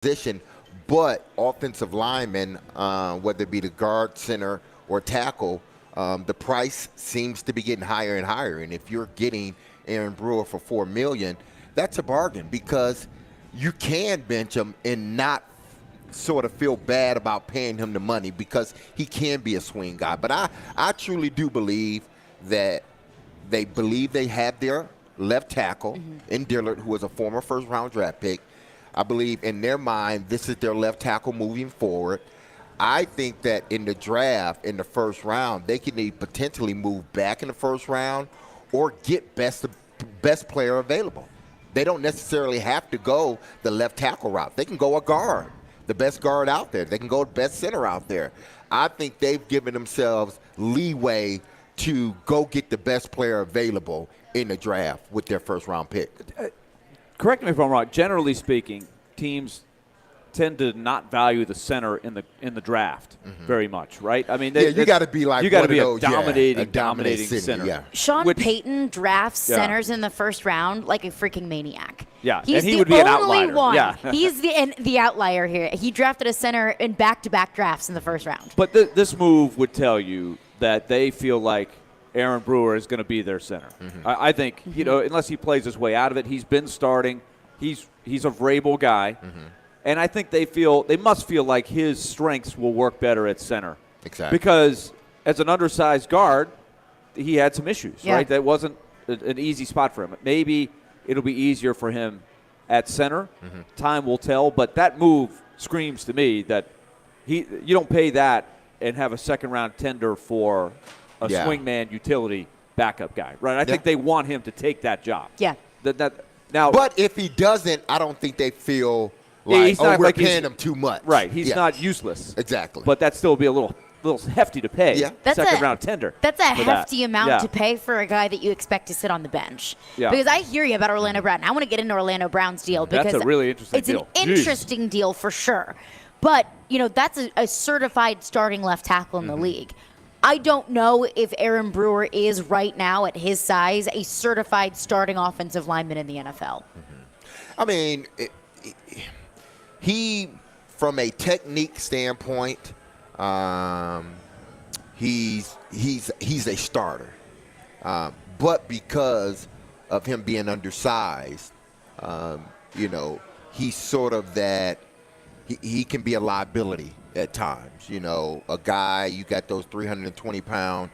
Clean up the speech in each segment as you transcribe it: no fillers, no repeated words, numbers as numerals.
position, but offensive linemen, whether it be the guard, center, or tackle, the price seems to be getting higher and higher. And if you're getting Aaron Brewer for $4 million, that's a bargain because you can bench him and not sort of feel bad about paying him the money because he can be a swing guy. But I truly do believe that they have their left tackle in Dillard, who was a former first-round draft pick. I believe in their mind this is their left tackle moving forward. I think that in the draft, in the first round, they can potentially move back in the first round or get best player available. They don't necessarily have to go the left tackle route. They can go a guard, the best guard out there. They can go the best center out there. I think they've given themselves leeway to go get the best player available in the draft with their first-round pick. Correct me if I'm wrong. Generally speaking, teams tend to not value the center in the draft very much, right? I mean, you got to be like you got to be those, a dominating center. Yeah. Sean Payton drafts centers in the first round like a freaking maniac. Yeah, he's and he the would be an only outlier. one. Yeah. He's the outlier here. He drafted a center in back-to-back drafts in the first round. But this move would tell you that they feel like Aaron Brewer is going to be their center. I think, unless he plays his way out of it, he's been starting. He's a Vrabel guy. And I think they must feel like his strengths will work better at center. Exactly. Because as an undersized guard, he had some issues, right? That wasn't an easy spot for him. Maybe it'll be easier for him at center. Time will tell. But that move screams to me that you don't pay that and have a second-round tender for a swingman utility backup guy, right? I think they want him to take that job. Yeah. Now, but if he doesn't, I don't think they feel like, we're paying him too much. Right. He's not useless. Exactly. But that still be a little hefty to pay. Yeah. Second-round tender. That's a hefty amount to pay for a guy that you expect to sit on the bench. Yeah. Because I hear you about Orlando Brown. I want to get into Orlando Brown's deal because that's a really interesting deal. It's an interesting deal for sure. But, that's a certified starting left tackle in the league. I don't know if Aaron Brewer is right now at his size a certified starting offensive lineman in the NFL. I mean, he, from a technique standpoint, he's a starter. But because of him being undersized, he's sort of that. He can be a liability at times. A guy, you got those 320-pound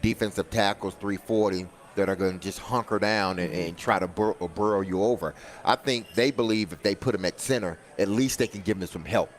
defensive tackles, 340, that are going to just hunker down and try to burrow you over. I think they believe if they put him at center, at least they can give him some help.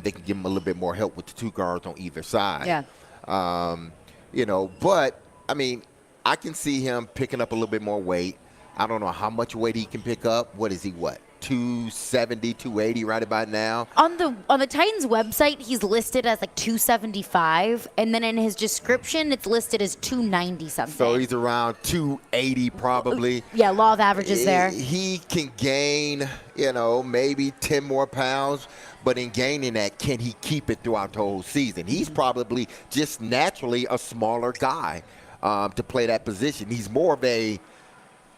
They can give him a little bit more help with the two guards on either side. Yeah. But, I mean, I can see him picking up a little bit more weight. I don't know how much weight he can pick up. What is he, 270, 280 right about now? On the Titans website, he's listed as 275, and then in his description, it's listed as 290 something. So he's around 280 probably. Yeah, law of averages there. He can gain, maybe 10 more pounds, but in gaining that, can he keep it throughout the whole season? He's probably just naturally a smaller guy to play that position. He's more of a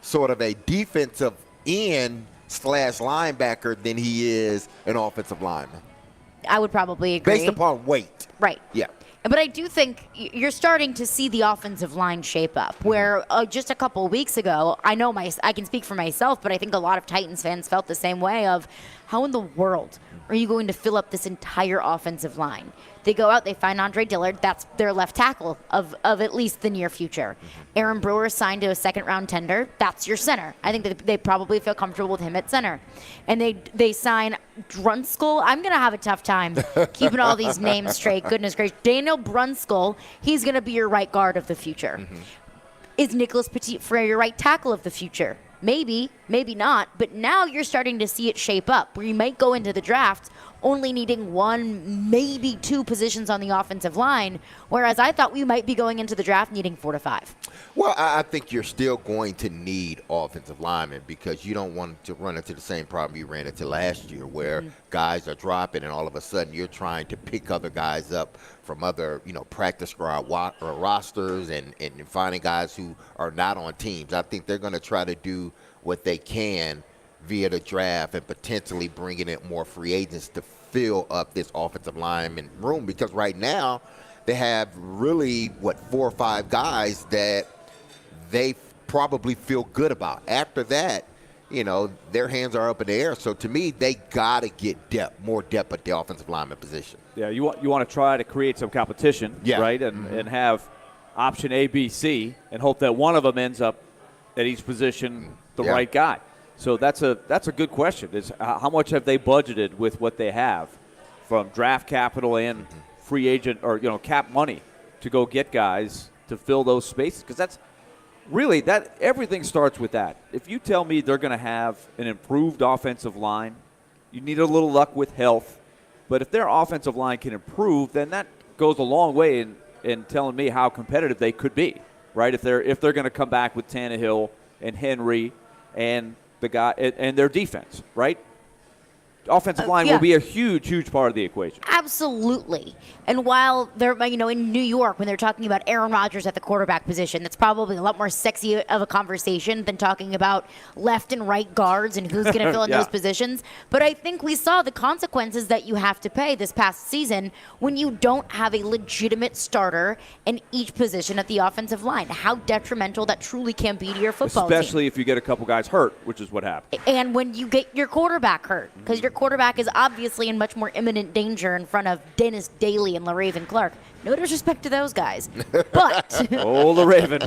sort of a defensive end / linebacker than he is an offensive lineman. I would probably agree. Based upon weight. Right. Yeah. But I do think you're starting to see the offensive line shape up, where just a couple of weeks ago, I can speak for myself, but I think a lot of Titans fans felt the same way of, how in the world are you going to fill up this entire offensive line? They go out, they find Andre Dillard. That's their left tackle of at least the near future. Aaron Brewer signed to a second-round tender. That's your center. I think they probably feel comfortable with him at center. And they sign Brunskill. I'm going to have a tough time keeping all these names straight. Goodness gracious. Daniel Brunskill, he's going to be your right guard of the future. Is Nicholas Petit-Frere your right tackle of the future? Maybe, maybe not. But now you're starting to see it shape up, where you might go into the draft only needing one, maybe two positions on the offensive line, whereas I thought we might be going into the draft needing 4 to 5. Well, I think you're still going to need offensive linemen because you don't want to run into the same problem you ran into last year where guys are dropping and all of a sudden you're trying to pick other guys up from other, practice squad rosters and finding guys who are not on teams. I think they're going to try to do what they can via the draft and potentially bringing in more free agents to fill up this offensive lineman room, because right now they have really, 4 or 5 guys that they probably feel good about. After that, their hands are up in the air. So to me, they got to get more depth at the offensive lineman position. Yeah, you want to try to create some competition, right? And have option A, B, C, and hope that one of them ends up at each position the right guy. So that's a good question. Is how much have they budgeted with what they have from draft capital and free agent or cap money to go get guys to fill those spaces? Because that's really everything starts with that. If you tell me they're going to have an improved offensive line, you need a little luck with health. But if their offensive line can improve, then that goes a long way in telling me how competitive they could be, right? If they're going to come back with Tannehill and Henry and the guy and their defense, right? Offensive line will be a huge part of the equation. Absolutely. And while they're, in New York, when they're talking about Aaron Rodgers at the quarterback position, that's probably a lot more sexy of a conversation than talking about left and right guards and who's going to fill in those positions. But I think we saw the consequences that you have to pay this past season when you don't have a legitimate starter in each position at the offensive line. How detrimental that truly can be to your football team. Especially if you get a couple guys hurt, which is what happened. And when you get your quarterback hurt, because your quarterback is obviously in much more imminent danger in front of Dennis Daly and LaRaven Clark. No disrespect to those guys. But oh, LaRaven.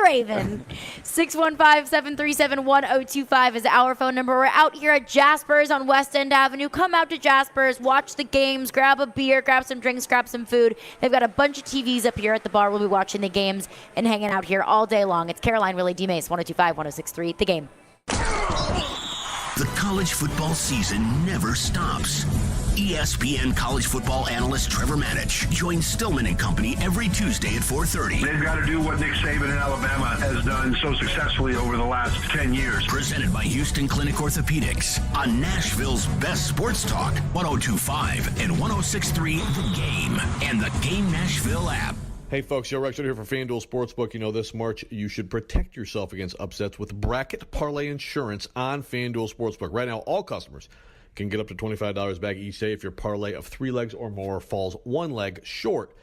LaRaven. 615-737-1025 is our phone number. We're out here at Jasper's on West End Avenue. Come out to Jasper's, watch the games, grab a beer, grab some drinks, grab some food. They've got a bunch of TVs up here at the bar. We'll be watching the games and hanging out here all day long. It's Caroline, Willy, Dmase, 102.5, 106.3, The Game. The college football season never stops. ESPN college football analyst Trevor Manich joins Stillman and Company every Tuesday at 4:30. They've got to do what Nick Saban in Alabama has done so successfully over the last 10 years. Presented by Houston Clinic Orthopedics on Nashville's best sports talk, 102.5 and 106.3 The Game and the Game Nashville app. Hey folks, Joe Rexford here for FanDuel Sportsbook. This March you should protect yourself against upsets with bracket parlay insurance on FanDuel Sportsbook. Right now, all customers can get up to $25 back each day if your parlay of 3 legs or more falls 1 leg short.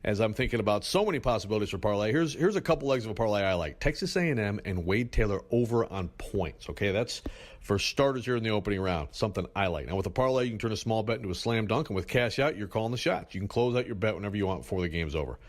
As I'm thinking about so many possibilities for parlay, here's a couple legs of a parlay I like. Texas A&M and Wade Taylor over on points. Okay, that's for starters here in the opening round, something I like. Now with a parlay, you can turn a small bet into a slam dunk, and with cash out, you're calling the shots. You can close out your bet whenever you want before the game's over.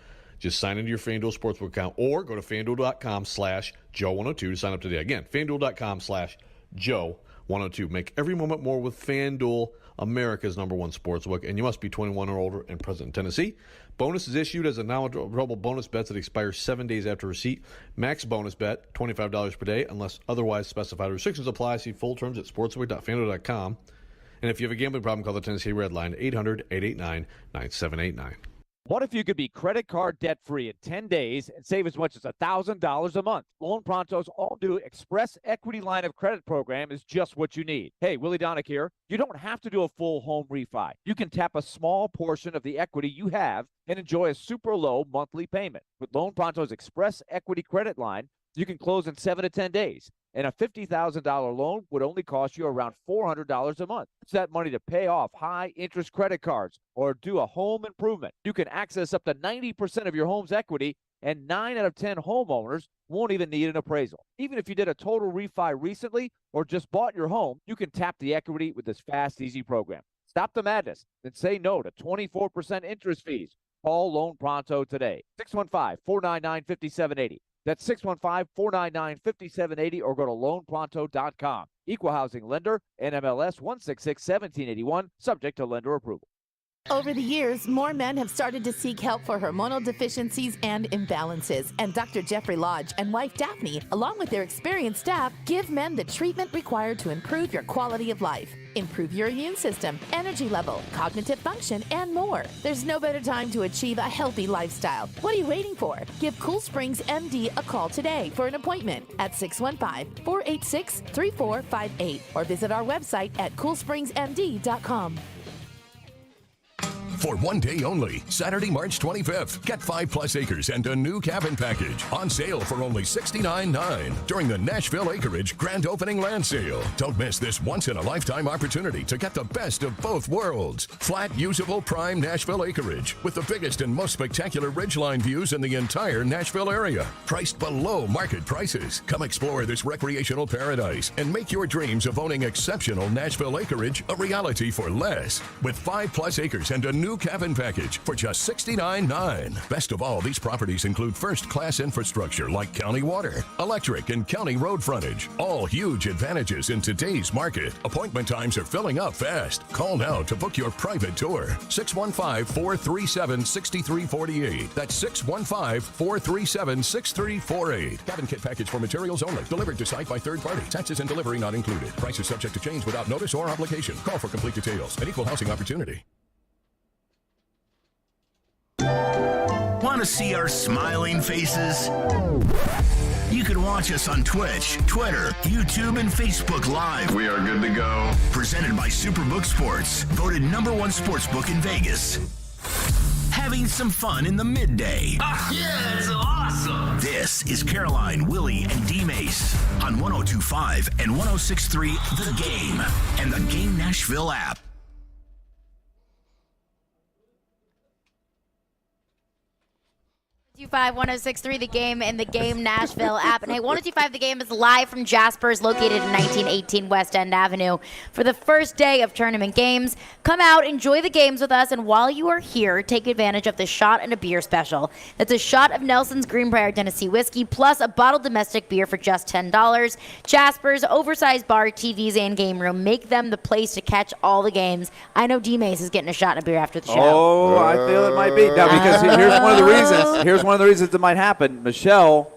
Just sign into your FanDuel Sportsbook account or go to FanDuel.com/Joe102 to sign up today. Again, FanDuel.com/Joe102. Make every moment more with FanDuel, America's #1 sportsbook, and you must be 21 or older and present in Tennessee. Bonus is issued as a non-withdrawable bonus bet that expires 7 days after receipt. Max bonus bet, $25 per day, unless otherwise specified. Restrictions apply. See full terms at sportsbook.fanduel.com. And if you have a gambling problem, call the Tennessee Red Line, 800-889-9789. What if you could be credit card debt-free in 10 days and save as much as $1,000 a month? Loan Pronto's all-new Express Equity Line of Credit program is just what you need. Hey, Willy Donick here. You don't have to do a full home refi. You can tap a small portion of the equity you have and enjoy a super low monthly payment. With Loan Pronto's Express Equity Credit Line, you can close in 7 to 10 days. And a $50,000 loan would only cost you around $400 a month. It's that money to pay off high-interest credit cards or do a home improvement. You can access up to 90% of your home's equity, and 9 out of 10 homeowners won't even need an appraisal. Even if you did a total refi recently or just bought your home, you can tap the equity with this fast, easy program. Stop the madness and say no to 24% interest fees. Call Loan Pronto today. 615-499-5780. That's 615-499-5780 or go to loanpronto.com. Equal housing lender, NMLS 166-1781, subject to lender approval. Over the years, more men have started to seek help for hormonal deficiencies and imbalances, and Dr. Jeffrey Lodge and wife Daphne, along with their experienced staff, give men the treatment required to improve your quality of life, improve your immune system, energy level, cognitive function, and more. There's no better time to achieve a healthy lifestyle. What are you waiting for? Give Cool Springs MD a call today for an appointment at 615-486-3458 or visit our website at coolspringsmd.com. For one day only, Saturday, March 25th, get 5+ acres and a new cabin package on sale for only $69.9 during the Nashville Acreage Grand Opening Land Sale. Don't miss this once-in-a-lifetime opportunity to get the best of both worlds. Flat, usable, prime Nashville acreage with the biggest and most spectacular ridgeline views in the entire Nashville area. Priced below market prices. Come explore this recreational paradise and make your dreams of owning exceptional Nashville acreage a reality for less. With 5+ acres and a new cabin package for just $69.9. Best of all, these properties include first-class infrastructure like county water, electric, and county road frontage. All huge advantages in today's market. Appointment times are filling up fast. Call now to book your private tour. 615-437-6348. That's 615-437-6348. Cabin kit package for materials only. Delivered to site by third party. Taxes and delivery not included. Price is subject to change without notice or obligation. Call for complete details. An equal housing opportunity. Want to see our smiling faces? You can watch us on Twitch, Twitter, YouTube, and Facebook Live. We are good to go. Presented by Superbook Sports, voted #1 sportsbook in Vegas. Having some fun in the midday. Yeah, it's awesome. This is Caroline, Willy, and Dmase on 102.5 and 106.3 The Game and the Game Nashville app. 102.5, 106.3 The Game and the Game Nashville app. And hey, 102.5 The Game is live from Jasper's, located in 1918 West End Avenue, for the first day of tournament games. Come out, enjoy the games with us, and while you are here, take advantage of the shot and a beer special. That's a shot of Nelson's Greenbrier Tennessee whiskey plus a bottled domestic beer for just $10. Jasper's, oversized bar, TVs, and game room. Make them the place to catch all the games. I know Dmase is getting a shot and a beer after the show. Oh, I feel it might be. Now, because here's one of the reasons. Here's one of the reasons it might happen. Michelle,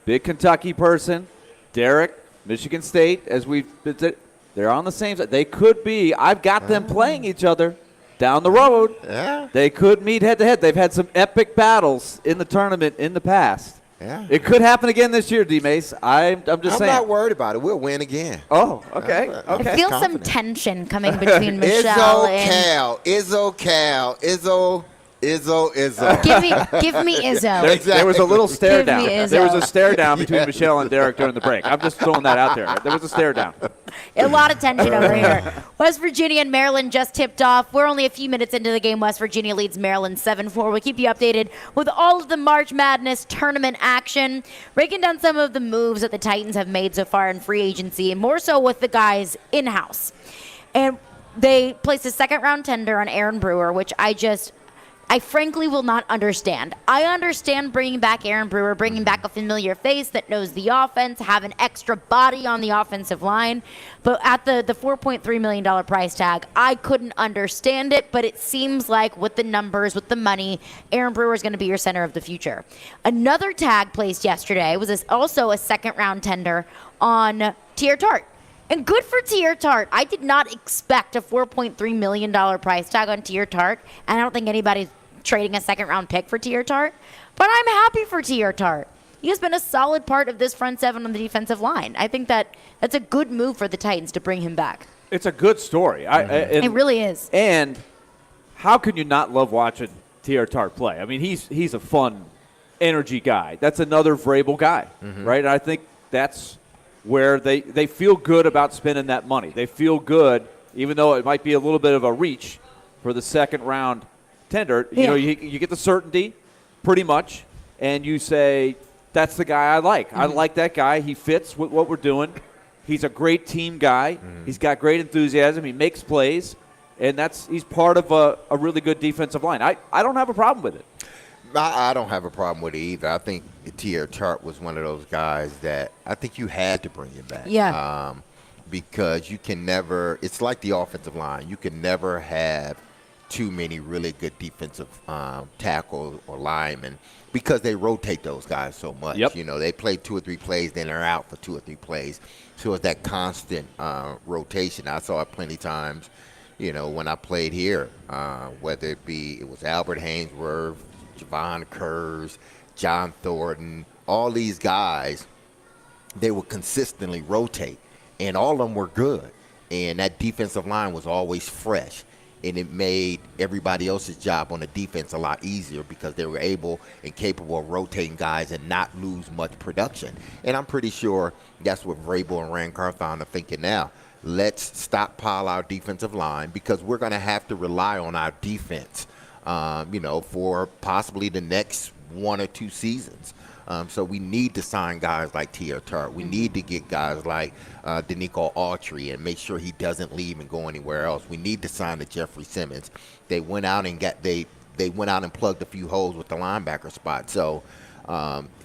big Kentucky person. Derek, Michigan State, as we've been, they're on the same side. They could be. I've got them playing each other down the road. Yeah. They could meet head-to-head. They've had some epic battles in the tournament in the past. Yeah. It could happen again this year, D-Mace. I'm just saying. I'm not worried about it. We'll win again. Oh, okay. I feel some tension coming between Michelle and Izzo. Give me Izzo. There was a little stare Give down. me Izzo. There was a stare down between Michelle and Derek during the break. I'm just throwing that out there. There was a stare down. A lot of tension over here. West Virginia and Maryland just tipped off. We're only a few minutes into the game. West Virginia leads Maryland 7-4. We'll keep you updated with all of the March Madness tournament action, breaking down some of the moves that the Titans have made so far in free agency, and more so with the guys in-house. And they placed a second-round tender on Aaron Brewer, which I frankly will not understand. I understand bringing back Aaron Brewer, bringing back a familiar face that knows the offense, have an extra body on the offensive line. But at the $4.3 million price tag, I couldn't understand it. But it seems like with the numbers, with the money, Aaron Brewer is going to be your center of the future. Another tag placed yesterday was also a second-round tender on Tier Tart. And good for Tier Tart. I did not expect a $4.3 million price tag on Tier Tart. And I don't think anybody's trading a second-round pick for Tier Tart. But I'm happy for Tier Tart. He has been a solid part of this front seven on the defensive line. I think that's a good move for the Titans to bring him back. It's a good story. It really is. And how can you not love watching Tier Tart play? I mean, he's a fun, energy guy. That's another Vrabel guy, right? And I think that's where they feel good about spending that money. They feel good, even though it might be a little bit of a reach for the second-round tender. Yeah. You know, you get the certainty pretty much, and you say, that's the guy I like. I like that guy. He fits with what we're doing. He's a great team guy. He's got great enthusiasm. He makes plays, and he's part of a really good defensive line. I don't have a problem with it. I don't have a problem with it either. I think Tier Tart was one of those guys that I think you had to bring him back. Yeah. Because you can never – it's like the offensive line. You can never have too many really good defensive tackles or linemen because they rotate those guys so much. Yep. You know, they play 2 or 3 plays, then they're out for 2 or 3 plays. So it's that constant rotation. I saw it plenty of times, you know, when I played here, whether it was Albert Hainsworth, Javon Kurz, John Thornton, all these guys, they would consistently rotate, and all of them were good. And that defensive line was always fresh. and it made everybody else's job on the defense a lot easier because they were able and capable of rotating guys and not lose much production. And I'm pretty sure that's what Vrabel and Rand Carthon are thinking now. Let's stockpile our defensive line because we're going to have to rely on our defense, for possibly the next 1 or 2 seasons. So we need to sign guys like T.R. Tart. We need to get guys like Danico Autry and make sure he doesn't leave and go anywhere else. We need to sign the Jeffrey Simmons. They went out and plugged a few holes with the linebacker spot. So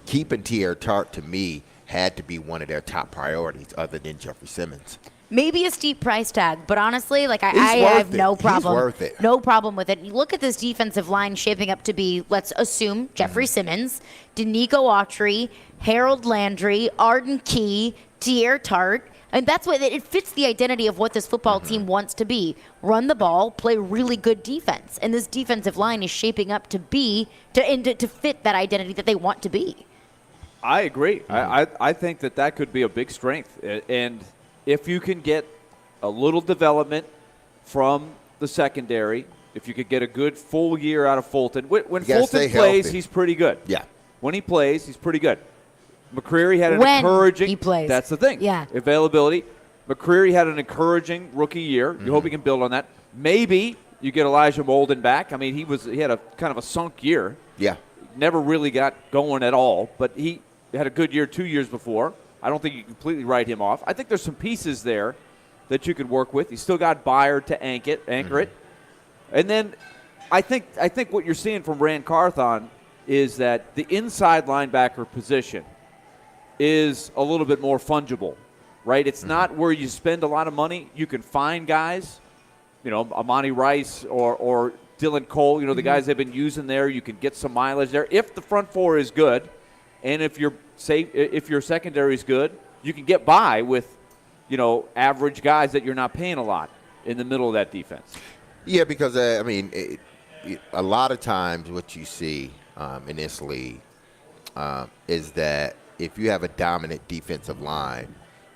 keeping T.R. Tart to me had to be one of their top priorities, other than Jeffrey Simmons. Maybe a steep price tag, but honestly, I have no problem. He's worth it. No problem with it. You look at this defensive line shaping up to be, let's assume, Jeffrey Simmons, Danico Autry, Harold Landry, Arden Key, T.R. Tart. And that's what it fits the identity of what this football team wants to be. Run the ball, play really good defense. And this defensive line is shaping up to be, to fit that identity that they want to be. I agree. I think that could be a big strength. And if you can get a little development from the secondary, if you could get a good full year out of Fulton. When Fulton plays, healthy. he's pretty good. Yeah. When he plays, he's pretty good. McCreary had He plays. That's the thing. Yeah. Availability. McCreary had an encouraging rookie year. You hope he can build on that. Maybe you get Elijah Molden back. I mean, he had a kind of a sunk year. Yeah. Never really got going at all, but he had a good year 2 years before. I don't think you completely write him off. I think there's some pieces there that you could work with. You still got Byer to anchor it. And then I think what you're seeing from Rand Carthon is that the inside linebacker position is a little bit more fungible, right? It's not where you spend a lot of money. You can find guys, Amani Rice or Dylan Cole, the guys they've been using there. You can get some mileage there. If the front four is good, and if your secondary is good, you can get by with, average guys that you're not paying a lot in the middle of that defense. Yeah, because, a lot of times what you see in this league is that if you have a dominant defensive line,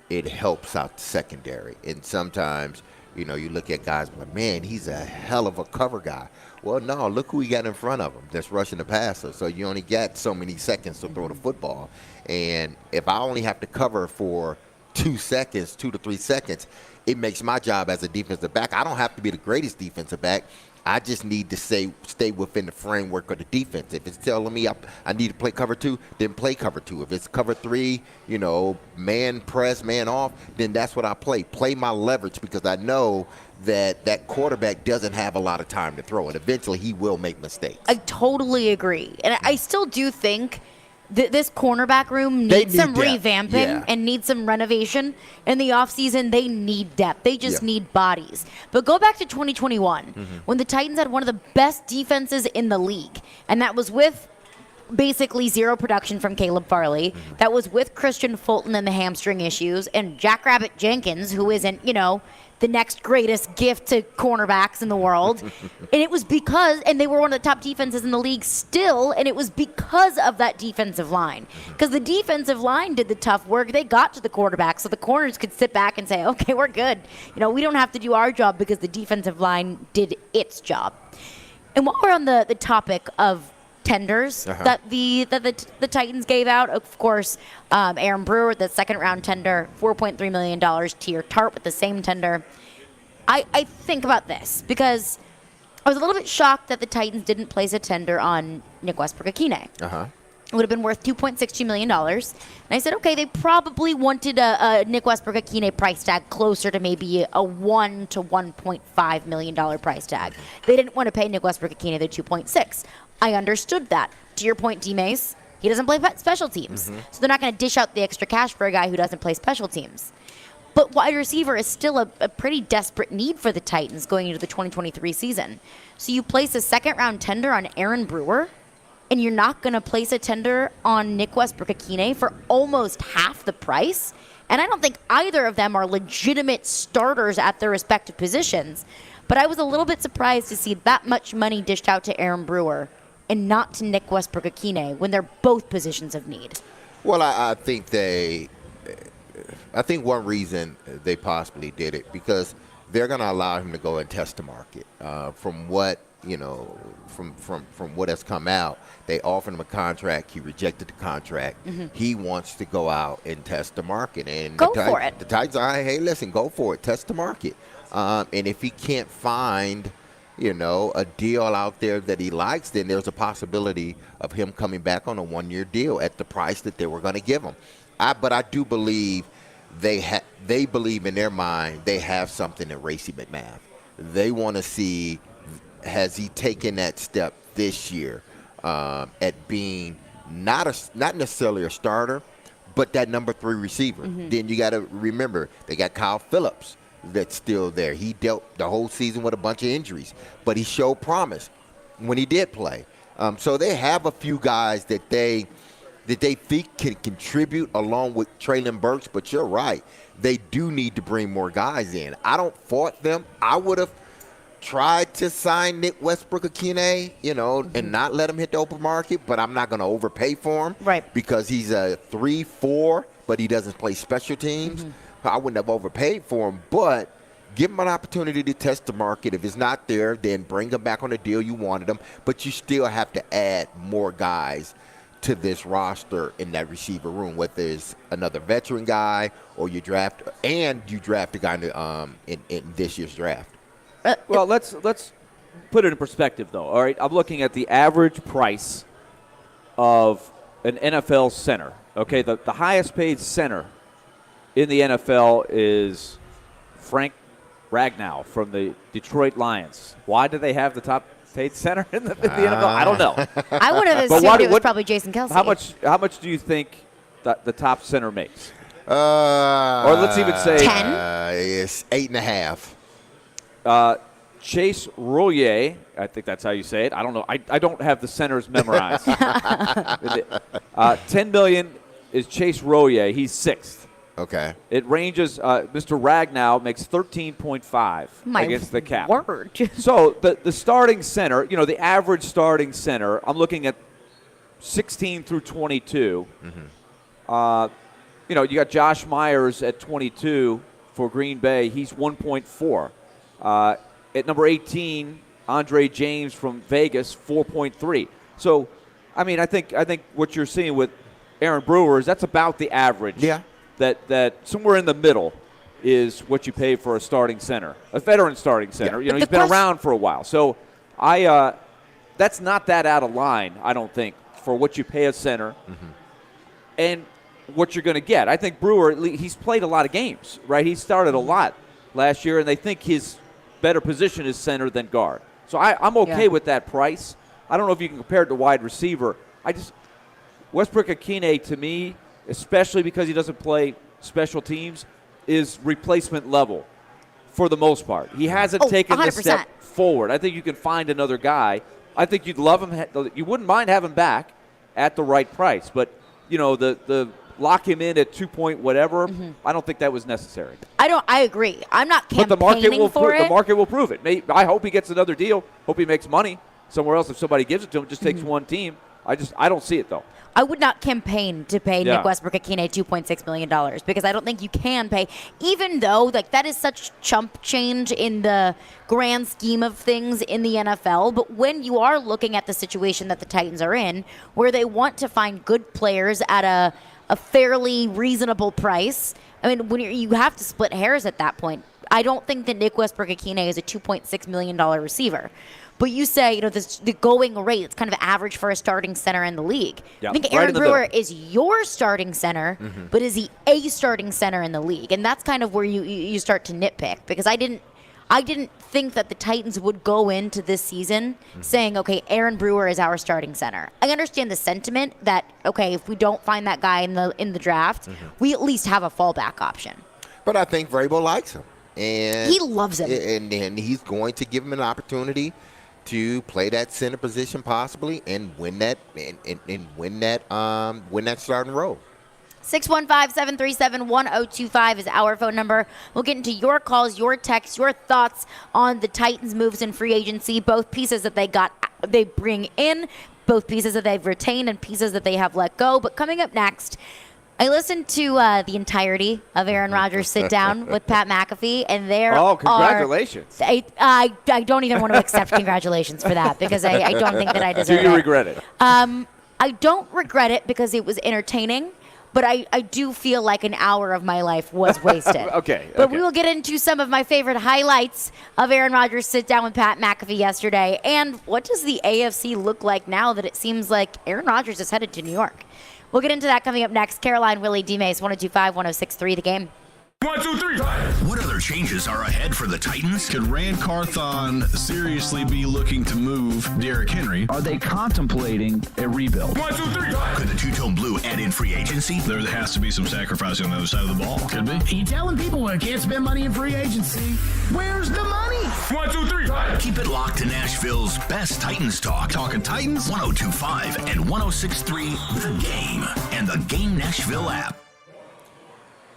it helps out the secondary. And sometimes, you look at guys like, man, he's a hell of a cover guy. Well, no, look who he got in front of him that's rushing the passer. So you only got so many seconds to throw the football. And if I only have to cover for 2 to 3 seconds, it makes my job as a defensive back. I don't have to be the greatest defensive back. I just need to stay within the framework of the defense. If it's telling me I need to play cover 2, then play cover 2. If it's cover 3, man press, man off, then that's what I play. Play my leverage because I know that quarterback doesn't have a lot of time to throw, and eventually he will make mistakes. I totally agree. And I still do think this cornerback room needs some revamping and needs some renovation. In the offseason, they need depth. They just need bodies. But go back to 2021 when the Titans had one of the best defenses in the league, and that was with basically zero production from Caleb Farley. That was with Christian Fulton and the hamstring issues, and Jackrabbit Jenkins, who isn't, the next greatest gift to cornerbacks in the world. And it was and they were one of the top defenses in the league still, and it was because of that defensive line. Because the defensive line did the tough work. They got to the quarterback, so the corners could sit back and say, okay, we're good. We don't have to do our job because the defensive line did its job. And while we're on the topic of tenders that the Titans gave out. Of course, Aaron Brewer, the second-round tender, $4.3 million. T.R. Tart with the same tender. I think about this because I was a little bit shocked that the Titans didn't place a tender on Nick Westbrook-Ikhine. It would have been worth $2.62 million. And I said, okay, they probably wanted a Nick Westbrook-Ikhine price tag closer to maybe a $1 to $1.5 million price tag. They didn't want to pay Nick Westbrook-Ikhine the $2.6. I understood that. To your point, Dmase, he doesn't play special teams. So they're not going to dish out the extra cash for a guy who doesn't play special teams. But wide receiver is still a pretty desperate need for the Titans going into the 2023 season. So you place a second-round tender on Aaron Brewer, and you're not going to place a tender on Nick Westbrook-Ikhine for almost half the price? And I don't think either of them are legitimate starters at their respective positions. But I was a little bit surprised to see that much money dished out to Aaron Brewer and not to Nick Westbrook-Ikhine when they're both positions of need. Well, I think one reason they possibly did it because they're going to allow him to go and test the market. From what from what has come out, they offered him a contract. He rejected the contract. He wants to go out and test the market. And go for it. The Titans are, hey, listen, go for it. Test the market. And if he can't find, a deal out there that he likes, then there's a possibility of him coming back on a one-year deal at the price that they were going to give him. But I do believe they believe in their mind they have something in Racey McMath. They want to see, has he taken that step this year at being not necessarily a starter, but that number 3 receiver. Then you got to remember they got Kyle Phillips that's still there. He dealt the whole season with a bunch of injuries, but he showed promise when he did play. So they have a few guys that they think can contribute along with Traylon Burks, but you're right. They do need to bring more guys in. I don't fault them. I would have tried to sign Nick Westbrook-Ikhine, and not let him hit the open market, but I'm not going to overpay for him. Right. Because he's a 3-4, but he doesn't play special teams. I wouldn't have overpaid for him, but give him an opportunity to test the market. If it's not there, then bring him back on the deal you wanted him. But you still have to add more guys to this roster in that receiver room, whether it's another veteran guy or you draft a guy in this year's draft. Well, let's put it in perspective, though. All right, I'm looking at the average price of an NFL center. Okay, the highest paid center in the NFL is Frank Ragnow from the Detroit Lions. Why do they have the top paid center in the NFL? I don't know. I would have assumed it was probably Jason Kelsey. How much do you think that the top center makes? Or let's even say 10. It's 8.5. Chase Roullier, I think that's how you say it. I don't know. I don't have the centers memorized. $10 million is Chase Roullier. He's 6th. Okay. It ranges. Mr. Ragnow makes 13.5 against the cap. Word. So the starting center, the average starting center, I'm looking at 16 through 22. You got Josh Myers at 22 for Green Bay. He's 1.4. At number 18, Andre James from Vegas, 4.3. So, I think what you're seeing with Aaron Brewer is that's about the average. Yeah. That somewhere in the middle is what you pay for a starting center, a veteran starting center. Yeah. He's been around for a while. So, that's not that out of line, I don't think, for what you pay a center and what you're going to get. I think Brewer, he's played a lot of games, right? He started a lot last year, and they think his better position is center than guard. So I'm okay with that price. I don't know if you can compare it to wide receiver. Westbrook-Ikhine, to me, especially because he doesn't play special teams, is replacement level for the most part. He hasn't taken 100%. this step forward. I think you can find another guy. I think you'd love him. You wouldn't mind having him back at the right price. But, the lock him in at 2 point whatever, I don't think that was necessary. I agree. I'm not campaigning but the market will prove it. I hope he gets another deal. Hope he makes money somewhere else if somebody gives it to him. It just takes one team. I don't see it, though. I would not campaign to pay Nick Westbrook-Ikhine $2.6 million because I don't think you can pay, even though that is such chump change in the grand scheme of things in the NFL. But when you are looking at the situation that the Titans are in, where they want to find good players at a fairly reasonable price, when you have to split hairs at that point. I don't think that Nick Westbrook-Ikhine is a $2.6 million receiver. But you say, the going rate, it's kind of average for a starting center in the league. Yep. I think Right Aaron Brewer is your starting center, but is he a starting center in the league? And that's kind of where you start to nitpick, because I didn't think that the Titans would go into this season saying, okay, Aaron Brewer is our starting center. I understand the sentiment that, okay, if we don't find that guy in the draft, we at least have a fallback option. But I think Vrabel likes him. And he loves him. And he's going to give him an opportunity to play that center position possibly and win that win that starting role. 615-737-1025 is our phone number. We'll get into your calls, your texts, your thoughts on the Titans' moves in free agency, both pieces that they bring in, both pieces that they've retained and pieces that they have let go. But coming up next, I listened to the entirety of Aaron Rodgers' sit down with Pat McAfee, and there congratulations. I don't even want to accept congratulations for that because I don't think that I deserve it. Do you regret it? I don't regret it because it was entertaining, but I do feel like an hour of my life was wasted. Okay. But we will get into some of my favorite highlights of Aaron Rodgers' sit down with Pat McAfee yesterday. And what does the AFC look like now that it seems like Aaron Rodgers is headed to New York? We'll get into that coming up next. Caroline, Willy, Dmase, 102.5, 106.3, The Game. 1, 2, 3. What other changes are ahead for the Titans? Could Rand Carthon seriously be looking to move Derrick Henry? Are they contemplating a rebuild? 1, 2, 3. Could the two-tone blue add in free agency? There has to be some sacrifice on the other side of the ball. Could be. Are you telling people I can't spend money in free agency? Where's the money? 1, 2, 3. Keep it locked to Nashville's best Titans talk. Talking Titans? 102.5 and 106.3 The Game and the Game Nashville app.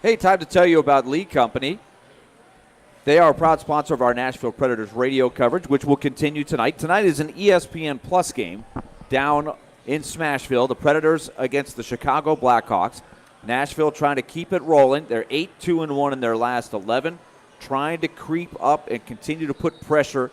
Hey, time to tell you about Lee Company. They are a proud sponsor of our Nashville Predators radio coverage, which will continue tonight. Tonight is an ESPN Plus game down in Smashville. The Predators against the Chicago Blackhawks. Nashville trying to keep it rolling. They're 8-2-1 in their last 11, trying to creep up and continue to put pressure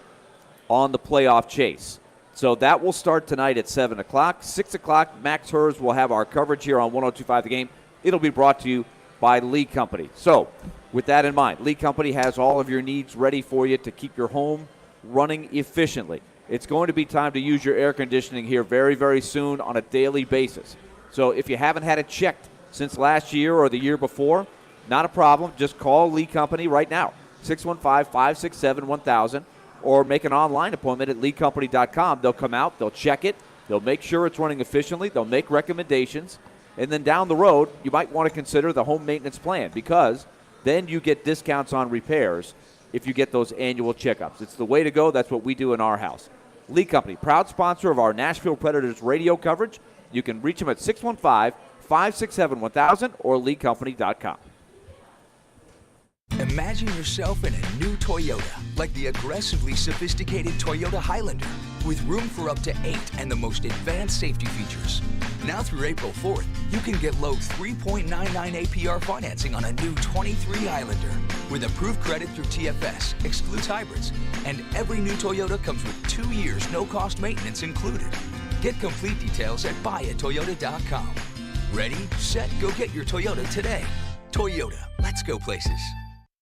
on the playoff chase. So that will start tonight at 7 o'clock. 6 o'clock, Max Hers will have our coverage here on 102.5 The Game. It'll be brought to you by Lee Company. So, with that in mind, Lee Company has all of your needs ready for you to keep your home running efficiently. It's going to be time to use your air conditioning here very, very soon on a daily basis. So, if you haven't had it checked since last year or the year before, not a problem. Just call Lee Company right now, 615-567-1000, or make an online appointment at leecompany.com. They'll come out, they'll check it, they'll make sure it's running efficiently, they'll make recommendations. And then down the road, you might want to consider the home maintenance plan because then you get discounts on repairs if you get those annual checkups. It's the way to go. That's what we do in our house. Lee Company, proud sponsor of our Nashville Predators radio coverage. You can reach them at 615-567-1000 or leecompany.com. Imagine yourself in a new Toyota, like the aggressively sophisticated Toyota Highlander, with room for up to 8 and the most advanced safety features. Now through April 4th, you can get low 3.99 APR financing on a new 23 Highlander, with approved credit through TFS, excludes hybrids, and every new Toyota comes with 2 years no-cost maintenance included. Get complete details at buyatoyota.com. Ready, set, go get your Toyota today. Toyota, let's go places.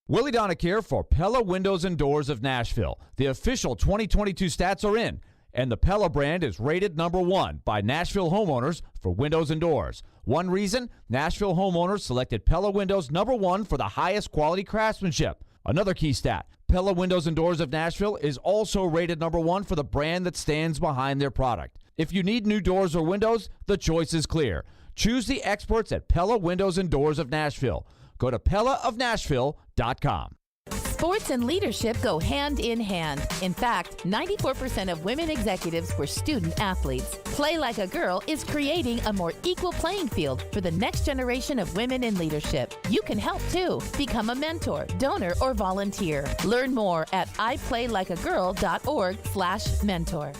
Willy Donick here for Pella Windows and Doors of Nashville. The official 2022 stats are in, and the Pella brand is rated #1 by Nashville homeowners for windows and doors. One reason, Nashville homeowners selected Pella Windows #1 for the highest quality craftsmanship. Another key stat, Pella Windows and Doors of Nashville is also rated #1 for the brand that stands behind their product. If you need new doors or windows, the choice is clear. Choose the experts at Pella Windows and Doors of Nashville. Go to PellaofNashville.com. Sports and leadership go hand in hand. In fact, 94% of women executives were student athletes. Play Like a Girl is creating a more equal playing field for the next generation of women in leadership. You can help too. Become a mentor, donor, or volunteer. Learn more at iplaylikeagirl.org/mentor.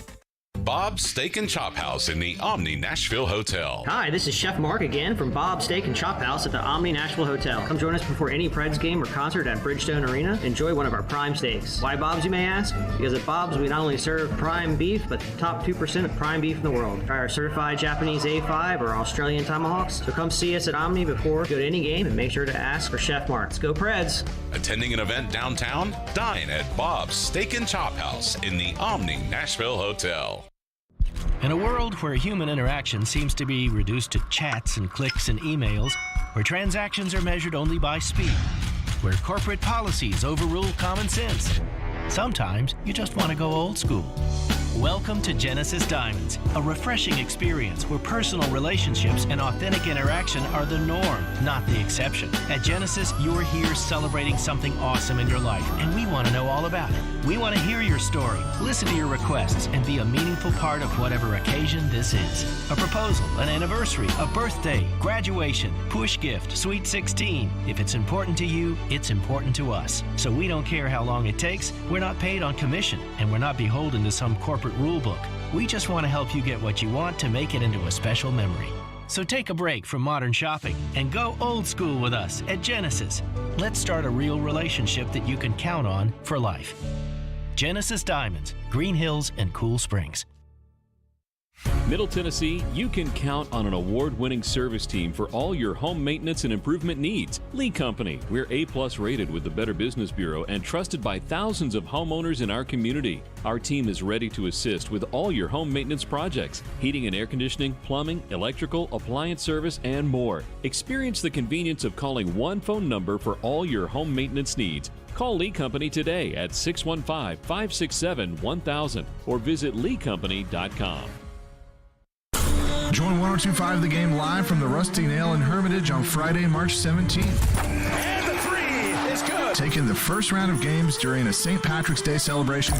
Bob's Steak and Chop House in the Omni Nashville Hotel. Hi, this is Chef Mark again from Bob's Steak and Chop House at the Omni Nashville Hotel. Come join us before any Preds game or concert at Bridgestone Arena. Enjoy one of our prime steaks. Why Bob's, you may ask? Because at Bob's, we not only serve prime beef, but the top 2% of prime beef in the world. Try our certified Japanese A5 or Australian tomahawks. So come see us at Omni before go to any game and make sure to ask for Chef Mark. Let's go Preds. Attending an event downtown? Dine at Bob's Steak and Chop House in the Omni Nashville Hotel. In a world where human interaction seems to be reduced to chats and clicks and emails, where transactions are measured only by speed, where corporate policies overrule common sense, sometimes you just want to go old school. Welcome to Genesis Diamonds, a refreshing experience where personal relationships and authentic interaction are the norm, not the exception. At Genesis, you're here celebrating something awesome in your life, and we want to know all about it. We want to hear your story, listen to your requests, and be a meaningful part of whatever occasion this is. A proposal, an anniversary, a birthday, graduation, push gift, sweet 16. If it's important to you, it's important to us. So we don't care how long it takes. We're not paid on commission, and we're not beholden to some corporate rule book. We just want to help you get what you want to make it into a special memory. So take a break from modern shopping and go old school with us at Genesis. Let's start a real relationship that you can count on for life. Genesis Diamonds, Green Hills, and Cool Springs. Middle Tennessee, you can count on an award-winning service team for all your home maintenance and improvement needs. Lee Company, we're A+ rated with the Better Business Bureau and trusted by thousands of homeowners in our community. Our team is ready to assist with all your home maintenance projects, heating and air conditioning, plumbing, electrical, appliance service, and more. Experience the convenience of calling one phone number for all your home maintenance needs. Call Lee Company today at 615-567-1000 or visit leecompany.com. Join 102.5 The Game live from the Rusty Nail in Hermitage on Friday, March 17th. And the three is good. Take in the first round of games during a St. Patrick's Day celebration.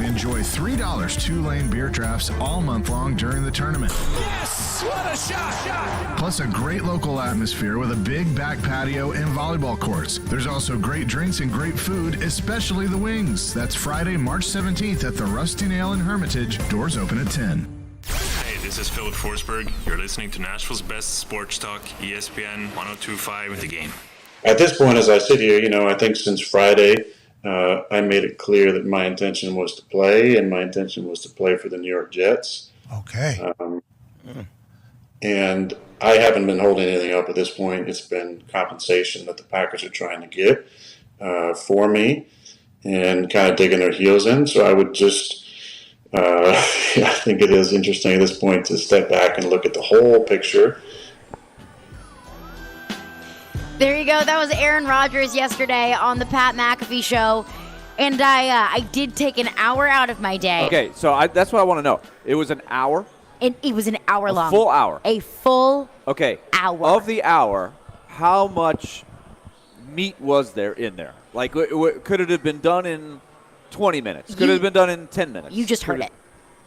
Enjoy $3 two-lane beer drafts all month long during the tournament. Yes! What a shot! Plus a great local atmosphere with a big back patio and volleyball courts. There's also great drinks and great food, especially the wings. That's Friday, March 17th at the Rusty Nail in Hermitage. Doors open at 10. This is Philip Forsberg. You're listening to Nashville's best sports talk, ESPN 102.5 The Game. At this point, as I sit here, I think since Friday, I made it clear that my intention was to play, and my intention was to play for the New York Jets. Okay. And I haven't been holding anything up at this point. It's been compensation that the Packers are trying to get for me and kind of digging their heels in. So I would just... I think it is interesting at this point to step back and look at the whole picture. There you go. That was Aaron Rodgers yesterday on the Pat McAfee show. And I did take an hour out of my day. Okay, so that's what I want to know. It was an hour? It was an hour long. A full hour? A full hour. Of the hour, how much meat was there in there? Like, could it have been done in 20 minutes? Could it have been done in 10 minutes? You just heard it.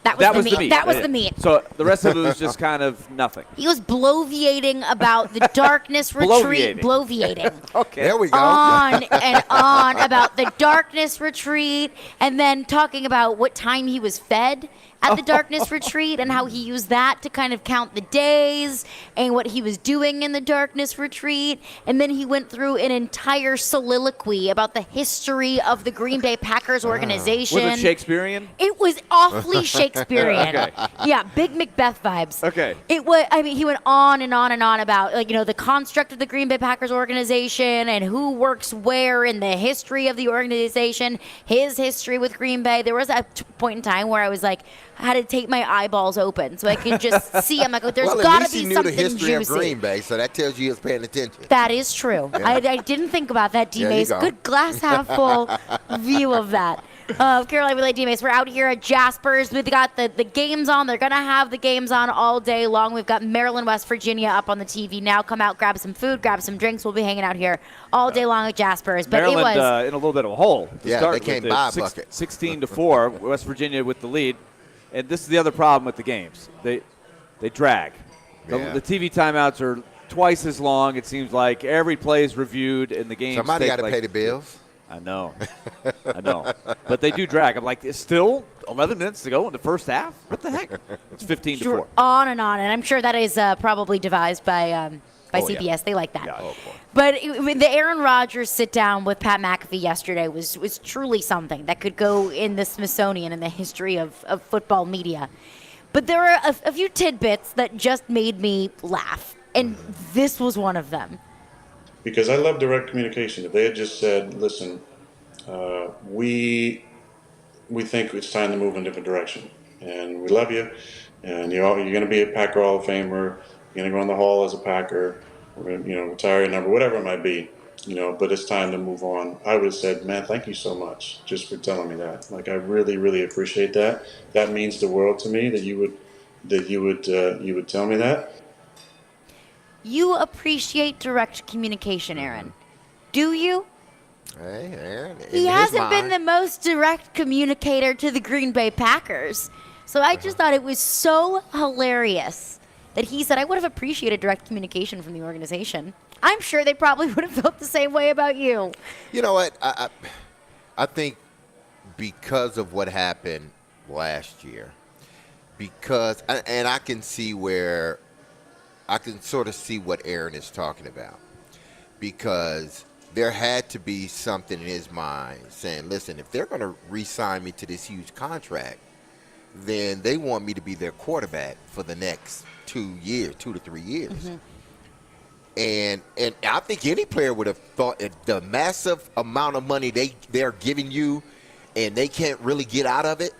That was the meat. That was the meat. So the rest of it was just kind of nothing. He was bloviating about the darkness retreat. Bloviating. Okay. There we go. On and on about the darkness retreat, and then talking about what time he was fed at the darkness retreat and how he used that to kind of count the days and what he was doing in the darkness retreat. And then he went through an entire soliloquy about the history of the Green Bay Packers organization. Was it Shakespearean? It was awfully Shakespearean. Okay. Yeah, big Macbeth vibes. Okay. It was. I mean, he went on and on and on about the construct of the Green Bay Packers organization and who works where in the history of the organization, his history with Green Bay. There was a point in time where I was like, I had to take my eyeballs open so I could just see. I'm like, there's got to be something juicy. Well, at least he knew the history of Green Bay, so that tells you he was paying attention. That is true. Yeah. I didn't think about that, Dmase. Good glass half full view of that. Caroline Willy, Dmase, we're out here at Jaspers. We've got the games on. They're going to have the games on all day long. We've got Maryland, West Virginia up on the TV now. Come out, grab some food, grab some drinks. We'll be hanging out here all day long at Jaspers. But Maryland it was in a little bit of a hole. They came by a bucket. 16-4, West Virginia with the lead. And this is the other problem with the games. They drag. Yeah. The TV timeouts are twice as long. It seems like every play is reviewed, and the games. Somebody got to pay the bills. I know. But they do drag. I'm like, it's still 11 minutes to go in the first half? What the heck? It's 15-4. On and on. And I'm sure that is probably devised by CBS. Yeah. They like that. Yeah. But the Aaron Rodgers sit down with Pat McAfee yesterday was truly something that could go in the Smithsonian in the history of football media. But there are a few tidbits that just made me laugh. And this was one of them. Because I love direct communication. If they had just said, listen, we think it's time to move in a different direction. And we love you. And you're going to be a Packer Hall of Famer. You're going to go in the Hall as a Packer. We're going to retire your number, whatever it might be. But it's time to move on. I would have said, man, thank you so much just for telling me that. Like, I really, really appreciate that. That means the world to me that you would tell me that. You appreciate direct communication, Aaron. Do you? Hey, Aaron. He hasn't been the most direct communicator to the Green Bay Packers. So I just thought it was so hilarious that he said, I would have appreciated direct communication from the organization. I'm sure they probably would have felt the same way about you. You know what? I think because of what happened last year, and I can see where I can sort of see what Aaron is talking about, because there had to be something in his mind saying, listen, if they're going to re-sign me to this huge contract, then they want me to be their quarterback for the next 2 to 3 years. Mm-hmm. And I think any player would have thought the massive amount of money they're giving you and they can't really get out of it,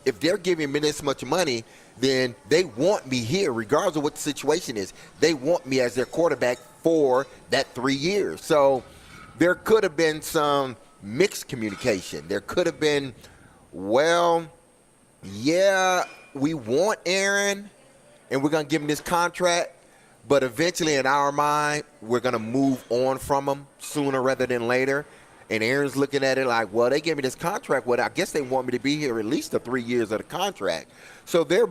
if they're giving me this much money, then they want me here regardless of what the situation is. They want me as their quarterback for that 3 years. So there could have been some mixed communication. There could have been, well, yeah, we want Aaron and we're going to give him this contract, but eventually in our mind, we're going to move on from him sooner rather than later. And Aaron's looking at it like, well, they gave me this contract. Well, I guess they want me to be here at least the 3 years of the contract. So there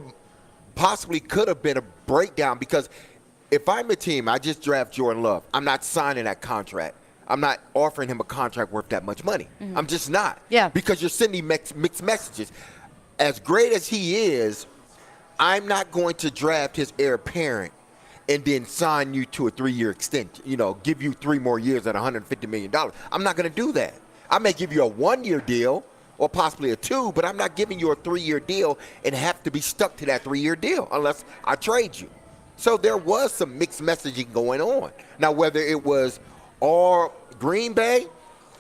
possibly could have been a breakdown, because if I'm a team, I just draft Jordan Love. I'm not signing that contract. I'm not offering him a contract worth that much money. Mm-hmm. I'm just not. Yeah. Because you're sending mixed messages. As great as he is, I'm not going to draft his heir apparent and then sign you to a 3-year extension, give you 3 more years at $150 million. I'm not going to do that. I may give you a 1-year deal or possibly a 2, but I'm not giving you a 3-year deal and have to be stuck to that 3-year deal unless I trade you. So there was some mixed messaging going on. Now, whether it was all Green Bay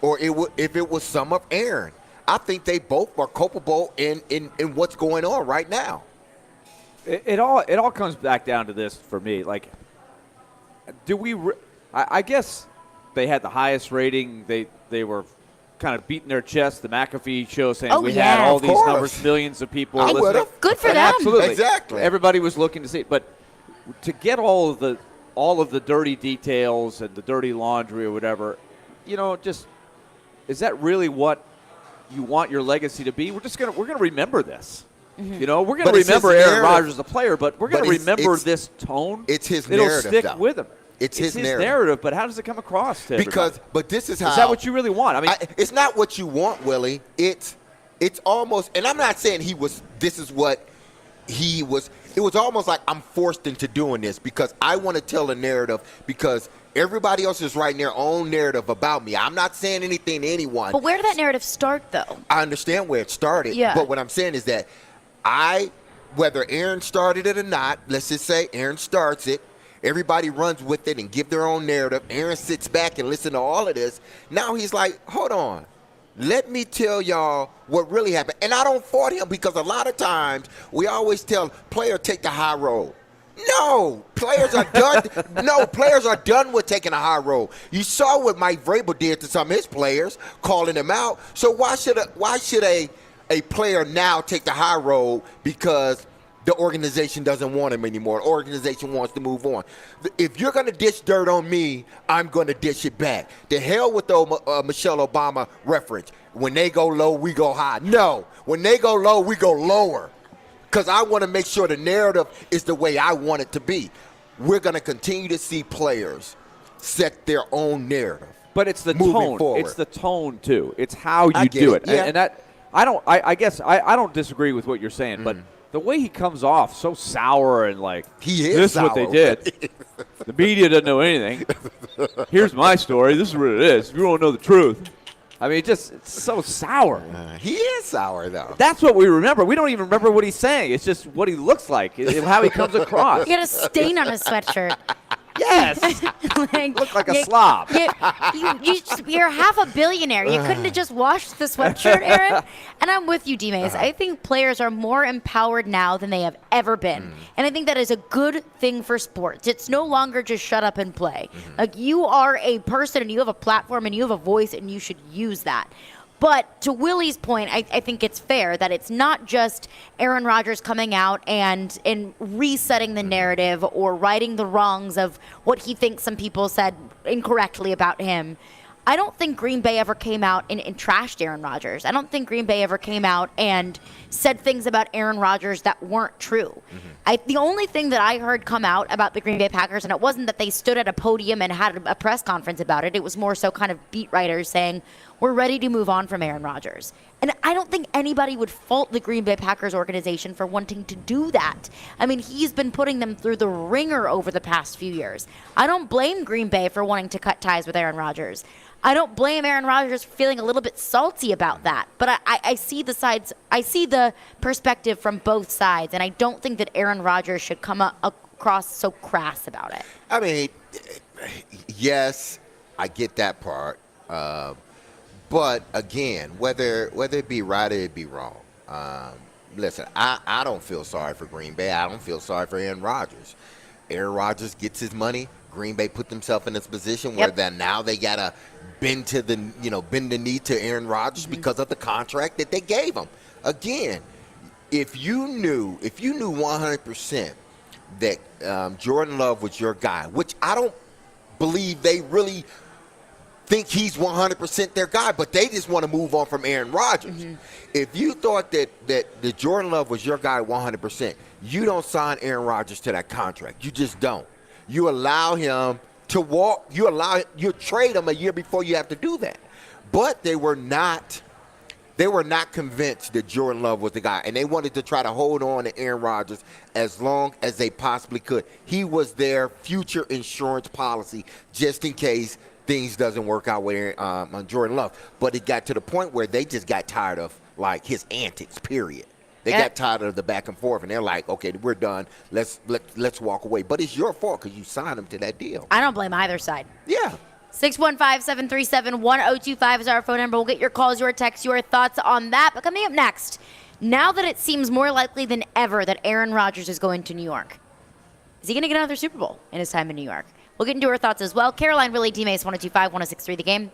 or if it was some of Aaron, I think they both are culpable in what's going on right now. It all comes back down to this for me. Like, I guess they had the highest rating. They were kind of beating their chest. The McAfee show saying we had all these numbers, millions of people listening. Good for them. Absolutely, exactly. Everybody was looking to see it, but to get all of the dirty details and the dirty laundry or whatever, just is that really what you want your legacy to be? We're gonna remember this. Mm-hmm. We're going to remember Aaron Rodgers the player, but we're going to remember this tone. It's his It'll narrative. It'll stick with him. It's his narrative, but how does it come across to everybody? But this is how. Is that what you really want? I mean, it's not what you want, Willie. It's almost, and I'm not saying this is what he was. It was almost like I'm forced into doing this because I want to tell a narrative because everybody else is writing their own narrative about me. I'm not saying anything to anyone. But where did that narrative start, though? I understand where it started. Yeah. But what I'm saying is that whether Aaron started it or not, let's just say Aaron starts it, everybody runs with it and give their own narrative. Aaron sits back and listens to all of this. Now he's like, hold on. Let me tell y'all what really happened. And I don't fault him because a lot of times we always tell player take the high road. No, players are done. Players are done with taking a high road. You saw what Mike Vrabel did to some of his players, calling them out. So why should a player now take the high road because the organization doesn't want him anymore? The organization wants to move on. If you're going to dish dirt on me, I'm going to dish it back. The hell with the Michelle Obama reference. When they go low, we go high. No, when they go low, we go lower. Because I want to make sure the narrative is the way I want it to be. We're going to continue to see players set their own narrative. But it's the tone. Forward. It's the tone, too. It's how you do it. Yeah. And that I guess I don't disagree with what you're saying, but the way he comes off so sour and like, he is this is sour. what they did. The media doesn't know anything. Here's my story. This is what it is. You don't know the truth. I mean, it's so sour. He is sour, though. That's what we remember. We don't even remember what he's saying. It's just what he looks like, how he comes across. He had a stain on his sweatshirt. Yes. Look like a slob. You're half a billionaire. You couldn't have just washed the sweatshirt, Aaron? And I'm with you, Dmase. I think players are more empowered now than they have ever been. And I think that is a good thing for sports. It's no longer just shut up and play. Like, you are a person and you have a platform and you have a voice and you should use that. But to Willy's point, I think it's fair that it's not just Aaron Rodgers coming out and resetting the narrative or righting the wrongs of what he thinks some people said incorrectly about him. I don't think Green Bay ever came out and trashed Aaron Rodgers. I don't think Green Bay ever came out and said things about Aaron Rodgers that weren't true. The only thing that I heard come out about the Green Bay Packers, and it wasn't that they stood at a podium and had a press conference about it, it was more so kind of beat writers saying, We're ready to move on from Aaron Rodgers. And I don't think anybody would fault the Green Bay Packers organization for wanting to do that. I mean, he's been putting them through the ringer over the past few years. I don't blame Green Bay for wanting to cut ties with Aaron Rodgers. I don't blame Aaron Rodgers for feeling a little bit salty about that. But I see the sides. I see the perspective from both sides, and I don't think that Aaron Rodgers should come across so crass about it. I mean, yes, I get that part. But again, whether it be right or it be wrong, listen, I don't feel sorry for Green Bay. I don't feel sorry for Aaron Rodgers. Aaron Rodgers gets his money. Green Bay put themselves in this position where now they gotta bend the knee to Aaron Rodgers because of the contract that they gave him. Again, if you knew 100% that Jordan Love was your guy, which I don't believe they really think he's 100% their guy, but they just want to move on from Aaron Rodgers. If you thought that Jordan Love was your guy 100%, you don't sign Aaron Rodgers to that contract. You just don't. You allow him to walk. You trade him a year before you have to do that. But they were not convinced that Jordan Love was the guy, and they wanted to try to hold on to Aaron Rodgers as long as they possibly could. He was their future insurance policy just in case things doesn't work out with on Jordan Love. But it got to the point where they just got tired of like his antics, period. They got tired of the back and forth, and they're like, okay, we're done. Let's walk away. But it's your fault because you signed him to that deal. I don't blame either side. Yeah. 615-737-1025 is our phone number. We'll get your calls, your texts, your thoughts on that. But coming up next, now that it seems more likely than ever that Aaron Rodgers is going to New York, is he going to get another Super Bowl in his time in New York? We'll get into her thoughts as well. Caroline, Willy, Dmase, 1025-1063 The Game.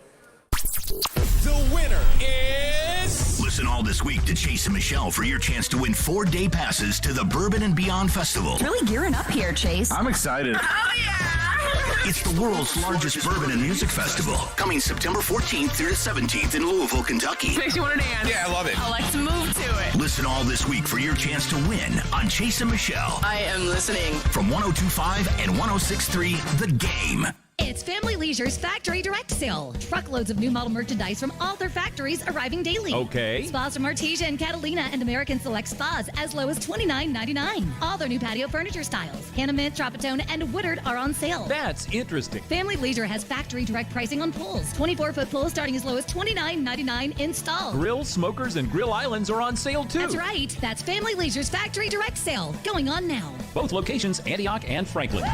The winner is... Listen all this week to Chase and Michelle for your chance to win 4-day passes to the Bourbon and Beyond Festival. Really gearing up here, Chase. I'm excited. Oh, yeah! It's the world's largest bourbon and music festival, coming September 14th through the 17th in Louisville, Kentucky. Makes you want to dance. Yeah, I love it. Oh, let's move to it. Listen all this week for your chance to win on Chase and Michelle. I am listening. From 102.5 and 106.3 The Game. It's Family Leisure's Factory Direct Sale. Truckloads of new model merchandise from all their factories arriving daily. Okay. Spas from Artesia and Catalina and American Select Spas as low as $29.99. All their new patio furniture styles, Hanneman, Tropitone, and Woodard are on sale. That's interesting. Family Leisure has factory direct pricing on pools. 24-foot pools starting as low as $29.99 installed. Grills, smokers, and grill islands are on sale too. That's right. That's Family Leisure's Factory Direct Sale. Going on now. Both locations, Antioch and Franklin.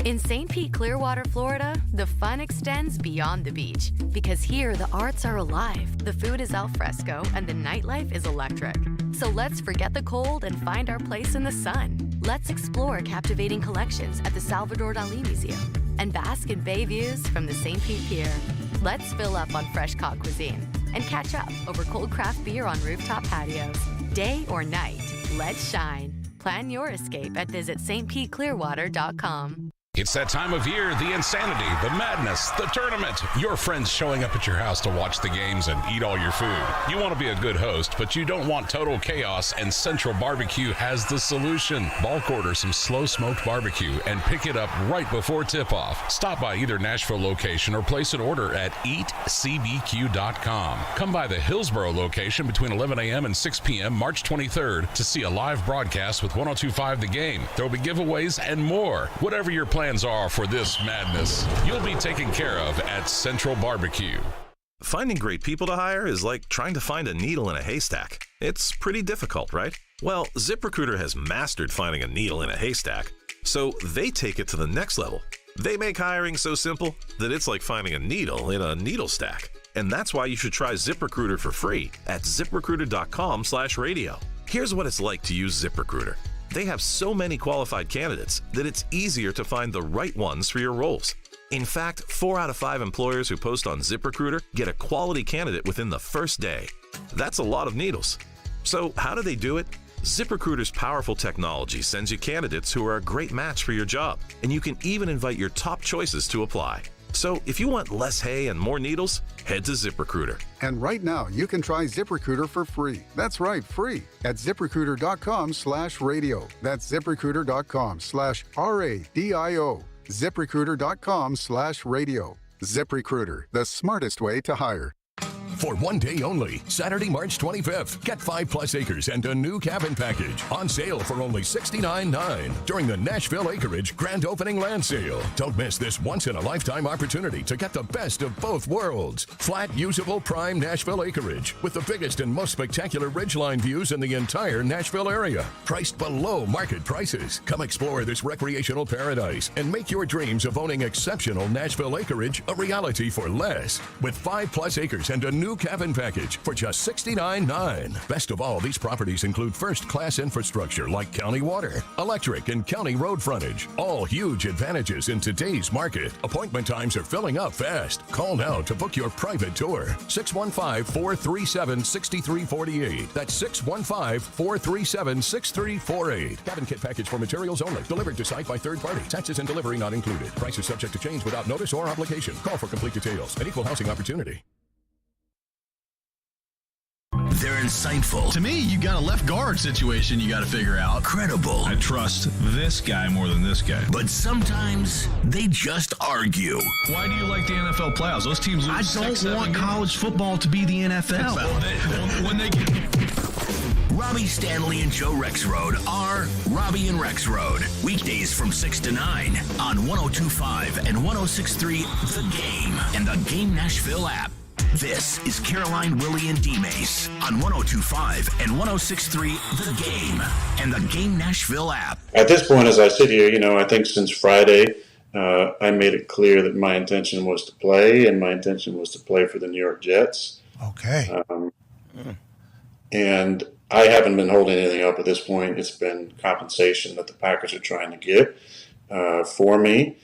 In St. Pete, Clearwater, Florida, the fun extends beyond the beach. Because here, the arts are alive, the food is al fresco, and the nightlife is electric. So let's forget the cold and find our place in the sun. Let's explore captivating collections at the Salvador Dali Museum and bask in bay views from the St. Pete Pier. Let's fill up on fresh-caught cuisine and catch up over cold craft beer on rooftop patios. Day or night, let's shine. Plan your escape at visitstpeteclearwater.com. It's that time of year, the insanity, the madness, the tournament. Your friends showing up at your house to watch the games and eat all your food. You want to be a good host, but you don't want total chaos, and Central Barbecue has the solution. Bulk order some slow-smoked barbecue and pick it up right before tip-off. Stop by either Nashville location or place an order at eatcbq.com. Come by the Hillsboro location between 11 a.m. and 6 p.m. March 23rd to see a live broadcast with 102.5 The Game. There will be giveaways and more. Whatever your plans are for this madness, you'll be taken care of at Central Barbecue. Finding great people to hire is like trying to find a needle in a haystack. It's pretty difficult, right? Well, ZipRecruiter has mastered finding a needle in a haystack, so they take it to the next level. They make hiring so simple that it's like finding a needle in a needle stack. And that's why you should try ZipRecruiter for free at ZipRecruiter.com/radio. Here's what it's like to use ZipRecruiter. They have so many qualified candidates that it's easier to find the right ones for your roles. In fact, 4 out of 5 employers who post on ZipRecruiter get a quality candidate within the first day. That's a lot of needles. So how do they do it? ZipRecruiter's powerful technology sends you candidates who are a great match for your job, and you can even invite your top choices to apply. So if you want less hay and more needles, head to ZipRecruiter. And right now, you can try ZipRecruiter for free. That's right, free at ZipRecruiter.com/radio. That's ZipRecruiter.com/RADIO. ZipRecruiter.com/radio. ZipRecruiter, the smartest way to hire. For one day only, Saturday, March 25th, get 5+ acres and a new cabin package on sale for only $69.9 during the Nashville Acreage Grand Opening Land Sale. Don't miss this once-in-a-lifetime opportunity to get the best of both worlds. Flat, usable, prime Nashville acreage with the biggest and most spectacular ridgeline views in the entire Nashville area. Priced below market prices. Come explore this recreational paradise and make your dreams of owning exceptional Nashville acreage a reality for less. With 5+ acres and a new cabin package for just $69.9. Best of all, these properties include first-class infrastructure like county water, electric, and county road frontage. All huge advantages in today's market. Appointment times are filling up fast. Call now to book your private tour. 615-437-6348. That's 615-437-6348. Cabin kit package for materials only. Delivered to site by third party. Taxes and delivery not included. Price is subject to change without notice or obligation. Call for complete details. An equal housing opportunity. They're insightful. To me, you got a left guard situation you got to figure out. Credible. I trust this guy more than this guy. But sometimes they just argue. Why do you like the NFL playoffs? Those teams lose. I don't want college football to be the NFL. When they get... Robbie Stanley and Joe Rexrode are Robbie and Rexrode. Weekdays from 6 to 9 on 102.5 and 106.3 The Game and the Game Nashville app. This is Caroline, Willy, and Dmase on 102.5 and 106.3 The Game and the Game Nashville app. At this point, as I sit here, I think since Friday, I made it clear that my intention was to play, and my intention was to play for the New York Jets. Okay. And I haven't been holding anything up at this point. It's been compensation that the Packers are trying to get for me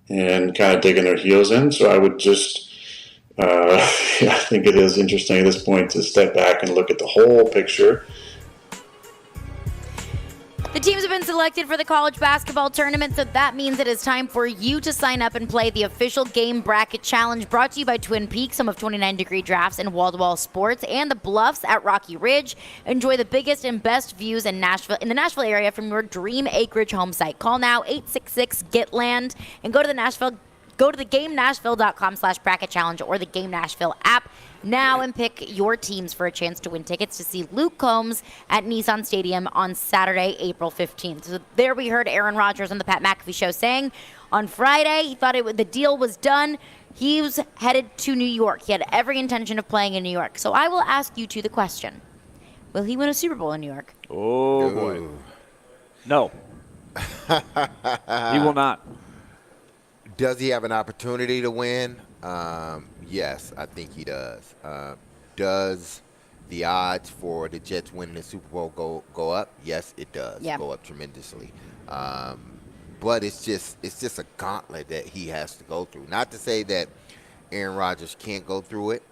and kind of digging their heels in. So I would just... I think it is interesting at this point to step back and look at the whole picture. The teams have been selected for the college basketball tournament, so that means it is time for you to sign up and play the official Game Bracket Challenge, brought to you by Twin Peaks, home of 29-degree drafts and wall-to-wall sports, and the Bluffs at Rocky Ridge. Enjoy the biggest and best views in the Nashville area from your dream acreage home site. Call now 866-GET-LAND and go to theGameNashville.com/bracket challenge or the Game Nashville app now and pick your teams for a chance to win tickets to see Luke Combs at Nissan Stadium on Saturday, April 15th. So there we heard Aaron Rodgers on the Pat McAfee Show saying on Friday he thought the deal was done. He was headed to New York. He had every intention of playing in New York. So I will ask you the question. Will he win a Super Bowl in New York? Oh, boy. No. He will not. Does he have an opportunity to win? Yes, I think he does. Does the odds for the Jets winning the Super Bowl go up? Yes, it does. Yeah. Go up tremendously. But it's just a gauntlet that he has to go through. Not to say that Aaron Rodgers can't go through it,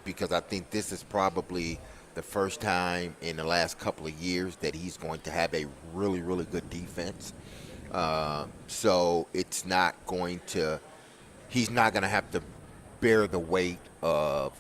because I think this is probably the first time in the last couple of years that he's going to have a really, really good defense. So it's not going to – he's not going to have to bear the weight of,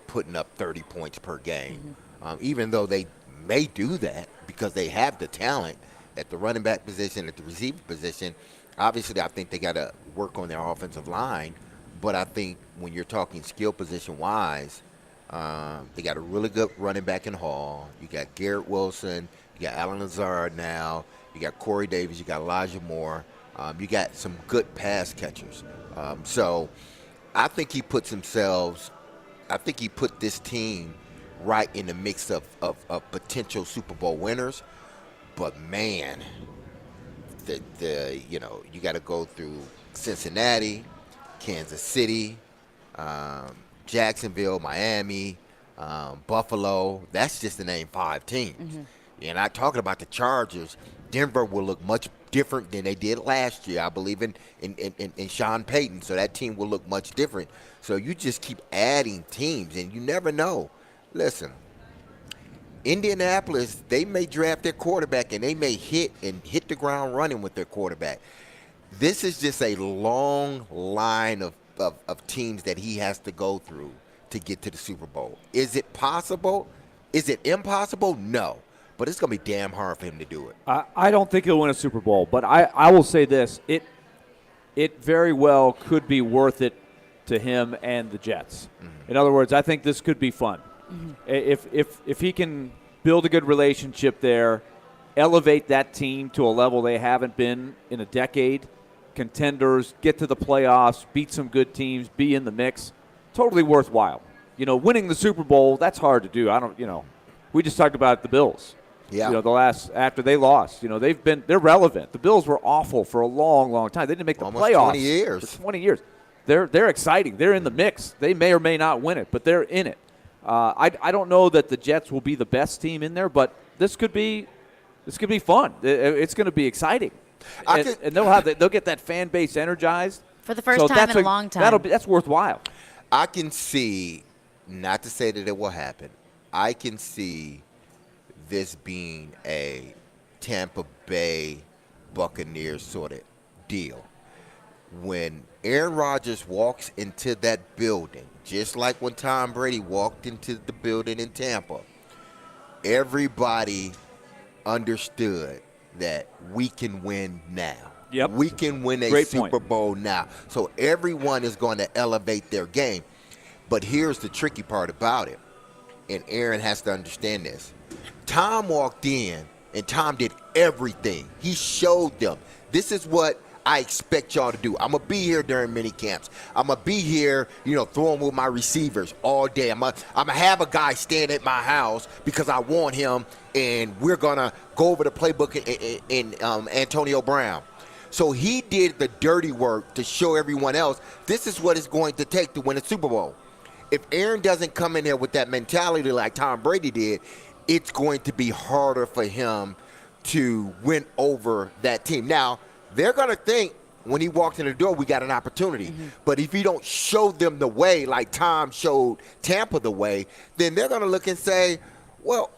putting up 30 points per game, even though they may do that because they have the talent at the running back position, at the receiver position. Obviously, I think they got to work on their offensive line, but I think when you're talking skill position-wise, they got a really good running back in Hall. You got Garrett Wilson. You got Alan Lazard now. You got Corey Davis. You got Elijah Moore. You got some good pass catchers. So I think he put this team right in the mix of potential Super Bowl winners. But, man, you got to go through Cincinnati, Kansas City, Jacksonville, Miami, Buffalo. That's just to name 5 teams. And I talking about the Chargers. Denver will look much different than they did last year. I believe in Sean Payton, so that team will look much different. So you just keep adding teams, and you never know. Listen, Indianapolis, they may draft their quarterback, and they may hit the ground running with their quarterback. This is just a long line of teams that he has to go through to get to the Super Bowl. Is it possible? Is it impossible? No. But it's going to be damn hard for him to do it. I don't think he'll win a Super Bowl, but I will say this. it very well could be worth it to him and the Jets. In other words, I think this could be fun. If he can build a good relationship there, elevate that team to a level they haven't been in a decade, contenders, get to the playoffs, beat some good teams, be in the mix, totally worthwhile. Winning the Super Bowl, that's hard to do. We just talked about the Bills. Yeah. After they lost, they're relevant. The Bills were awful for a long, long time. They didn't make the Almost playoffs 20 years. for 20 years. They're exciting. They're in the mix. They may or may not win it, but they're in it. I don't know that the Jets will be the best team in there, but this could be fun. It's going to be exciting, and they'll get that fan base energized for the first time in a long time. That's worthwhile. I can see, not to say that it will happen, I can see this being a Tampa Bay Buccaneers sort of deal. When Aaron Rodgers walks into that building, just like when Tom Brady walked into the building in Tampa, everybody understood that we can win now. Yep. We can win a Great Super point. Bowl now. So everyone is going to elevate their game. But here's the tricky part about it, and Aaron has to understand this. Tom walked in, and Tom did everything. He showed them, this is what I expect y'all to do. I'm going to be here during mini camps. I'm going to be here, throwing with my receivers all day. I'm going to have a guy stand at my house because I want him, and we're going to go over the playbook in Antonio Brown. So he did the dirty work to show everyone else this is what it's going to take to win a Super Bowl. If Aaron doesn't come in there with that mentality like Tom Brady did, it's going to be harder for him to win over that team. Now, they're going to think when he walked in the door, we got an opportunity. But if you don't show them the way like Tom showed Tampa the way, then they're going to look and say, well,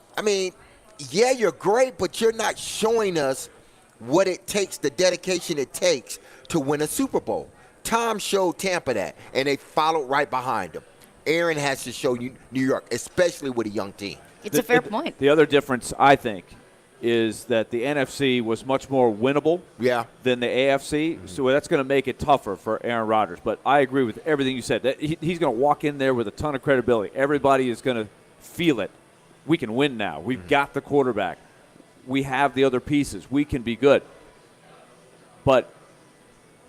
yeah, you're great, but you're not showing us what it takes, the dedication it takes to win a Super Bowl. Tom showed Tampa that, and they followed right behind him. Aaron has to show New York, especially with a young team. It's a fair point. The other difference, I think, is that the NFC was much more winnable than the AFC, so that's going to make it tougher for Aaron Rodgers. But I agree with everything you said. That he's going to walk in there with a ton of credibility. Everybody is going to feel it. We can win now. We've got the quarterback. We have the other pieces. We can be good. But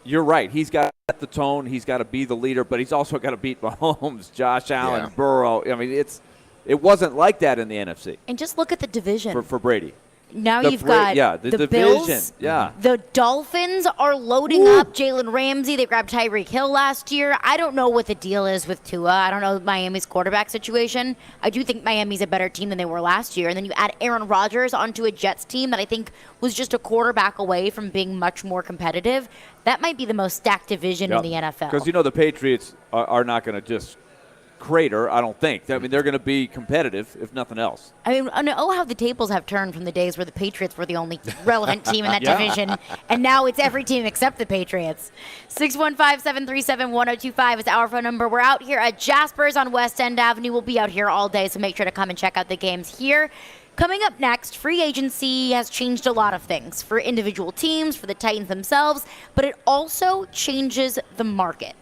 you're right. He's got to set the tone. He's got to be the leader, but he's also got to beat Mahomes, Josh Allen, Burrow. It wasn't like that in the NFC. And just look at the division for Brady. Now you've got the the division. Bills. Yeah. The Dolphins are loading up Jalen Ramsey. They grabbed Tyreek Hill last year. I don't know what the deal is with Tua. I don't know Miami's quarterback situation. I do think Miami's a better team than they were last year. And then you add Aaron Rodgers onto a Jets team that I think was just a quarterback away from being much more competitive. That might be the most stacked division in the NFL. Because the Patriots are not going to just crater, I don't think. They're going to be competitive, if nothing else. How the tables have turned from the days where the Patriots were the only relevant team in that division, and now it's every team except the Patriots. 615-737-1025 is our phone number. We're out here at Jasper's on West End Avenue. We'll be out here all day, so make sure to come and check out the games here. Coming up next, free agency has changed a lot of things for individual teams, for the Titans themselves, but it also changes the market.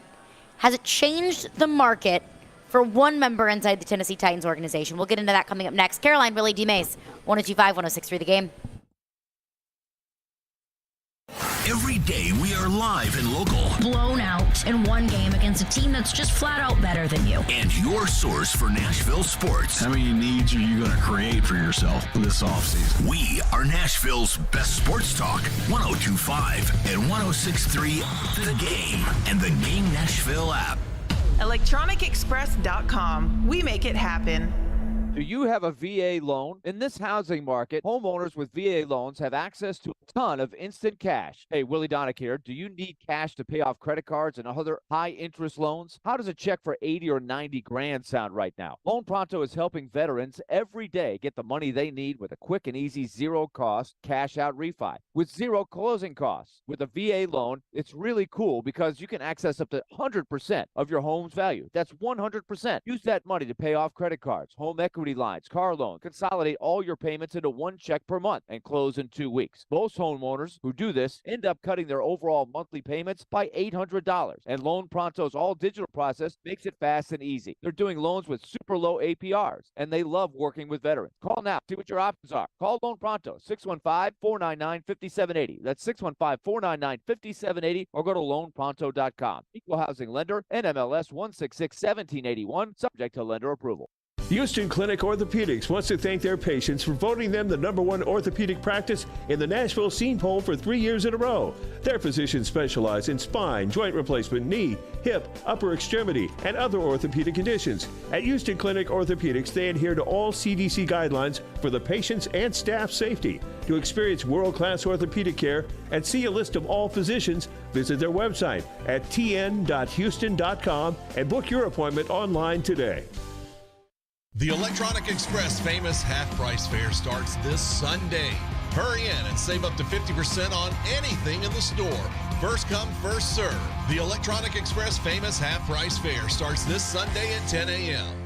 Has it changed the market for one member inside the Tennessee Titans organization? We'll get into that coming up next. Caroline, Willy, Dmase, 102.5, 106.3 The Game. Every day we are live and local. Blown out in one game against a team that's just flat out better than you. And your source for Nashville sports. How many needs are you going to create for yourself this offseason? We are Nashville's best sports talk. 102.5 and 106.3 The Game and the Game Nashville app. ElectronicExpress.com. We make it happen. Do you have a VA loan? In this housing market, homeowners with VA loans have access to a ton of instant cash. Hey, Willy Donick here. Do you need cash to pay off credit cards and other high-interest loans? How does a check for 80 or 90 grand sound right now? Loan Pronto is helping veterans every day get the money they need with a quick and easy zero-cost cash-out refi with zero closing costs. With a VA loan, it's really cool because you can access up to 100% of your home's value. That's 100%. Use that money to pay off credit cards, home equity equity lines, car loan. Consolidate all your payments into one check per month and close in 2 weeks. Most homeowners who do this end up cutting their overall monthly payments by $800. And Loan Pronto's all-digital process makes it fast and easy. They're doing loans with super low APRs, and they love working with veterans. Call now. See what your options are. Call Loan Pronto, 615-499-5780. That's 615-499-5780, or go to loanpronto.com. Equal housing lender, NMLS 1661781, subject to lender approval. Houston Clinic Orthopedics wants to thank their patients for voting them the #1 orthopedic practice in the Nashville Scene Poll for 3 years in a row. Their physicians specialize in spine, joint replacement, knee, hip, upper extremity, and other orthopedic conditions. At Houston Clinic Orthopedics, they adhere to all CDC guidelines for the patient's and staff safety. To experience world-class orthopedic care and see a list of all physicians, visit their website at tn.houston.com and book your appointment online today. The Electronic Express famous half-price fair starts this Sunday. Hurry in and save up to 50% on anything in the store. First come, first serve. The Electronic Express famous half-price fair starts this Sunday at 10 a.m.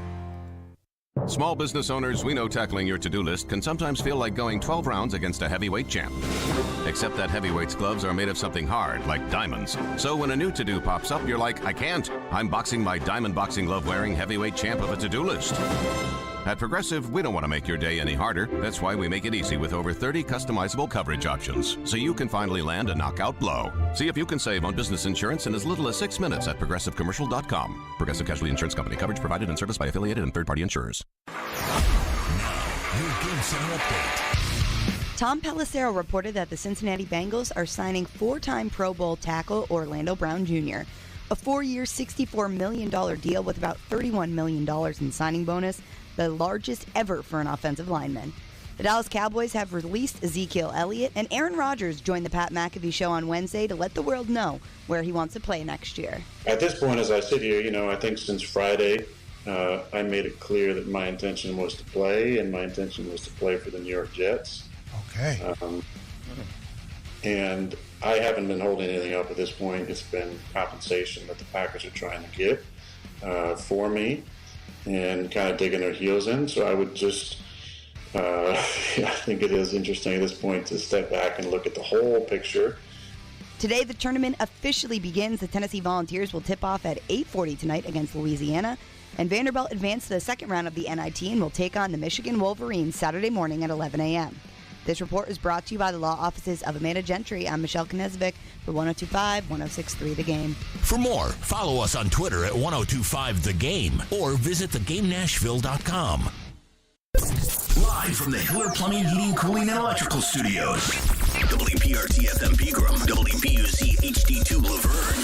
Small business owners, we know tackling your to-do list can sometimes feel like going 12 rounds against a heavyweight champ. Except that heavyweight's gloves are made of something hard, like diamonds. So when a new to-do pops up, you're like, I can't. I'm boxing my diamond boxing glove-wearing heavyweight champ of a to-do list. At Progressive, we don't want to make your day any harder. That's why we make it easy with over 30 customizable coverage options, so you can finally land a knockout blow. See if you can save on business insurance in as little as 6 minutes at ProgressiveCommercial.com. Progressive Casualty Insurance Company. Coverage provided and serviced by affiliated and third-party insurers. Your Game Center update. Tom Pelissero reported that the Cincinnati Bengals are signing four-time Pro Bowl tackle Orlando Brown Jr., a 4-year, $64 million deal with about $31 million in signing bonus, the largest ever for an offensive lineman. The Dallas Cowboys have released Ezekiel Elliott, and Aaron Rodgers joined the Pat McAfee Show on Wednesday to let the world know where he wants to play next year. At this point, as I sit here, I think since Friday, I made it clear that my intention was to play, and my intention was to play for the New York Jets. Okay. And I haven't been holding anything up at this point. It's been compensation that the Packers are trying to get for me and kind of digging their heels in. So I would just, I think it is interesting at this point to step back and look at the whole picture. Today, the tournament officially begins. The Tennessee Volunteers will tip off at 8:40 tonight against Louisiana. And Vanderbilt advanced to the second round of the NIT and will take on the Michigan Wolverines Saturday morning at 11 a.m. This report is brought to you by the law offices of Amanda Gentry. I'm Michelle Knezvik for 102.5, 106.3 The Game. For more, follow us on Twitter at 102.5 The Game or visit thegamenashville.com. Live from the Hiller Plumbing, Heating, Cooling, and Electrical Studios. WPRT-FM Pegram, WPUC HD2 Laverne.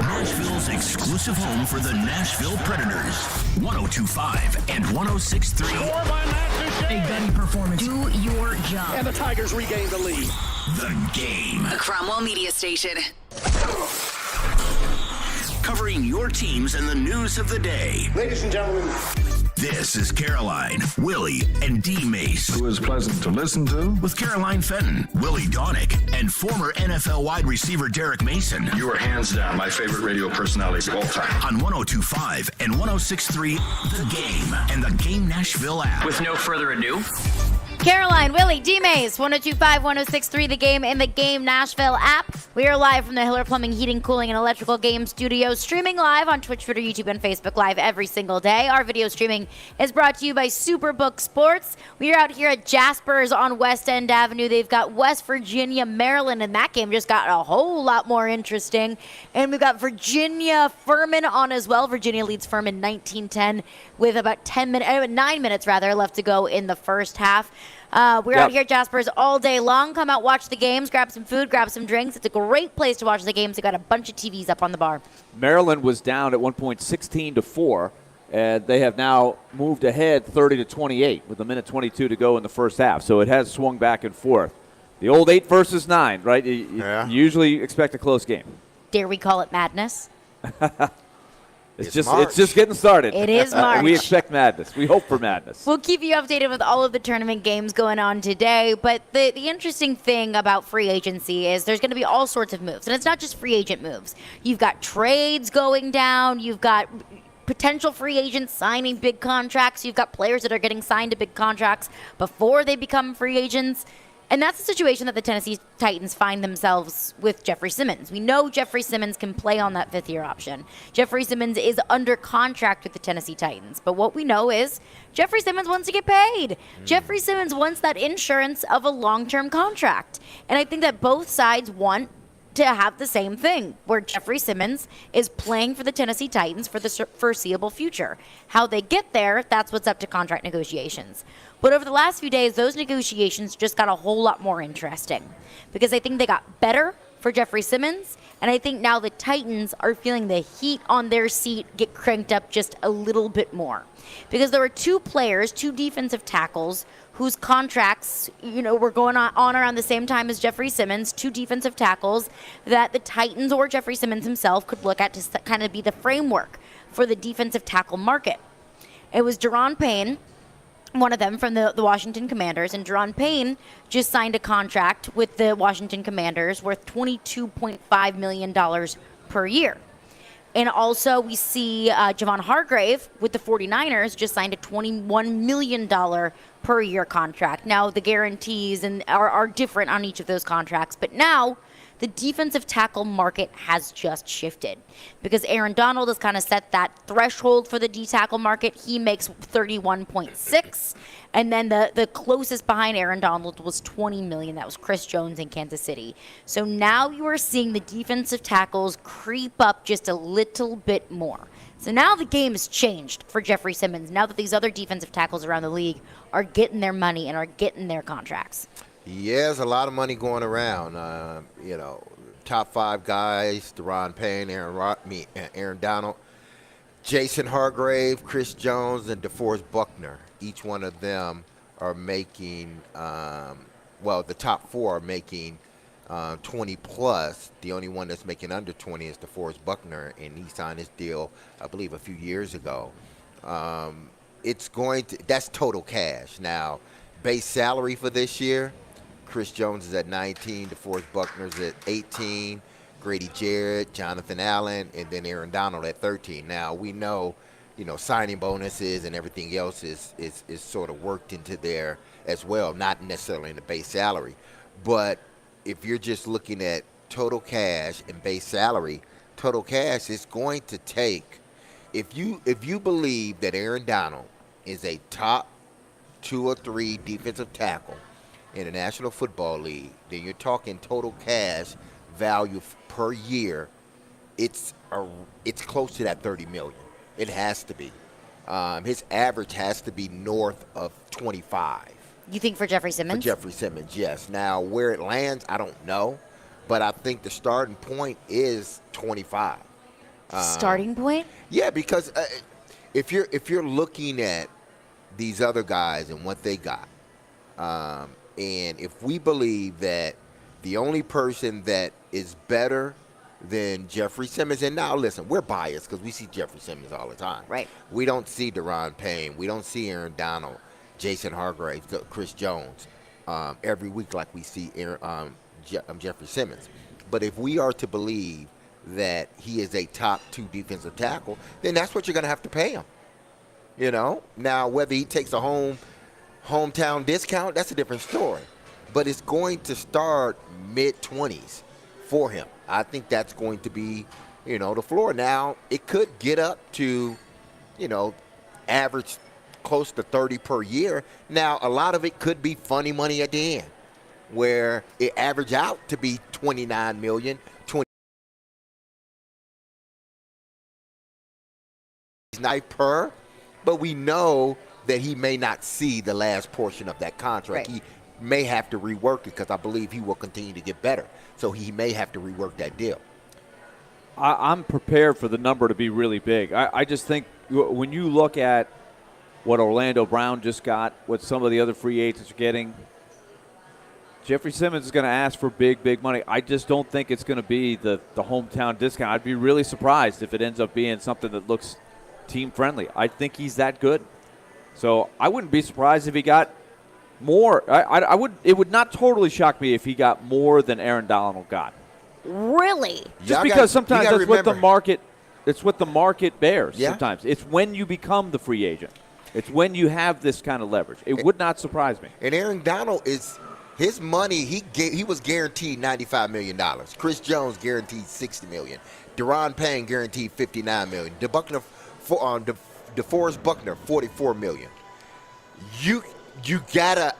Nashville's exclusive home for the Nashville Predators. 102.5 and 106.3. A gutty performance. Do your job. And the Tigers regain the lead. The Game. A Cromwell media station. Covering your teams and the news of the day. Ladies and gentlemen. This is Caroline, Willy, and Dmase. Who is pleasant to listen to. With Caroline Fenton, Willy Donick, and former NFL wide receiver Derek Mason. You are hands down my favorite radio personality of all time. On 102.5 and 106.3 The Game and the Game Nashville app. With no further ado, Caroline, Willy, Dmase, 102.5, 106.3 The Game and the Game Nashville app. We are live from the Hiller Plumbing, Heating, Cooling, and Electrical Game Studios, streaming live on Twitch, Twitter, YouTube, and Facebook Live every single day. Our video streaming is brought to you by Superbook Sports. We are out here at Jasper's on West End Avenue. They've got West Virginia, Maryland, and that game just got a whole lot more interesting. And we've got Virginia Furman on as well. Virginia leads Furman 19-10 with about 9 minutes left to go in the first half. We're out here at Jasper's all day long. Come out, watch the games, grab some food, grab some drinks. It's a great place to watch the games. They got a bunch of TVs up on the bar. Maryland was down at one point 16-4, and they have now moved ahead 30-28 with a minute 22 to go in the first half. So it has swung back and forth. The old 8 versus 9, right? You usually expect a close game. Dare we call it madness? It's just getting started. It is March. We expect madness. We hope for madness. We'll keep you updated with all of the tournament games going on today. But the interesting thing about free agency is there's going to be all sorts of moves. And it's not just free agent moves. You've got trades going down. You've got potential free agents signing big contracts. You've got players that are getting signed to big contracts before they become free agents. And that's the situation that the Tennessee Titans find themselves with Jeffrey Simmons. We know Jeffrey Simmons can play on that fifth-year option. Jeffrey Simmons is under contract with the Tennessee Titans. But what we know is Jeffrey Simmons wants to get paid. Jeffrey Simmons wants that insurance of a long-term contract. And I think that both sides want to have the same thing, where Jeffrey Simmons is playing for the Tennessee Titans for the foreseeable future. How they get there, that's what's up to contract negotiations. But over the last few days, those negotiations just got a whole lot more interesting because I think they got better for Jeffrey Simmons, and I think now the Titans are feeling the heat on their seat get cranked up just a little bit more because there were two players, two defensive tackles, whose contracts, were going on around the same time as Jeffrey Simmons, two defensive tackles that the Titans or Jeffrey Simmons himself could look at to kind of be the framework for the defensive tackle market. It was Deron Payne, one of them from the Washington Commanders, and Deron Payne just signed a contract with the Washington Commanders worth $22.5 million per year. And also we see Javon Hargrave with the 49ers just signed a $21 million per year contract. Now the guarantees are different on each of those contracts, but now the defensive tackle market has just shifted because Aaron Donald has kind of set that threshold for the D-tackle market. He makes 31.6, and then the closest behind Aaron Donald was $20 million. That was Chris Jones in Kansas City. So now you are seeing the defensive tackles creep up just a little bit more. So now the game has changed for Jeffrey Simmons, now that these other defensive tackles around the league are getting their money and are getting their contracts. Yeah, there's a lot of money going around. Top five guys: Deron Payne, Aaron Donald, Jason Hargrave, Chris Jones, and DeForest Buckner. Each one of them are making. The top four are making 20 plus. The only one that's making under 20 is DeForest Buckner, and he signed his deal, I believe, a few years ago. That's total cash. Now, base salary for this year. Chris Jones is at 19, DeForest Buckner's at 18, Grady Jarrett, Jonathan Allen, and then Aaron Donald at 13. Now, we know, signing bonuses and everything else is sort of worked into there as well, not necessarily in the base salary. But if you're just looking at total cash and base salary, total cash is going to take, if you believe that Aaron Donald is a top 2 or 3 defensive tackle in the National Football League, then you're talking total cash value per year. It's close to that $30 million. It has to be. His average has to be north of 25. You think for Jeffrey Simmons? For Jeffrey Simmons, yes. Now where it lands, I don't know, but I think the starting point is 25. Starting point? Yeah, because if you're looking at these other guys and what they got. And if we believe that the only person that is better than Jeffrey Simmons, and now listen, we're biased because we see Jeffrey Simmons all the time. Right. We don't see Deron Payne. We don't see Aaron Donald, Jason Hargrave, Chris Jones every week like we see Jeffrey Simmons. But if we are to believe that he is a top 2 defensive tackle, then that's what you're going to have to pay him. Now whether he takes a hometown discount, that's a different story. But it's going to start mid-20s for him. I think that's going to be, the floor. Now, it could get up to, average close to 30 per year. Now, a lot of it could be funny money at the end, where it average out to be $29 million, $29 per, but we know that he may not see the last portion of that contract. Right. He may have to rework it because I believe he will continue to get better. So he may have to rework that deal. I'm prepared for the number to be really big. I just think when you look at what Orlando Brown just got, what some of the other free agents are getting, Jeffrey Simmons is going to ask for big money. I just don't think it's going to be the hometown discount. I'd be really surprised if it ends up being something that looks team-friendly. I think he's that good. So I wouldn't be surprised if he got more. It would not totally shock me if he got more than Aaron Donald got. Really? Just because sometimes that's what the market It's what the market bears Yeah. sometimes. It's when you become the free agent. It's when you have this kind of leverage. It would not surprise me. And Aaron Donald is his money. He was guaranteed $95 million. Chris Jones guaranteed $60 million. Deron Payne guaranteed $59 million. DeForest Buckner $44 million.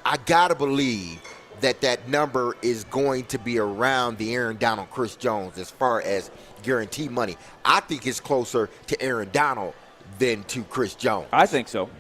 I gotta believe that number is going to be around the Aaron Donald, Chris Jones as far as guaranteed money. I think it's closer to Aaron Donald than to Chris Jones. I think so.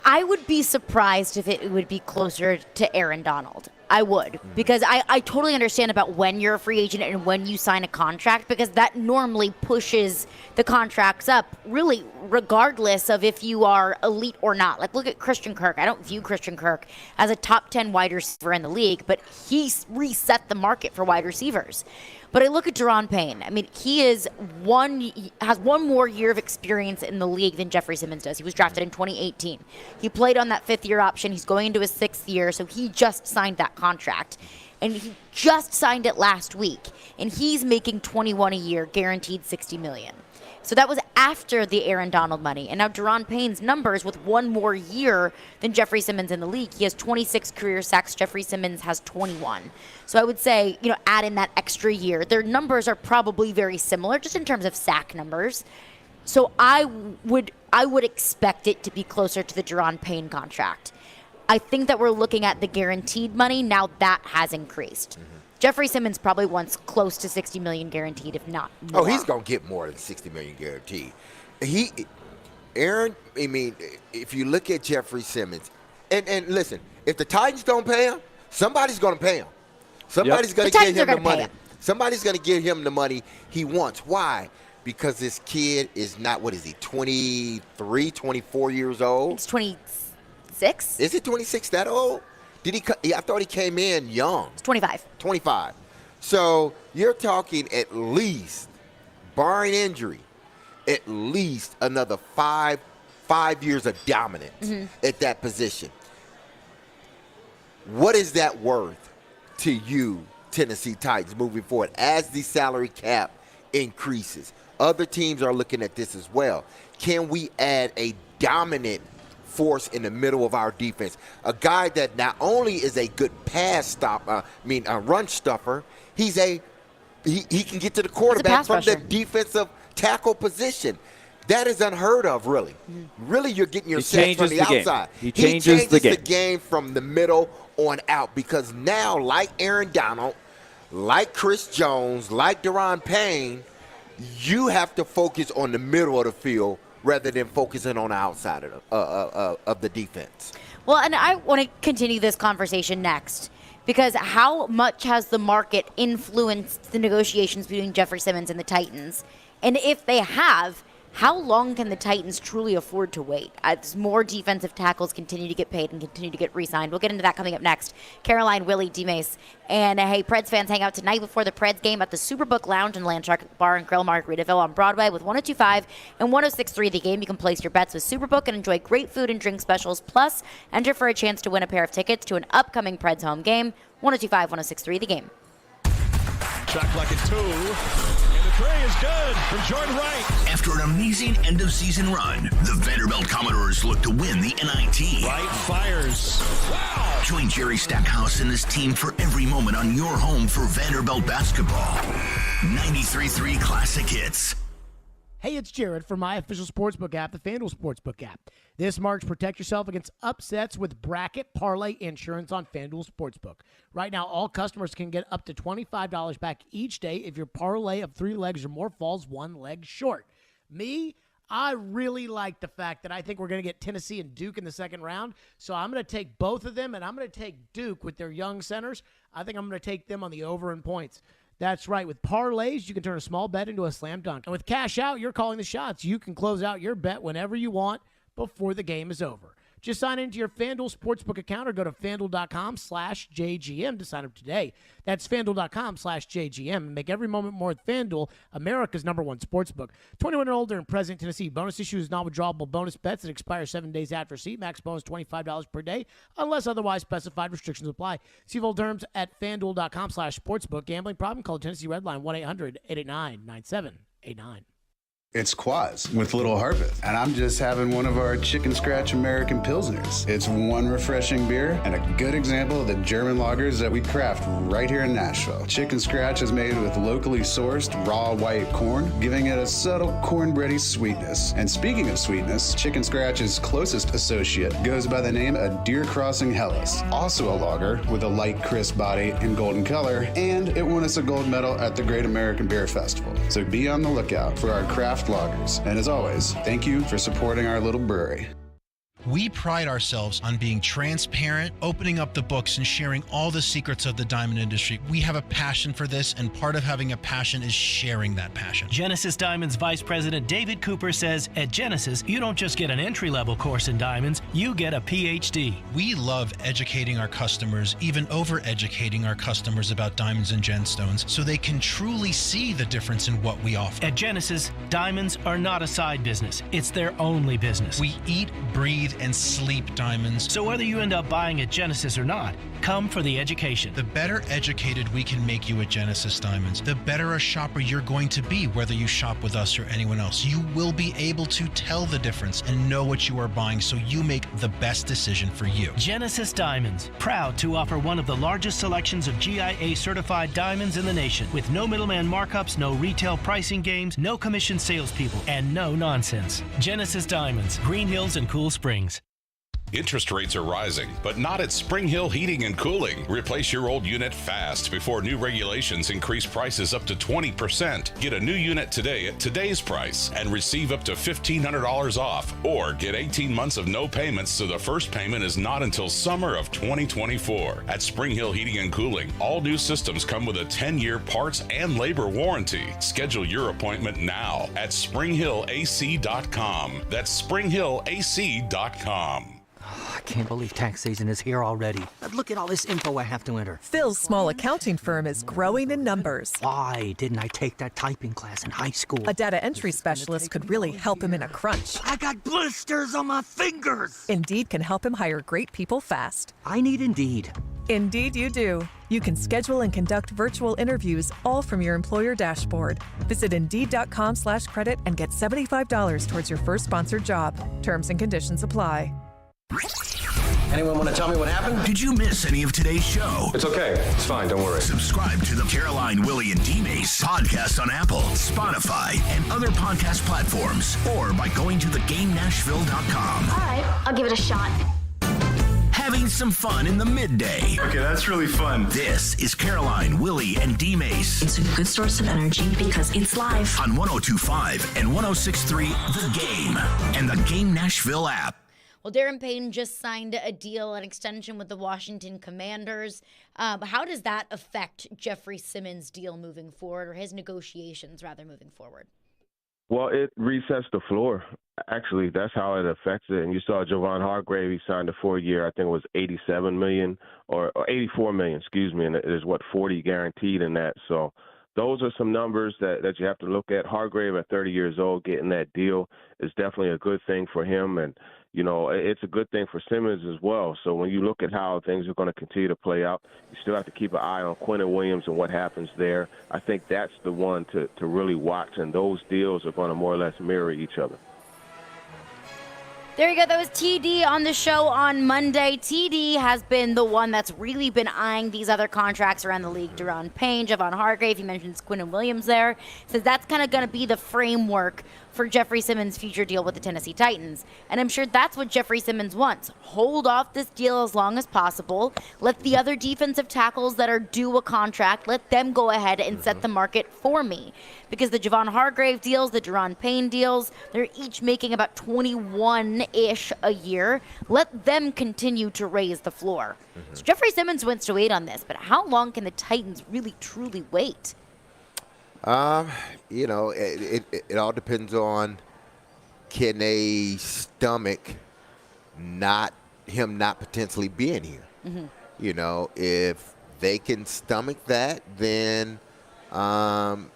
I would be surprised if it would be closer to Aaron Donald. I would, because I totally understand about when you're a free agent and when you sign a contract, because that normally pushes the contracts up, really, regardless of if you are elite or not. Like, look at Christian Kirk. I don't view Christian Kirk as a top 10 wide receiver in the league, but he's reset the market for wide receivers. But I look at Deron Payne. I mean, he has one more year of experience in the league than Jeffrey Simmons does. He was drafted in 2018. He played on that fifth-year option. He's going into his sixth year, so he just signed that contract. And he just signed it last week. And he's making $21 a year, guaranteed $60 million. So that was after the Aaron Donald money. And now Deron Payne's numbers with one more year than Jeffrey Simmons in the league. He has 26 career sacks. Jeffrey Simmons has 21. So I would say, add in that extra year. Their numbers are probably very similar just in terms of sack numbers. So I would expect it to be closer to the Deron Payne contract. I think that we're looking at the guaranteed money. Now that has increased. Mm-hmm. Jeffrey Simmons probably wants close to $60 million guaranteed, if not more. Oh, he's going to get more than $60 million guaranteed. If you look at Jeffrey Simmons, and listen, if the Titans don't pay him, somebody's going to pay him. Somebody's going to give him the money. Somebody's going to give him the money he wants. Why? Because this kid is not, 23, 24 years old? It's 26. Is it 26, that old? I thought he came in young. It's 25. 25. So you're talking at least, barring injury, at least another five years of dominance at that position. What is that worth to you, Tennessee Titans, moving forward as the salary cap increases? Other teams are looking at this as well. Can we add a dominant force in the middle of our defense? A guy that not only is a good a run stuffer, he can get to the quarterback from the defensive tackle position. That is unheard of, really. Really, you're getting your sets from the outside. He changes the game from the middle on out, because now, like Aaron Donald, like Chris Jones, like Deron Payne, you have to focus on the middle of the field rather than focusing on the outside of the defense. Well, and I want to continue this conversation next, because how much has the market influenced the negotiations between Jeffrey Simmons and the Titans? And if they have, how long can the Titans truly afford to wait as more defensive tackles continue to get paid and continue to get re-signed? We'll get into that coming up next. Caroline, Willy, Dmase, and hey, Preds fans, hang out tonight before the Preds game at the Superbook Lounge and Landshark Bar and Grill, Margaritaville on Broadway with 102.5 and 106.3 The Game. You can place your bets with Superbook and enjoy great food and drink specials. Plus, enter for a chance to win a pair of tickets to an upcoming Preds home game. 102.5, 106.3 The Game. Shot like a two. Tray is good from Jordan Wright. After an amazing end-of-season run, the Vanderbilt Commodores look to win the NIT. Wright fires. Wow! Join Jerry Stackhouse and his team for every moment on your home for Vanderbilt basketball. 93.3 Classic Hits. Hey, it's Jared from my official sportsbook app, the FanDuel Sportsbook app. This March, protect yourself against upsets with bracket parlay insurance on FanDuel Sportsbook. Right now, all customers can get up to $25 back each day if your parlay of 3 legs or more falls 1 leg short. I really like the fact that I think we're going to get Tennessee and Duke in the second round, so I'm going to take both of them, and I'm going to take Duke with their young centers. I think I'm going to take them on the over in points. That's right. With parlays, you can turn a small bet into a slam dunk. And with cash out, you're calling the shots. You can close out your bet whenever you want before the game is over. Just sign into your FanDuel Sportsbook account or go to FanDuel.com/JGM to sign up today. That's FanDuel.com/JGM and make every moment more with FanDuel, America's #1 sportsbook. 21 and older in present Tennessee. Bonus issue is non-withdrawable bonus bets that expire 7 days after receipt. Max bonus $25 per day unless otherwise specified. Restrictions apply. See full terms at FanDuel.com/sportsbook. Gambling problem? Call Tennessee Redline 1-800-889-9789. It's Quaz with Little Harvest, and I'm just having one of our Chicken Scratch American Pilsners. It's one refreshing beer and a good example of the German lagers that we craft right here in Nashville. Chicken Scratch is made with locally sourced raw white corn, giving it a subtle cornbready sweetness. And speaking of sweetness, Chicken Scratch's closest associate goes by the name of Deer Crossing Hellas, also a lager with a light crisp body and golden color, and it won us a gold medal at the Great American Beer Festival. So be on the lookout for our craft lagers. And as always, thank you for supporting our little brewery. We pride ourselves on being transparent, opening up the books, and sharing all the secrets of the diamond industry. We have a passion for this, and part of having a passion is sharing that passion. Genesis Diamonds Vice President David Cooper says, at Genesis, you don't just get an entry-level course in diamonds, you get a PhD. We love educating our customers, even over-educating our customers about diamonds and gemstones, so they can truly see the difference in what we offer. At Genesis, diamonds are not a side business. It's their only business. We eat, breathe, and sleep diamonds. So whether you end up buying at Genesis or not, come for the education. The better educated we can make you at Genesis Diamonds, the better a shopper you're going to be, whether you shop with us or anyone else. You will be able to tell the difference and know what you are buying, so you make the best decision for you. Genesis Diamonds, proud to offer one of the largest selections of GIA certified diamonds in the nation, with no middleman markups, no retail pricing games, no commission salespeople, and no nonsense. Genesis Diamonds, Green Hills and Cool Springs. Interest rates are rising, but not at Spring Hill Heating and Cooling. Replace your old unit fast before new regulations increase prices up to 20%. Get a new unit today at today's price and receive up to $1,500 off, or get 18 months of no payments, so the first payment is not until summer of 2024. At Spring Hill Heating and Cooling, all new systems come with a 10-year parts and labor warranty. Schedule your appointment now at springhillac.com. That's springhillac.com. I can't believe tax season is here already. Look at all this info I have to enter. Phil's small accounting firm is growing in numbers. Why didn't I take that typing class in high school? A data entry specialist could really help him in a crunch. I got blisters on my fingers. Indeed can help him hire great people fast. I need Indeed. Indeed you do. You can schedule and conduct virtual interviews all from your employer dashboard. Visit Indeed.com/credit and get $75 towards your first sponsored job. Terms and conditions apply. Anyone want to tell me what happened? Did you miss any of today's show? It's okay. It's fine. Don't worry. Subscribe to the Caroline, Willy, and Dmase podcast on Apple, Spotify, and other podcast platforms, or by going to theGameNashville.com. All right, I'll give it a shot. Having some fun in the midday. Okay, that's really fun. This is Caroline, Willy, and Dmase. It's a good source of energy because it's live. On 102.5 and 106.3 The Game and the Game Nashville app. Well, Darren Payton just signed a deal, an extension with the Washington Commanders. How does that affect Jeffrey Simmons' deal moving forward, or his negotiations, rather, moving forward? Well, it resets the floor. Actually, that's how it affects it. And you saw Javon Hargrave, he signed a 4-year, I think it was $87 million or $84 million, excuse me, and there's, 40 guaranteed in that. So those are some numbers that you have to look at. Hargrave at 30 years old, getting that deal is definitely a good thing for him. And, you know, it's a good thing for Simmons as well. So when you look at how things are going to continue to play out, you still have to keep an eye on Quentin Williams and what happens there. I think that's the one to really watch, and those deals are going to more or less mirror each other. There you go. That was TD on the show on Monday. TD has been the one that's really been eyeing these other contracts around the league. Deron Payne, Javon Hargrave, he mentions Quentin Williams there. Says that's kind of going to be the framework for Jeffrey Simmons' future deal with the Tennessee Titans. And I'm sure that's what Jeffrey Simmons wants. Hold off this deal as long as possible. Let the other defensive tackles that are due a contract, let them go ahead and set the market for me. Because the Javon Hargrave deals, the Deron Payne deals, they're each making about 21-ish a year. Let them continue to raise the floor. So Jeffrey Simmons wants to wait on this, but how long can the Titans really, truly wait? You know, it all depends on, can they stomach him not potentially being here. You know, if they can stomach that, then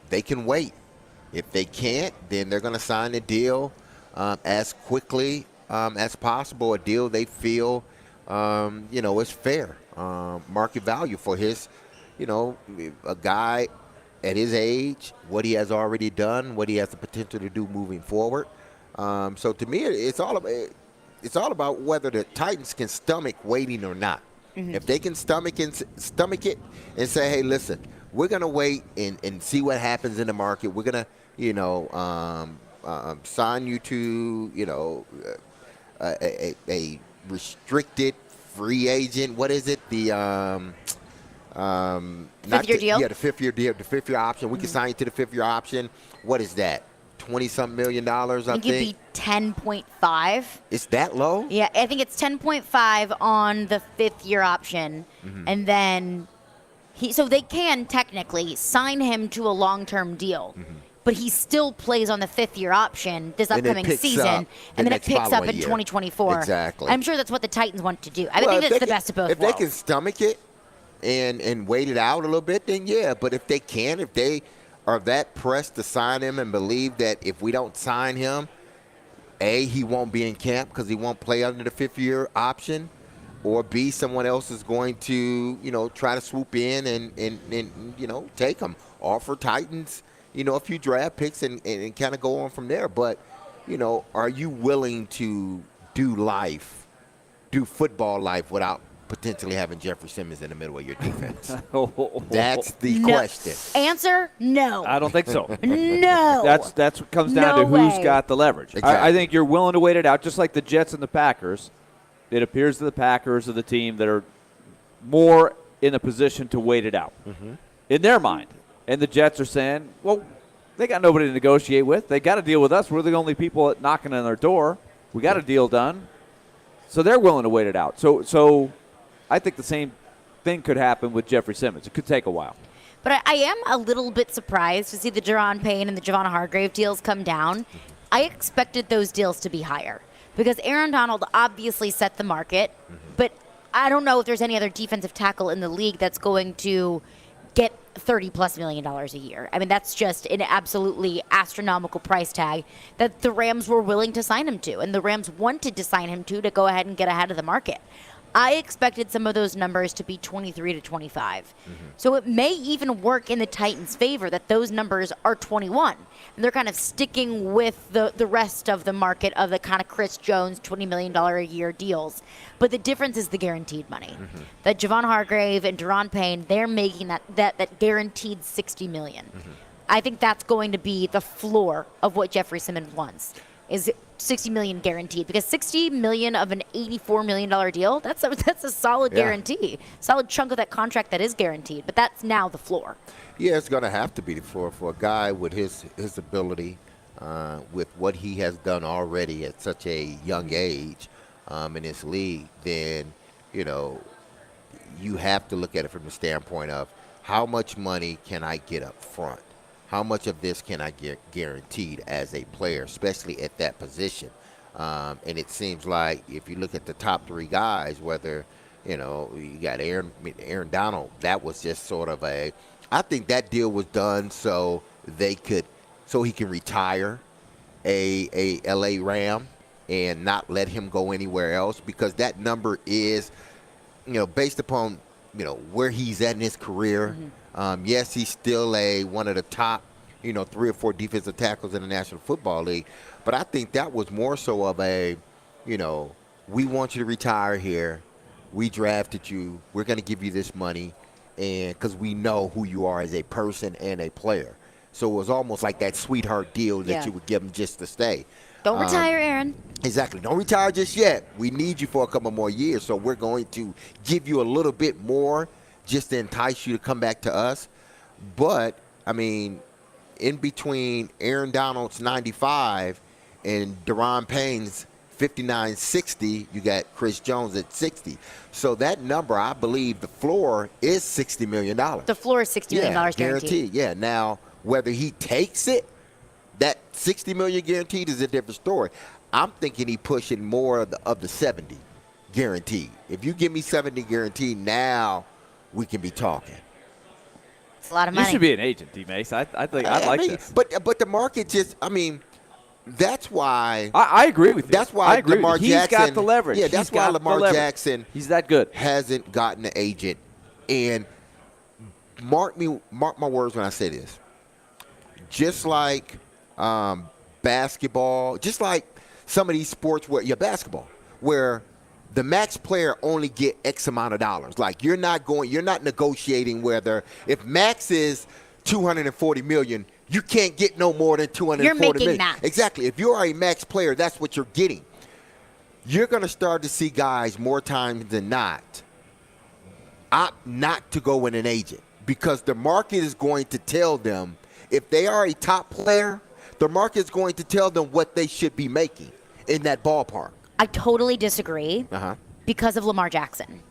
they can wait. If they can't, then they're going to sign a deal as quickly as possible, a deal they feel, is fair, market value for his, a guy at his age, what he has already done, what he has the potential to do moving forward. So to me, it's all about whether the Titans can stomach waiting or not. Mm-hmm. If they can stomach it and say, hey, listen, we're going to wait and see what happens in the market. We're going to, sign you to, a restricted free agent. What is it? The fifth-year deal? Yeah, the fifth-year deal, the fifth-year option. We can sign you to the fifth-year option. What is that? $20-something million, I think. It'd be 10.5. It's that low? Yeah, I think it's 10.5 on the fifth-year option, and then so they can technically sign him to a long-term deal. But he still plays on the fifth-year option this upcoming season, and then it picks up in 2024. Exactly. I'm sure that's what the Titans want to do. I think that's the best of both worlds. If they can stomach it and wait it out a little bit, then yeah. But if they can, if they are that pressed to sign him and believe that if we don't sign him, A, he won't be in camp because he won't play under the fifth-year option, or B, someone else is going to, try to swoop in and take him. Offer Titans, a few draft picks and kind of go on from there. But, are you willing to do football life without potentially having Jeffrey Simmons in the middle of your defense? That's the question. Answer, no. I don't think so. No. That's what comes down to who's got the leverage. Exactly. I think you're willing to wait it out, just like the Jets and the Packers. It appears that the Packers are the team that are more in a position to wait it out in their mind. And the Jets are saying, well, they got nobody to negotiate with. They got to deal with us. We're the only people knocking on their door. We got a deal done. So they're willing to wait it out. So I think the same thing could happen with Jeffrey Simmons. It could take a while. But I am a little bit surprised to see the Deron Payne and the Javon Hargrave deals come down. I expected those deals to be higher because Aaron Donald obviously set the market, but I don't know if there's any other defensive tackle in the league that's going to get $30+ million a year. I mean, that's just an absolutely astronomical price tag that the Rams were willing to sign him to, and the Rams wanted to sign him to go ahead and get ahead of the market. I expected some of those numbers to be 23 to 25. So it may even work in the Titans' favor that those numbers are 21. And they're kind of sticking with the rest of the market of the kind of Chris Jones $20 million a year deals. But the difference is the guaranteed money. That Javon Hargrave and Deron Payne, they're making that guaranteed $60 million. I think that's going to be the floor of what Jeffrey Simmons wants, is $60 million guaranteed, because $60 million of an $84 million deal, that's a solid guarantee, solid chunk of that contract that is guaranteed, but that's now the floor. Yeah, it's going to have to be the floor for a guy with his ability, with what he has done already at such a young age in this league. Then, you have to look at it from the standpoint of how much money can I get up front? How much of this can I get guaranteed as a player, especially at that position? And it seems like if you look at the top three guys, whether, you got Aaron Donald, that was just sort of I think that deal was done so he can retire a LA Ram and not let him go anywhere else, because that number is, based upon, where he's at in his career. Yes, he's still one of the top, 3 or 4 defensive tackles in the National Football League. But I think that was more so of we want you to retire here. We drafted you. We're going to give you this money, and because we know who you are as a person and a player. So it was almost like that sweetheart deal that you would give him just to stay. Don't retire, Aaron. Exactly. Don't retire just yet. We need you for a couple more years, so we're going to give you a little bit more just to entice you to come back to us. But, I mean, in between Aaron Donald's 95 and Deron Payne's 59-60, you got Chris Jones at 60. So that number, I believe the floor is $60 million. The floor is $60 million guaranteed. Yeah. Now, whether he takes it, that $60 million guaranteed is a different story. I'm thinking he pushing more of the 70 guaranteed. If you give me 70 guaranteed now, we can be talking. It's a lot of money. You should be an agent, Dmase. I think I like this. But the market just, that's why. I agree with you. That's why Lamar Jackson. He's got the leverage. Yeah, that's why Lamar Jackson. He's that good. Hasn't gotten an agent, and mark my words when I say this. Just like basketball, just like some of these sports basketball, where the max player only get X amount of dollars. Like you're not negotiating whether if max is $240 million, you can't get no more than $240 million. You're making max. Exactly. If you're a max player, that's what you're getting. You're going to start to see guys more times than not opt not to go with an agent because the market is going to tell them if they are a top player, the market is going to tell them what they should be making in that ballpark. I totally disagree because of Lamar Jackson.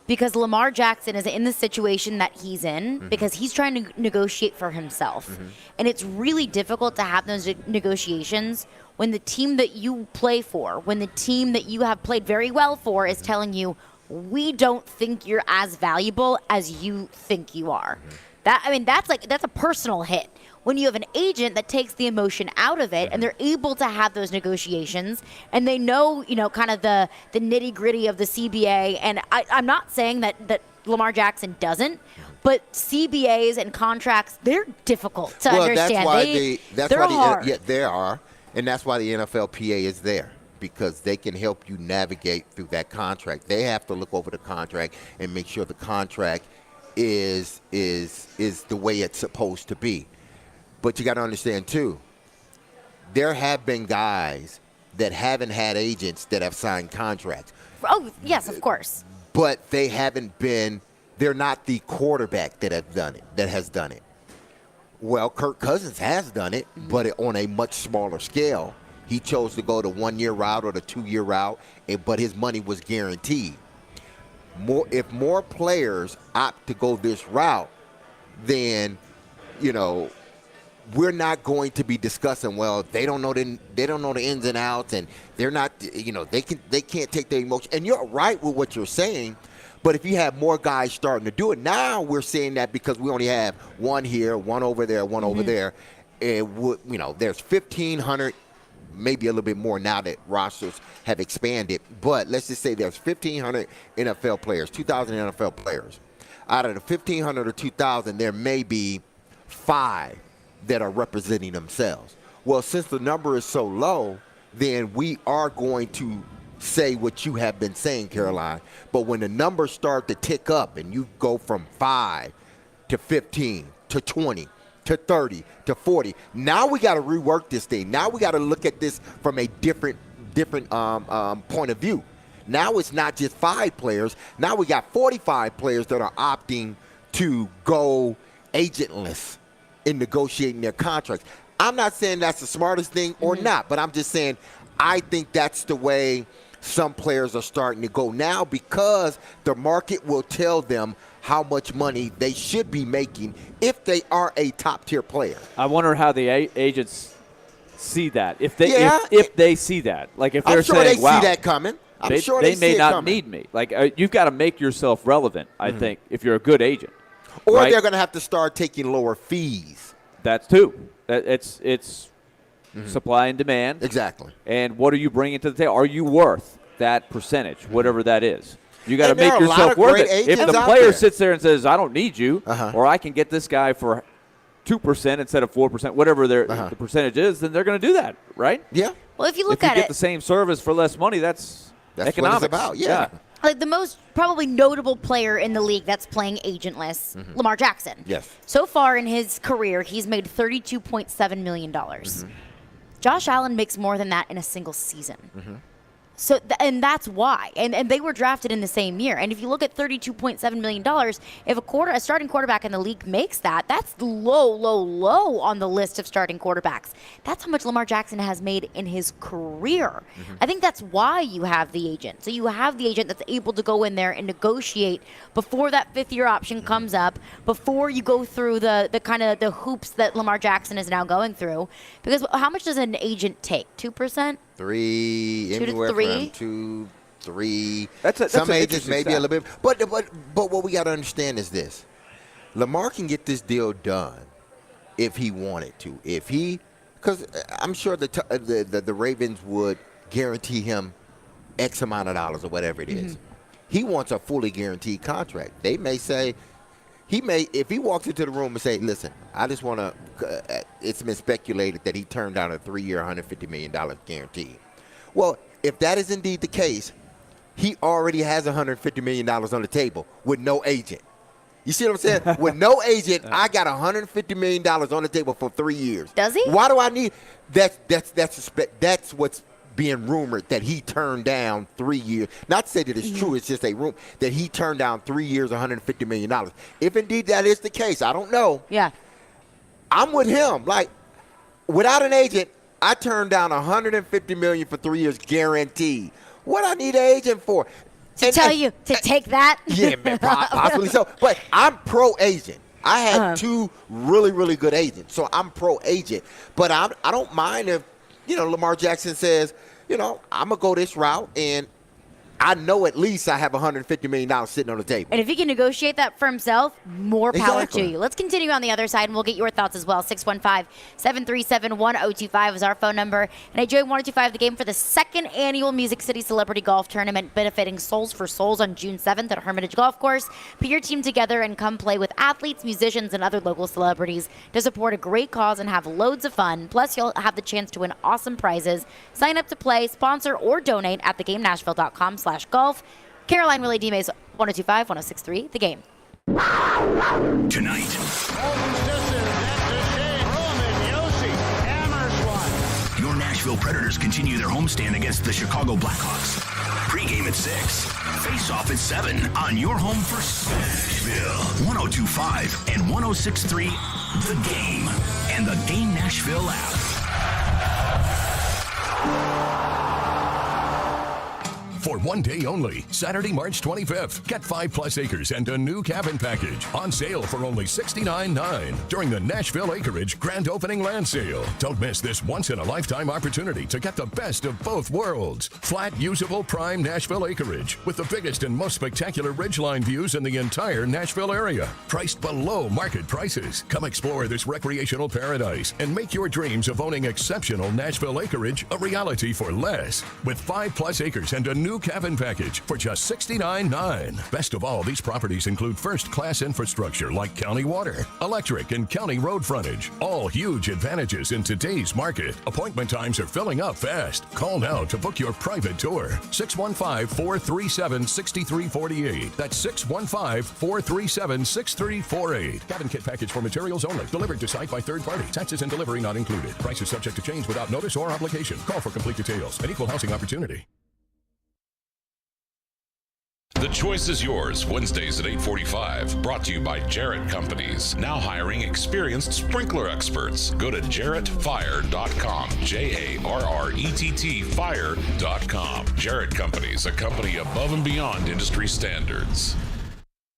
Because Lamar Jackson is in the situation that he's in because he's trying to negotiate for himself. And it's really difficult to have those negotiations when the team that you play for, when the team that you have played very well for is telling you, we don't think you're as valuable as you think you are. That's a personal hit. When you have an agent that takes the emotion out of it and they're able to have those negotiations and they know, kind of the nitty gritty of the CBA. And I'm not saying that Lamar Jackson doesn't, but CBAs and contracts, they're difficult to understand. They're hard. They are. And that's why the NFLPA is there, because they can help you navigate through that contract. They have to look over the contract and make sure the contract is the way it's supposed to be. But you got to understand, too, there have been guys that haven't had agents that have signed contracts. Oh, yes, of course. But they're not the quarterback that has done it. Well, Kirk Cousins has done it, but on a much smaller scale. He chose to go the 1-year route or the 2-year route, but his money was guaranteed. If more players opt to go this route, then, we're not going to be discussing, well, they don't know the ins and outs, and they're not, they can't take their emotion. And you're right with what you're saying, but if you have more guys starting to do it, now we're seeing that because we only have one here, one over there, one over there. There's 1,500, maybe a little bit more now that rosters have expanded. But let's just say there's 1,500 NFL players, 2,000 NFL players. Out of the 1,500 or 2,000, there may be 5 that are representing themselves. Well, since the number is so low, then we are going to say what you have been saying, Caroline. But when the numbers start to tick up and you go from 5 to 15 to 20 to 30 to 40, now we got to rework this thing. Now we got to look at this from a different point of view. Now it's not just 5 players. Now we got 45 players that are opting to go agentless in negotiating their contracts. I'm not saying that's the smartest thing or not, but I'm just saying I think that's the way some players are starting to go now because the market will tell them how much money they should be making if they are a top-tier player. I wonder how the agents see that. If they see that. Like if they're saying, wow, see that coming. They may not need me. Like you've got to make yourself relevant, I think, if you're a good agent. Or right? they're going to have to start taking lower fees. That's too. It's supply and demand. Exactly. And what are you bringing to the table? Are you worth that percentage, whatever that is? You got to make yourself worth it. If the player sits there and says, I don't need you, or I can get this guy for 2% instead of 4%, whatever the percentage is, then they're going to do that, right? Yeah. Well, if you look at it. Get the same service for less money, that's economics. What it's about, yeah. Like the most probably notable player in the league that's playing agentless, Lamar Jackson. Yes. So far in his career, he's made $32.7 million. Josh Allen makes more than that in a single season. So, and that's why. And they were drafted in the same year. And if you look at $32.7 million, if a starting quarterback in the league makes that, that's low on the list of starting quarterbacks. That's how much Lamar Jackson has made in his career. I think that's why you have the agent. So you have the agent that's able to go in there and negotiate before that 5th-year option comes up, before you go through the kind of the hoops that Lamar Jackson is now going through. Because how much does an agent take? 2%? 3, 2 to anywhere 3? from 2, 3. Some agents maybe a little bit. But what we got to understand is this. Lamar can get this deal done if he wanted to. Because I'm sure the Ravens would guarantee him X amount of dollars or whatever it is. He wants a fully guaranteed contract. They may say, if he walks into the room and say, listen, I just want to, it's been speculated that he turned down a 3-year, $150 million guarantee. Well, if that is indeed the case, he already has $150 million on the table with no agent. You see what I'm saying? With no agent, I got $150 million on the table for 3 years. Does he? Why do I need that's what's being rumored, that he turned down 3 years. Not to say that it's true, it's just a rumor that he turned down 3 years, $150 million. If indeed that is the case, I don't know. Yeah. I'm with him. Like, without an agent, I turned down $150 million for 3 years guaranteed. What I need an agent for? To tell you to take that? Yeah, man, possibly so. But I'm pro-agent. I had two really, really good agents, so I'm pro-agent. But I don't mind if, Lamar Jackson says, I'm going to go this route, and I know at least I have $150 million sitting on the table. And if he can negotiate that for himself, more power Exactly. to you. Let's continue on the other side, and we'll get your thoughts as well. 615-737-1025 is our phone number. And I joined 1025 the game for the second annual Music City Celebrity Golf Tournament benefiting Souls for Souls on June 7th at Hermitage Golf Course. Put your team together and come play with athletes, musicians, and other local celebrities to support a great cause and have loads of fun. Plus, you'll have the chance to win awesome prizes. Sign up to play, sponsor, or donate at thegamenashville.com/golf. Caroline, Willy, Dmase, 1025, 1063, The Game. Tonight, your Nashville Predators continue their homestand against the Chicago Blackhawks. Pre-game at 6, face-off at 7 on your home for Nashville. 1025 and 1063, The Game, and the Game Nashville app. For one day only, Saturday, March 25th, get 5+ acres and a new cabin package on sale for only $69.9 during the Nashville Acreage Grand Opening Land Sale. Don't miss this once-in-a-lifetime opportunity to get the best of both worlds. Flat, usable, prime Nashville acreage with the biggest and most spectacular ridgeline views in the entire Nashville area. Priced below market prices. Come explore this recreational paradise and make your dreams of owning exceptional Nashville acreage a reality for less. With 5+ acres and a new cabin package for just $69.9. Best of all, these properties include first-class infrastructure like county water, electric, and county road frontage. All huge advantages in today's market. Appointment times are filling up fast. Call now to book your private tour. 615-437-6348. That's 615-437-6348. Cabin kit package for materials only. Delivered to site by third party. Taxes and delivery not included. Price is subject to change without notice or obligation. Call for complete details. An equal housing opportunity. The choice is yours. Wednesdays at 8:45. Brought to you by Jarrett Companies. Now hiring experienced sprinkler experts. Go to jarrettfire.com. JARRETT fire.com. Jarrett Companies, a company above and beyond industry standards.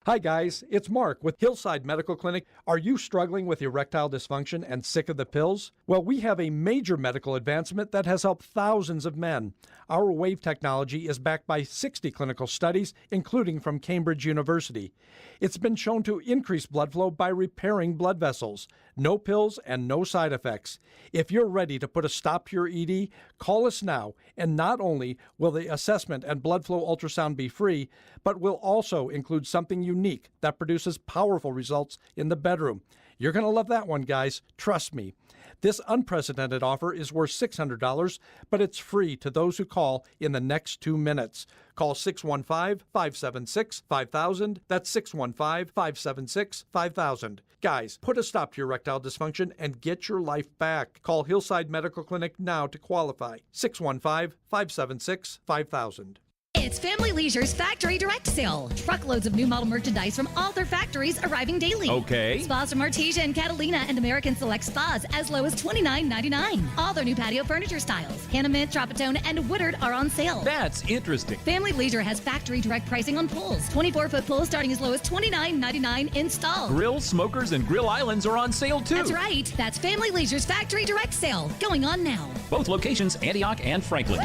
Hi guys, it's Mark with Hillside Medical Clinic. Are you struggling with erectile dysfunction and sick of the pills? Well, we have a major medical advancement that has helped thousands of men. Our wave technology is backed by 60 clinical studies, including from Cambridge University. It's been shown to increase blood flow by repairing blood vessels. No pills and no side effects. If you're ready to put a stop to your ED, call us now, and not only will the assessment and blood flow ultrasound be free, but will also include something unique that produces powerful results in the bedroom. You're going to love that one, guys. Trust me. This unprecedented offer is worth $600, but it's free to those who call in the next 2 minutes. Call 615-576-5000. That's 615-576-5000. Guys, put a stop to your erectile dysfunction and get your life back. Call Hillside Medical Clinic now to qualify. 615-576-5000. It's Family Leisure's Factory Direct Sale. Truckloads of new model merchandise from all their factories arriving daily. Okay. Spas from Artesia and Catalina and American Select Spas as low as $29.99. All their new patio furniture styles, Hanneman, Tropitone, and Woodard are on sale. That's interesting. Family Leisure has factory direct pricing on pulls. 24-foot pulls starting as low as $29.99 installed. Grills, smokers, and grill islands are on sale too. That's right. That's Family Leisure's Factory Direct Sale going on now. Both locations, Antioch and Franklin.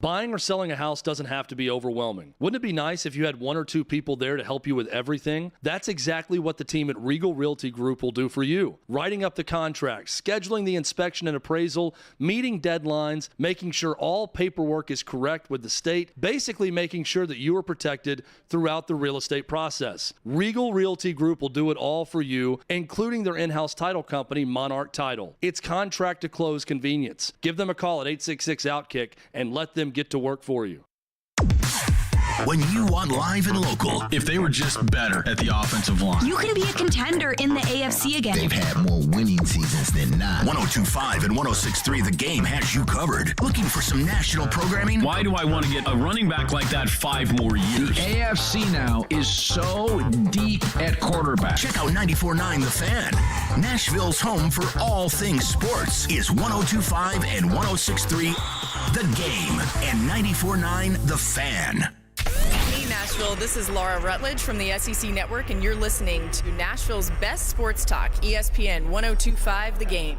Buying or selling a house doesn't have to be overwhelming. Wouldn't it be nice if you had one or two people there to help you with everything? That's exactly what the team at Regal Realty Group will do for you. Writing up the contract, scheduling the inspection and appraisal, meeting deadlines, making sure all paperwork is correct with the state, basically making sure that you are protected throughout the real estate process. Regal Realty Group will do it all for you, including their in-house title company, Monarch Title. It's contract to close convenience. Give them a call at 866-OUTKICK and let them get to work for you. When you want live and local, If they were just better at the offensive line. You can be a contender in the AFC again. they've had more winning seasons than not. 102.5 and 106.3 The Game has you covered. Looking for some national programming? Why do I want to get a running back like that 5 more years? The AFC now is so deep at quarterback. Check out 94.9 The Fan. Nashville's home for all things sports is 102.5 and 106.3 The Game and 94.9 The Fan. Hey Nashville, this is Laura Rutledge from the SEC Network, and you're listening to Nashville's best sports talk, ESPN 102.5 The Game.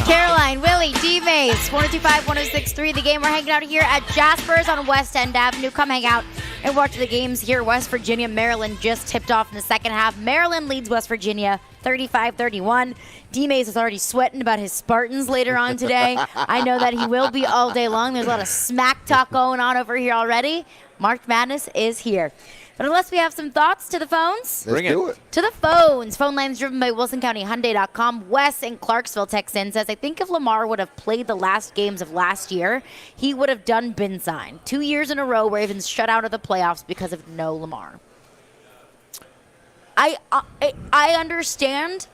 Caroline, Willy, Dmase, 102.5, 106.3 The Game. We're hanging out here at Jasper's on West End Avenue. Come hang out and watch the games here. West Virginia, Maryland just tipped off in the second half. Maryland leads West Virginia 35-31. Dmase is already sweating about his Spartans later on today. I know that he will be all day long. There's a lot of smack talk going on over here already. March Madness is here. But unless we have some thoughts to the phones. Let's do it. To the phones. Phone lines driven by WilsonCountyHyundai.com. Wes in Clarksville texts in, says, I think if Lamar would have played the last games of last year, he would have been signed. 2 years in a row, Ravens shut out of the playoffs because of no Lamar. I understand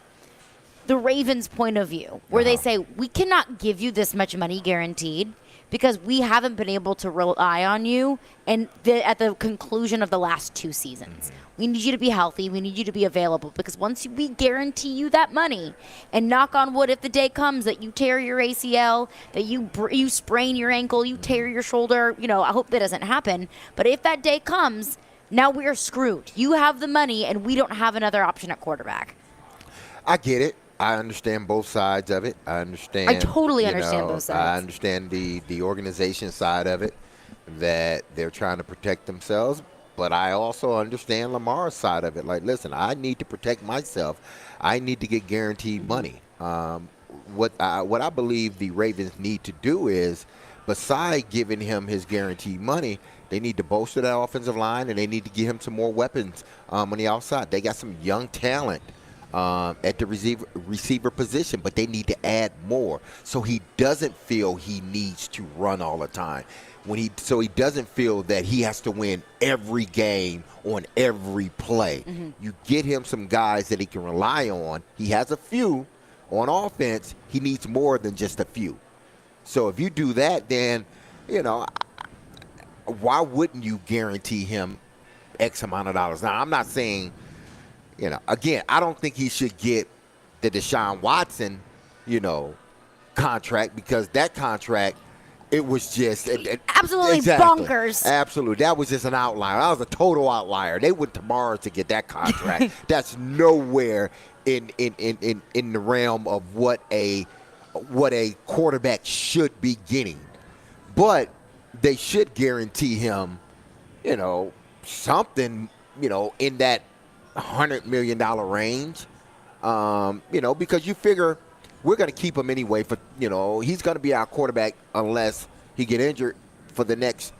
the Ravens' point of view, where they say, we cannot give you this much money guaranteed because we haven't been able to rely on you and at the conclusion of the last 2 seasons. We need you to be healthy. We need you to be available because once we guarantee you that money, and knock on wood, if the day comes that you tear your ACL, that you sprain your ankle, you tear your shoulder, I hope that doesn't happen. But if that day comes, now we're screwed. You have the money, and we don't have another option at quarterback. I get it. I understand both sides of it. I totally understand both sides. I understand the organization side of it, that they're trying to protect themselves. But I also understand Lamar's side of it. Like, listen, I need to protect myself. I need to get guaranteed money. What I believe the Ravens need to do is, besides giving him his guaranteed money, they need to bolster that offensive line, and they need to give him some more weapons on the outside. They got some young talent at the receiver position, but they need to add more so he doesn't feel he needs to run all the time. So he doesn't feel that he has to win every game on every play. You get him some guys that he can rely on. He has a few on offense. He needs more than just a few. So if you do that, then, why wouldn't you guarantee him X amount of dollars? Now, I'm not saying, again, I don't think he should get the Deshaun Watson, contract, because that contract, it was just absolutely bonkers. Absolutely. That was just an outlier. That was a total outlier. They went to Mars to get that contract. That's nowhere in the realm of what a quarterback should be getting. But they should guarantee him, something, in that $100 million range, because you figure we're going to keep him anyway for, he's going to be our quarterback unless he get injured for the next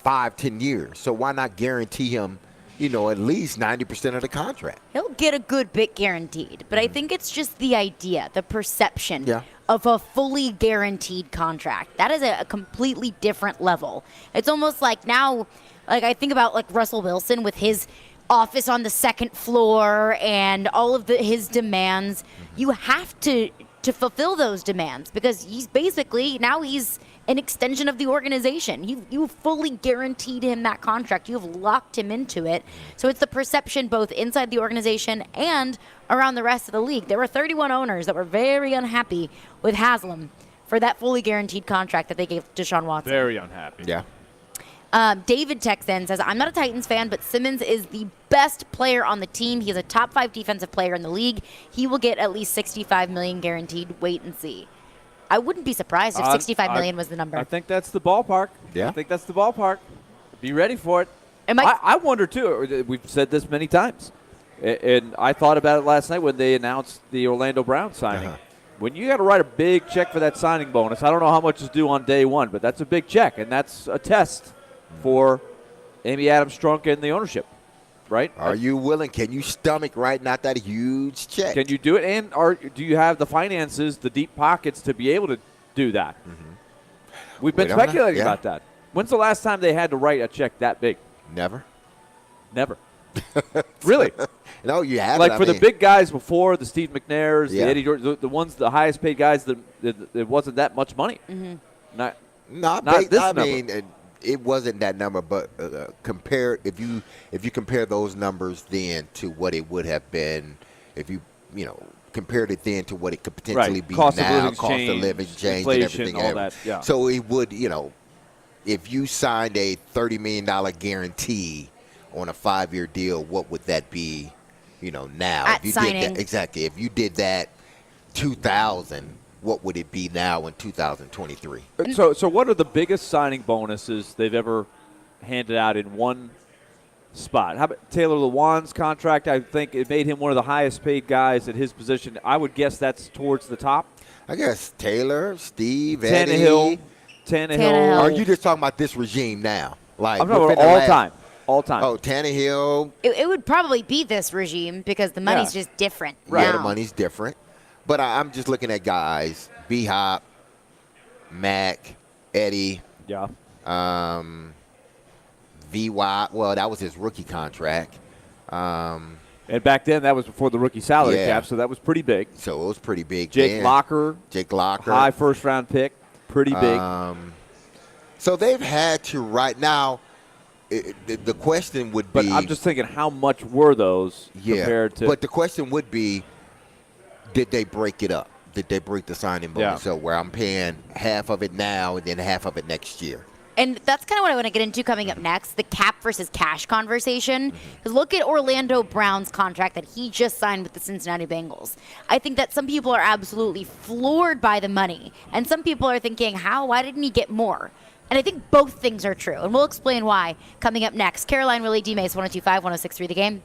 5-10 years. So why not guarantee him, at least 90% of the contract? He'll get a good bit guaranteed, but I think it's just the idea, the perception of a fully guaranteed contract. That is a completely different level. It's almost like now, I think about Russell Wilson with his office on the second floor and all of his demands. You have to fulfill those demands because he's an extension of the organization. You fully guaranteed him that contract. You have locked him into it. So it's the perception both inside the organization and around the rest of the league. There were 31 owners that were very unhappy with Haslam for that fully guaranteed contract that they gave Deshaun Watson. Very unhappy. Yeah. David Texan says, I'm not a Titans fan, but Simmons is the best player on the team. He is a top 5 defensive player in the league. He will get at least $65 million guaranteed. Wait and see. I wouldn't be surprised if $65 million was the number. I think that's the ballpark. Yeah. I think that's the ballpark. Be ready for it. Am I wonder, too. We've said this many times. And I thought about it last night when they announced the Orlando Brown signing. When you got to write a big check for that signing bonus, I don't know how much is due on day one, but that's a big check, and that's a test for Amy Adams-Strunk and the ownership, right? Are you willing? Can you stomach writing out that huge check? Can you do it? And do you have the finances, the deep pockets to be able to do that? We've been speculating about that. When's the last time they had to write a check that big? Never. Really? No, you haven't. Like for the big guys before, the Steve McNairs, the Eddie George, the ones, the highest paid guys, it wasn't that much money. Not this number. I mean, it wasn't that number, but if you compare those numbers then to what it would have been if you compared it then to what it could potentially be cost now, of cost of living change and everything all that. Yeah. So it would, if you signed a $30 million guarantee on a 5-year deal, what would that be, now? At if you signing. did that, exactly. If you did that 2000, what would it be now in 2023? So what are the biggest signing bonuses they've ever handed out in one spot? How about Taylor Lewan's contract? I think it made him one of the highest paid guys at his position. I would guess that's towards the top. I guess Taylor, Steve, Tannehill. Are you just talking about this regime now? Like I'm talking about all time. Oh, Tannehill. It would probably be this regime because the money's just different. Right, now. the money's different. But I'm just looking at guys: B-Hop, Mac, Eddie. Yeah. VY. Well, that was his rookie contract. And back then, that was before the rookie salary cap, so that was pretty big. So it was pretty big. Jake Locker. High first-round pick. Pretty big. So they've had to right now. The question would be. But I'm just thinking, how much were those compared to? But the question would be, did they break it up? Did they break the signing bonus? So where I'm paying half of it now and then half of it next year. And that's kind of what I want to get into coming up next, the cap versus cash conversation. Because look at Orlando Brown's contract that he just signed with the Cincinnati Bengals. I think that some people are absolutely floored by the money. And some people are thinking, why didn't he get more? And I think both things are true. And we'll explain why coming up next. Caroline, Willy, Dmase, 102.5, 106.3 The Game.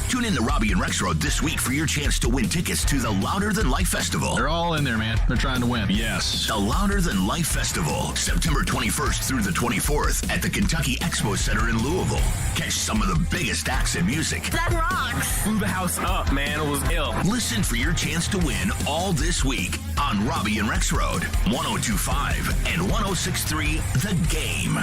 Tune in to Robbie and Rexroad this week for your chance to win tickets to the Louder Than Life Festival. They're all in there, man. They're trying to win. Yes. The Louder Than Life Festival, September 21st through the 24th at the Kentucky Expo Center in Louisville. Catch some of the biggest acts in music. That rocks. Blew the house up, man. It was ill. Listen for your chance to win all this week on Robbie and Rexroad, 102.5 and 106.3 The Game.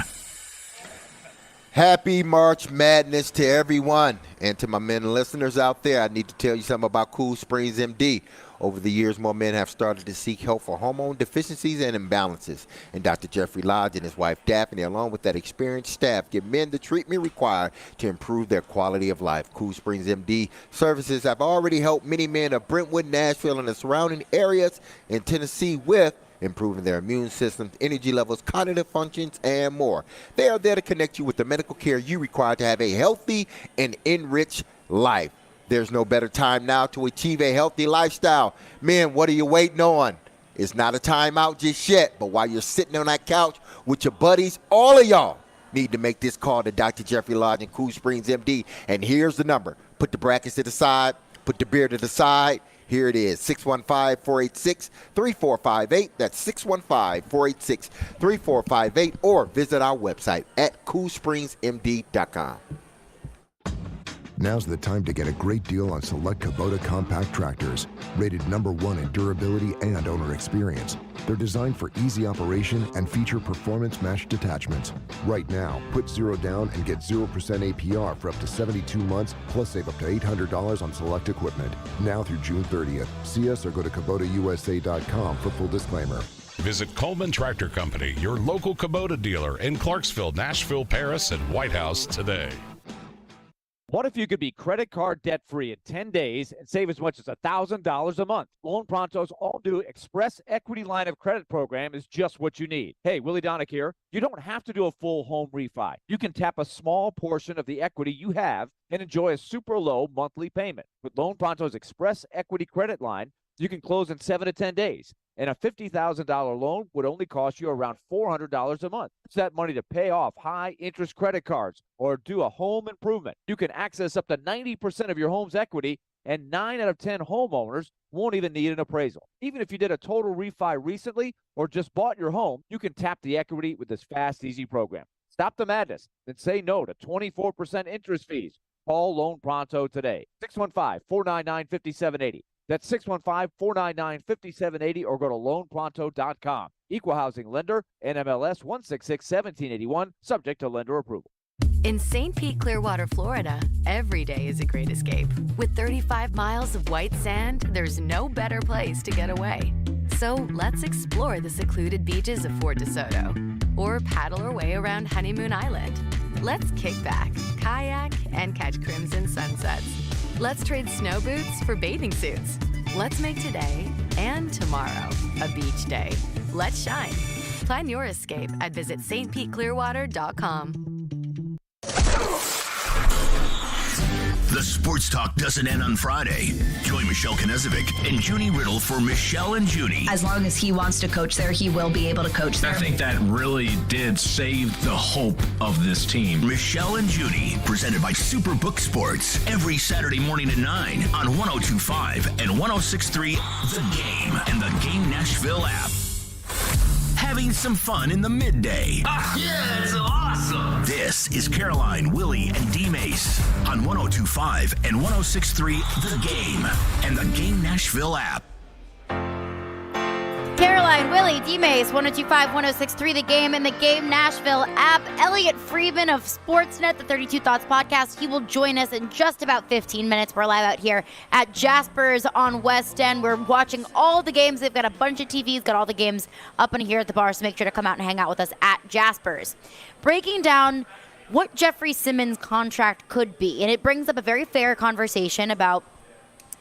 Happy March Madness to everyone. And to my men listeners out there, I need to tell you something about Cool Springs MD. Over the years, more men have started to seek help for hormone deficiencies and imbalances. And Dr. Jeffrey Lodge and his wife Daphne, along with that experienced staff, give men the treatment required to improve their quality of life. Cool Springs MD services have already helped many men of Brentwood, Nashville, and the surrounding areas in Tennessee with improving their immune systems, energy levels, cognitive functions, and more. They are there to connect you with the medical care you require to have a healthy and enriched life. There's no better time now to achieve a healthy lifestyle. Men, what are you waiting on? It's not a time out just yet, but while you're sitting on that couch with your buddies, all of y'all need to make this call to Dr. Jeffrey Lodge and Cool Springs MD. And here's the number. Put the brackets to the side, put the beer to the side. Here it is, 615-486-3458. That's 615-486-3458. Or visit our website at coolspringsmd.com. Now's the time to get a great deal on select Kubota compact tractors. Rated #1 in durability and owner experience. They're designed for easy operation and feature performance-matched attachments. Right now, put 0 down and get 0% APR for up to 72 months, plus save up to $800 on select equipment. Now through June 30th. See us or go to KubotaUSA.com for full disclaimer. Visit Coleman Tractor Company, your local Kubota dealer in Clarksville, Nashville, Paris, and White House today. What if you could be credit card debt-free in 10 days and save as much as $1,000 a month? Loan Pronto's all-new Express Equity Line of Credit program is just what you need. Hey, Willy Donick here. You don't have to do a full home refi. You can tap a small portion of the equity you have and enjoy a super low monthly payment. With Loan Pronto's Express Equity Credit Line, you can close in 7 to 10 days. And a $50,000 loan would only cost you around $400 a month. Use that money to pay off high-interest credit cards or do a home improvement. You can access up to 90% of your home's equity, and 9 out of 10 homeowners won't even need an appraisal. Even if you did a total refi recently or just bought your home, you can tap the equity with this fast, easy program. Stop the madness and say no to 24% interest fees. Call Loan Pronto today. 615-499-5780. That's 615-499-5780 or go to loanpronto.com. Equal housing lender, NMLS 166-1781, subject to lender approval. In St. Pete, Clearwater, Florida, every day is a great escape. With 35 miles of white sand, there's no better place to get away. So let's explore the secluded beaches of Fort DeSoto or paddle our way around Honeymoon Island. Let's kick back, kayak, and catch crimson sunsets. Let's trade snow boots for bathing suits. Let's make today and tomorrow a beach day. Let's shine. Plan your escape at visitstpeteclearwater.com. The sports talk doesn't end on Friday. Join Michelle Knezovic and Junie Riddle for Michelle and Junie. As long as he wants to coach there, he will be able to coach there. I think that really did save the hope of this team. Michelle and Junie, presented by Superbook Sports, every Saturday morning at 9 on 102.5 and 106.3 The Game and the Game Nashville app. Having some fun in the midday. Yeah, it's awesome. This is Caroline, Willy, and Dmase on 102.5 and 106.3 The Game and the Game Nashville app. Caroline, Willy, Dmase, 102.5, 106.3 The Game and the Game Nashville app. Elliot Friedman of Sportsnet, the 32 Thoughts podcast. He will join us in just about 15 minutes. We're live out here at Jasper's on West End. We're watching all the games. They've got a bunch of TVs, got all the games up in here at the bar, so make sure to come out and hang out with us at Jasper's. Breaking down what Jeffrey Simmons' contract could be, and it brings up a very fair conversation about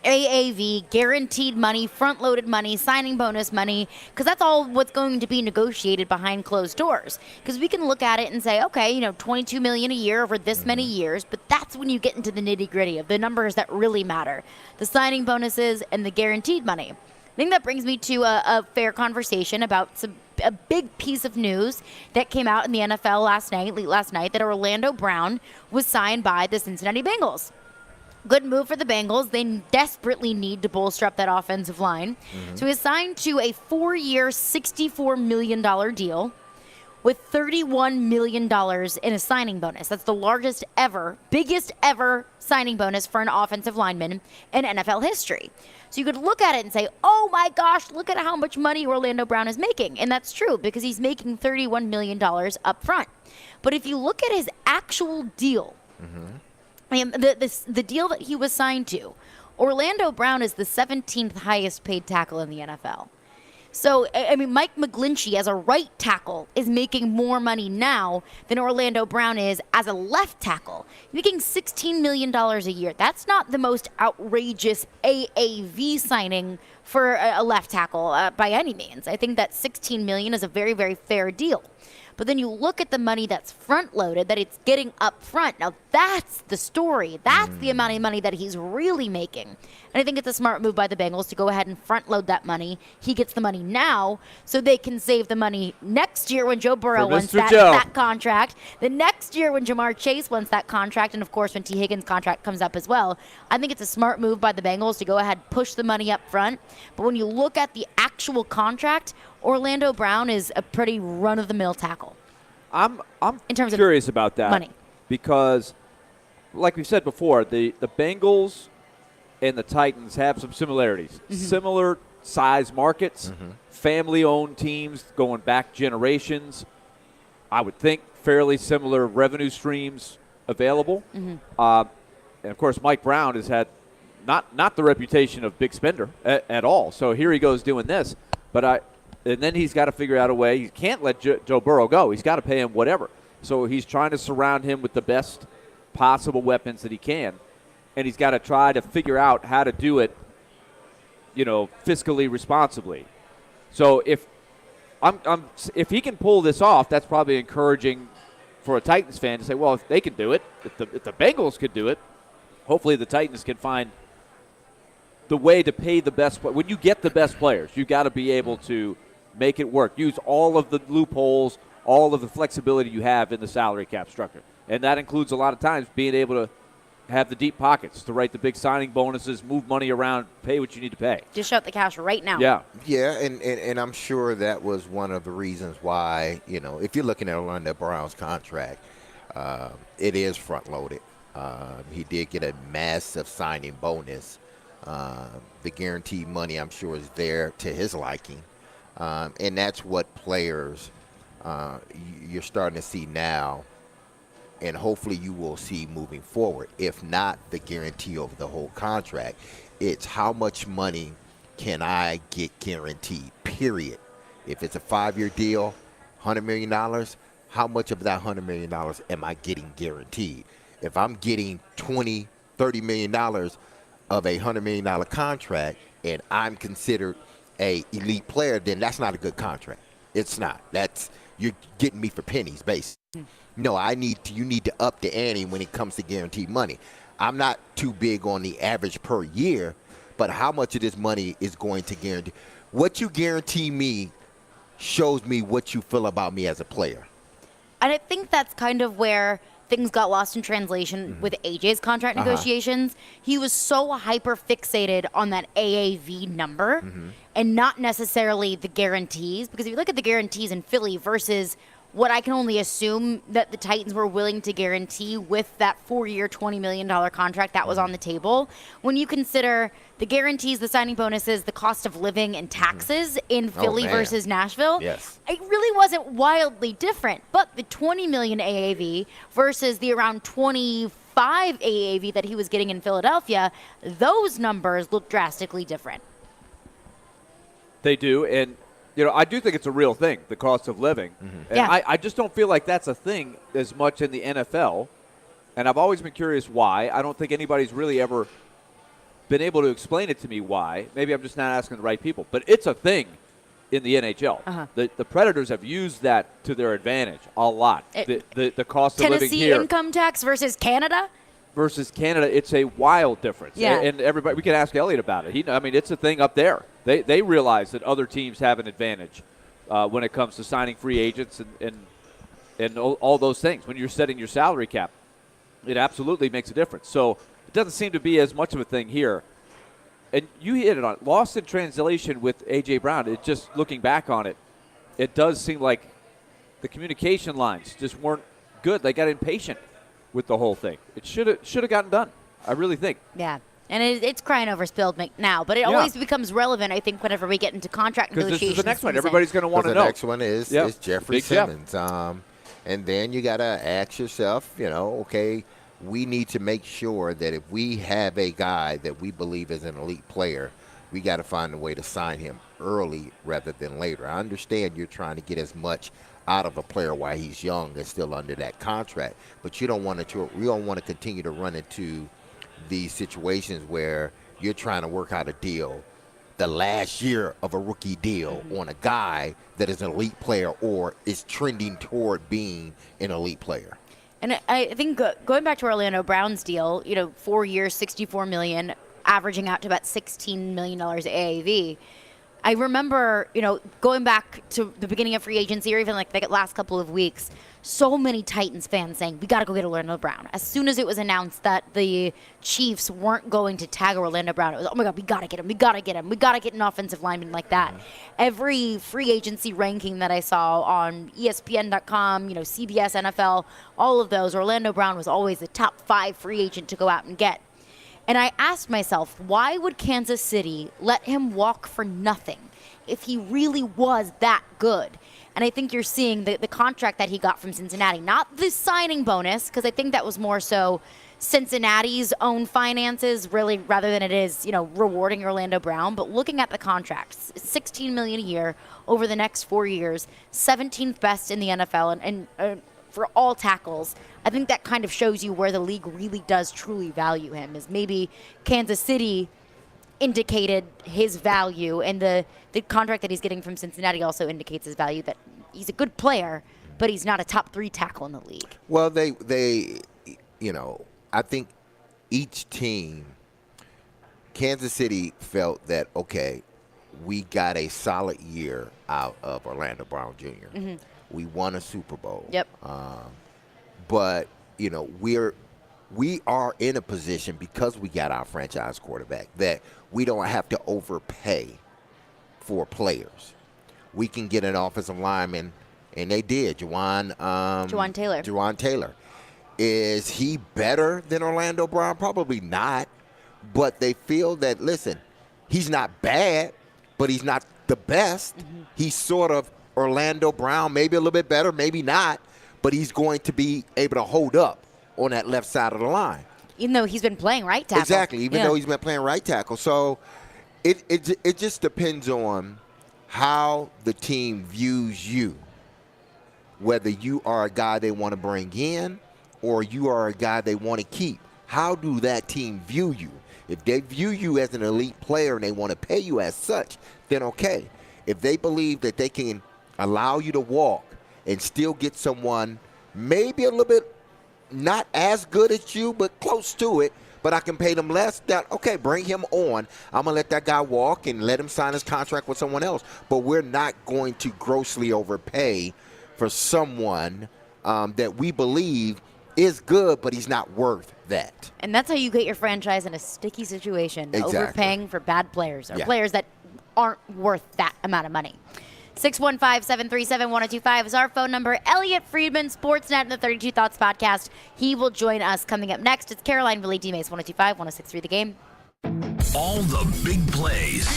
AAV, guaranteed money, front-loaded money, signing bonus money, because that's all what's going to be negotiated behind closed doors. Because we can look at it and say, okay, $22 million a year over this many years, but that's when you get into the nitty-gritty of the numbers that really matter, the signing bonuses and the guaranteed money. I think that brings me to a fair conversation about a big piece of news that came out in the NFL late last night, that Orlando Brown was signed by the Cincinnati Bengals. Good move for the Bengals. They desperately need to bolster up that offensive line. So he was signed to a 4-year, $64 million deal with $31 million in a signing bonus. That's the largest ever, biggest ever signing bonus for an offensive lineman in NFL history. So you could look at it and say, oh my gosh, look at how much money Orlando Brown is making. And that's true because he's making $31 million up front. But if you look at his actual deal, the deal that he was signed to, Orlando Brown is the 17th highest paid tackle in the NFL. So, Mike McGlinchey as a right tackle is making more money now than Orlando Brown is as a left tackle. Making $16 million a year. That's not the most outrageous AAV signing for a left tackle by any means. I think that $16 million is a very, very fair deal. But then you look at the money that's front-loaded, that it's getting up front. Now, that's the story. That's the amount of money that he's really making. And I think it's a smart move by the Bengals to go ahead and front-load that money. He gets the money now so they can save the money next year when Joe Burrow wants that contract. The next year when Jamar Chase wants that contract, and, of course, when T. Higgins' contract comes up as well. I think it's a smart move by the Bengals to go ahead and push the money up front. But when you look at the actual contract, Orlando Brown is a pretty run-of-the-mill tackle. I'm in terms curious of about that money, because, like we said before, the Bengals and the Titans have some similarities. Similar size markets, family-owned teams going back generations. I would think fairly similar revenue streams available. And, of course, Mike Brown has had not the reputation of big spender at all. So here he goes doing this. And then he's got to figure out a way. He can't let Joe Burrow go. He's got to pay him whatever. So he's trying to surround him with the best possible weapons that he can, and he's got to try to figure out how to do it, fiscally responsibly. So if he can pull this off, that's probably encouraging for a Titans fan to say, well, if they can do it, if the Bengals could do it, hopefully the Titans can find the way to pay the best. When you get the best players, you've got to be able to make it work. Use all of the loopholes, all of the flexibility you have in the salary cap structure. And that includes a lot of times being able to have the deep pockets to write the big signing bonuses, move money around, pay what you need to pay. Just shout the cash right now. Yeah, and I'm sure that was one of the reasons why, if you're looking at Orlando Brown's contract, it is front-loaded. He did get a massive signing bonus. The guaranteed money, I'm sure, is there to his liking. And that's what players you're starting to see now, and hopefully you will see moving forward. If not the guarantee of the whole contract, it's how much money can I get guaranteed, period. If it's a 5-year deal, $100 million, how much of that $100 million am I getting guaranteed? If I'm getting $20, $30 million of a $100 million contract and I'm considered a elite player, then that's not a good contract. It's not. You're getting me for pennies, basically. No, you need to up the ante when it comes to guaranteed money. I'm not too big on the average per year, but how much of this money is going to guarantee? What you guarantee me shows me what you feel about me as a player. And I think that's kind of where things got lost in translation with AJ's contract negotiations. He was so hyper fixated on that AAV number and not necessarily the guarantees. Because if you look at the guarantees in Philly versus what I can only assume that the Titans were willing to guarantee with that 4-year, $20 million contract that was on the table, when you consider the guarantees, the signing bonuses, the cost of living, and taxes in Philly versus Nashville, it really wasn't wildly different. But the $20 million AAV versus the around 25 AAV that he was getting in Philadelphia, those numbers look drastically different. They do, and I do think it's a real thing, the cost of living. And I just don't feel like that's a thing as much in the NFL. And I've always been curious why. I don't think anybody's really ever been able to explain it to me why. Maybe I'm just not asking the right people. But it's a thing in the NHL. The Predators have used that to their advantage a lot. The cost of living here. Tennessee income tax versus Canada? Versus Canada, it's a wild difference. And everybody, we can ask Elliot about it. It's a thing up there. They realize that other teams have an advantage when it comes to signing free agents and all those things. When you're setting your salary cap, it absolutely makes a difference. So it doesn't seem to be as much of a thing here. And you hit it on lost in translation with A.J. Brown. It just, looking back on it, it does seem like the communication lines just weren't good. They got impatient with the whole thing. It should have gotten done, I really think. Yeah. And it's crying over spilled milk now, but it always becomes relevant, I think, whenever we get into contract negotiations. Because this is the next one. Everybody's going to want to know. The next one is Jeffrey Simmons. And then you got to ask yourself, okay, we need to make sure that if we have a guy that we believe is an elite player, we got to find a way to sign him early rather than later. I understand you're trying to get as much out of a player while he's young and still under that contract, but we don't want to continue to run into these situations where you're trying to work out a deal the last year of a rookie deal on a guy that is an elite player or is trending toward being an elite player. And I think going back to Orlando Brown's deal, 4 years, $64 million, averaging out to about $16 million AAV. I remember, going back to the beginning of free agency or even like the last couple of weeks, so many Titans fans saying, we got to go get Orlando Brown. As soon as it was announced that the Chiefs weren't going to tag Orlando Brown, it was, oh my God, we got to get him. We got to get him. We got to get an offensive lineman like that. Every free agency ranking that I saw on ESPN.com, CBS, NFL, all of those, Orlando Brown was always the top 5 free agent to go out and get. And I asked myself, why would Kansas City let him walk for nothing if he really was that good? And I think you're seeing the contract that he got from Cincinnati, not the signing bonus, because I think that was more so Cincinnati's own finances, really, rather than it is, rewarding Orlando Brown. But looking at the contracts, $16 million a year over the next 4 years, 17th best in the NFL, and for all tackles. I think that kind of shows you where the league really does truly value him, is maybe Kansas City indicated his value, and the contract that he's getting from Cincinnati also indicates his value, that he's a good player, but he's not a top 3 tackle in the league. Well, they I think each team, Kansas City felt that, okay, we got a solid year out of Orlando Brown Jr. Mm-hmm. We won a Super Bowl. Yep. But, we are in a position, because we got our franchise quarterback, that we don't have to overpay for players. We can get an offensive lineman, and they did. Jawan Taylor. Jawan Taylor. Is he better than Orlando Brown? Probably not. But they feel that, listen, he's not bad, but he's not the best. Mm-hmm. He's sort of Orlando Brown, maybe a little bit better, maybe not, but he's going to be able to hold up on that left side of the line. Even though he's been playing right tackle. Exactly, even though he's been playing right tackle. So it just depends on how the team views you, whether you are a guy they want to bring in or you are a guy they want to keep. How do that team view you? If they view you as an elite player and they want to pay you as such, then okay. If they believe that they can allow you to walk and still get someone maybe a little bit not as good as you, but close to it, but I can pay them less, that, okay, bring him on. I'm going to let that guy walk and let him sign his contract with someone else. But we're not going to grossly overpay for someone that we believe is good, but he's not worth that. And that's how you get your franchise in a sticky situation, overpaying for bad players or players that aren't worth that amount of money. 615-737-1025 is our phone number. Elliot Friedman, Sportsnet and the 32 Thoughts podcast. He will join us coming up next. It's Caroline, Willy, Dmase, 102.5, 106.3 The Game. All the big plays.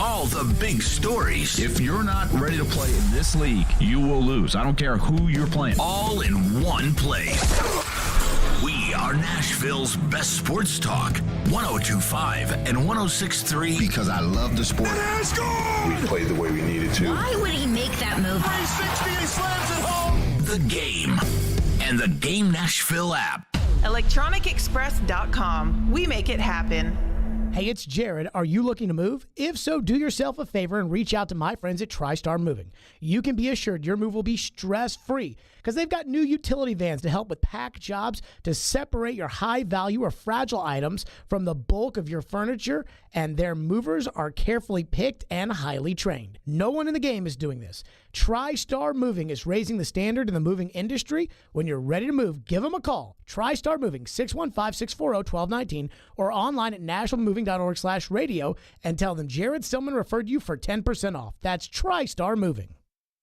All the big stories. If you're not ready to play in this league, you will lose. I don't care who you're playing. All in one place. We are Nashville's best sports talk. 102.5 and 106.3. Because I love the sport. We played the way we needed to. Why would he make that move? 360, he slams it home. The Game and the Game Nashville app. ElectronicExpress.com. We make it happen. Hey, it's Jared. Are you looking to move? If so, do yourself a favor and reach out to my friends at TriStar Moving. You can be assured your move will be stress-free because they've got new utility vans to help with pack jobs to separate your high-value or fragile items from the bulk of your furniture, and their movers are carefully picked and highly trained. No one in the game is doing this. TriStar Moving is raising the standard in the moving industry. When you're ready to move, give them a call. TriStar Moving, 615-640-1219, or online at nationalmoving.org/radio, and tell them Jared Stillman referred you for 10% off. That's TriStar Moving.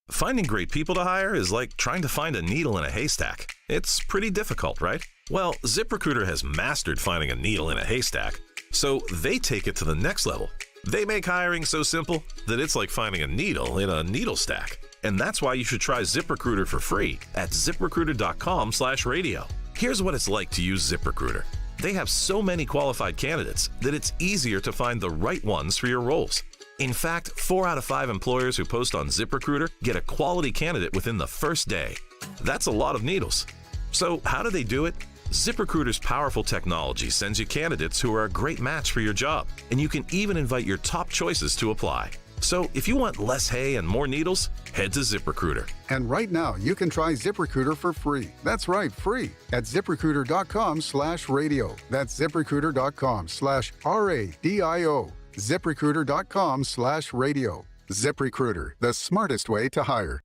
Finding great people to hire is like trying to find a needle in a haystack. It's pretty difficult, right? Well, ZipRecruiter has mastered finding a needle in a haystack, so they take it to the next level. They make hiring so simple that it's like finding a needle in a needle stack. And that's why you should try ZipRecruiter for free at ZipRecruiter.com/radio. Here's what it's like to use ZipRecruiter. They have so many qualified candidates that it's easier to find the right ones for your roles. In fact, 4 out of 5 employers who post on ZipRecruiter get a quality candidate within the first day. That's a lot of needles. So how do they do it? ZipRecruiter's powerful technology sends you candidates who are a great match for your job, and you can even invite your top choices to apply. So if you want less hay and more needles, head to ZipRecruiter. And right now, you can try ZipRecruiter for free. That's right, free at ZipRecruiter.com/radio. That's ZipRecruiter.com/RADIO. ZipRecruiter.com/radio. ZipRecruiter, the smartest way to hire.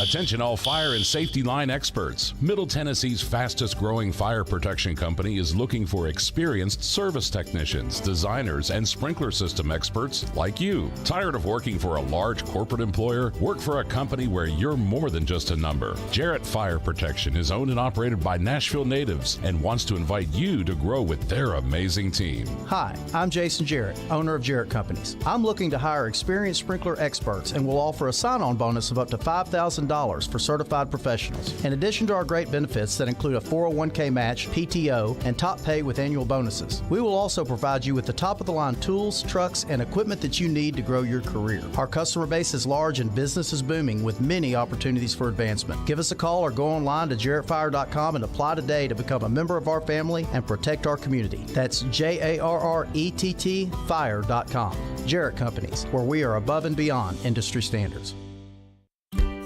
Attention all fire and safety line experts. Middle Tennessee's fastest growing fire protection company is looking for experienced service technicians, designers, and sprinkler system experts like you. Tired of working for a large corporate employer? Work for a company where you're more than just a number. Jarrett Fire Protection is owned and operated by Nashville natives and wants to invite you to grow with their amazing team. Hi, I'm Jason Jarrett, owner of Jarrett Companies. I'm looking to hire experienced sprinkler experts and will offer a sign-on bonus of up to $5,000 $1,000 for certified professionals. In addition to our great benefits that include a 401k match, PTO, and top pay with annual bonuses, we will also provide you with the top-of-the-line tools, trucks, and equipment that you need to grow your career. Our customer base is large and business is booming with many opportunities for advancement. Give us a call or go online to jarrettfire.com and apply today to become a member of our family and protect our community. That's JARRETT fire.com. Jarrett Companies, where we are above and beyond industry standards.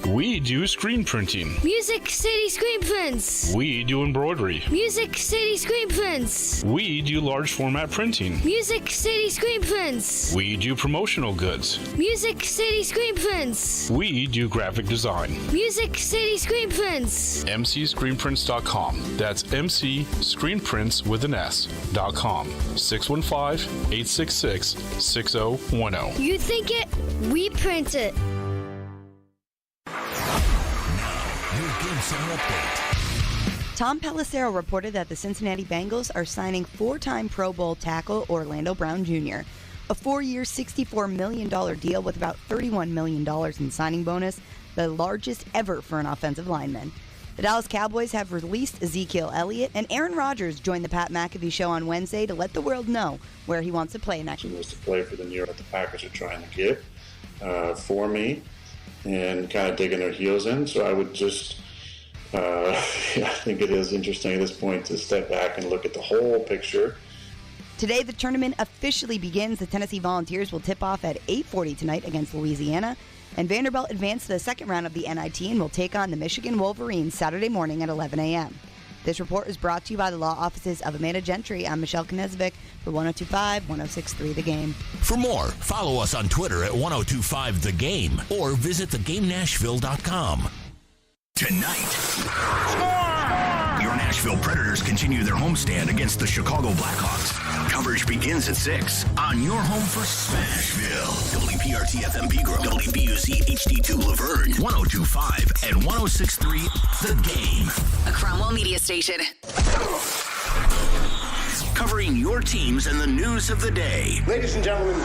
We do screen printing. Music City Screen Prints. We do embroidery. Music City Screen Prints. We do large format printing. Music City Screen Prints. We do promotional goods. Music City Screen Prints. We do graphic design. Music City Screen Prints. MCScreenprints.com. That's MCScreenprints with an S.com. 615-866-6010. You think it, we print it. Tom Pelissero reported that the Cincinnati Bengals are signing four-time Pro Bowl tackle Orlando Brown Jr., a 4-year, $64 million deal with about $31 million in signing bonus, the largest ever for an offensive lineman. The Dallas Cowboys have released Ezekiel Elliott, and Aaron Rodgers joined the Pat McAfee Show on Wednesday to let the world know where he wants to play next. He wants to play for the New York that the Packers are trying to get for me and kind of digging their heels in. So I would just... I think it is interesting at this point to step back and look at the whole picture. Today, the tournament officially begins. The Tennessee Volunteers will tip off at 8:40 tonight against Louisiana. And Vanderbilt advanced to the second round of the NIT and will take on the Michigan Wolverines Saturday morning at 11 a.m. This report is brought to you by the law offices of Amanda Gentry. I'm Michelle Knezvik for 102.5, 106.3 The Game. For more, follow us on Twitter at 1025 The Game or visit theGameNashville.com. Tonight, your Nashville Predators continue their homestand against the Chicago Blackhawks. Coverage begins at 6 on your home for Smashville. WPRT FM Grove, WBUC HD2 Laverne, 102.5 and 106.3 The Game. A Cromwell media station. Covering your teams and the news of the day. Ladies and gentlemen,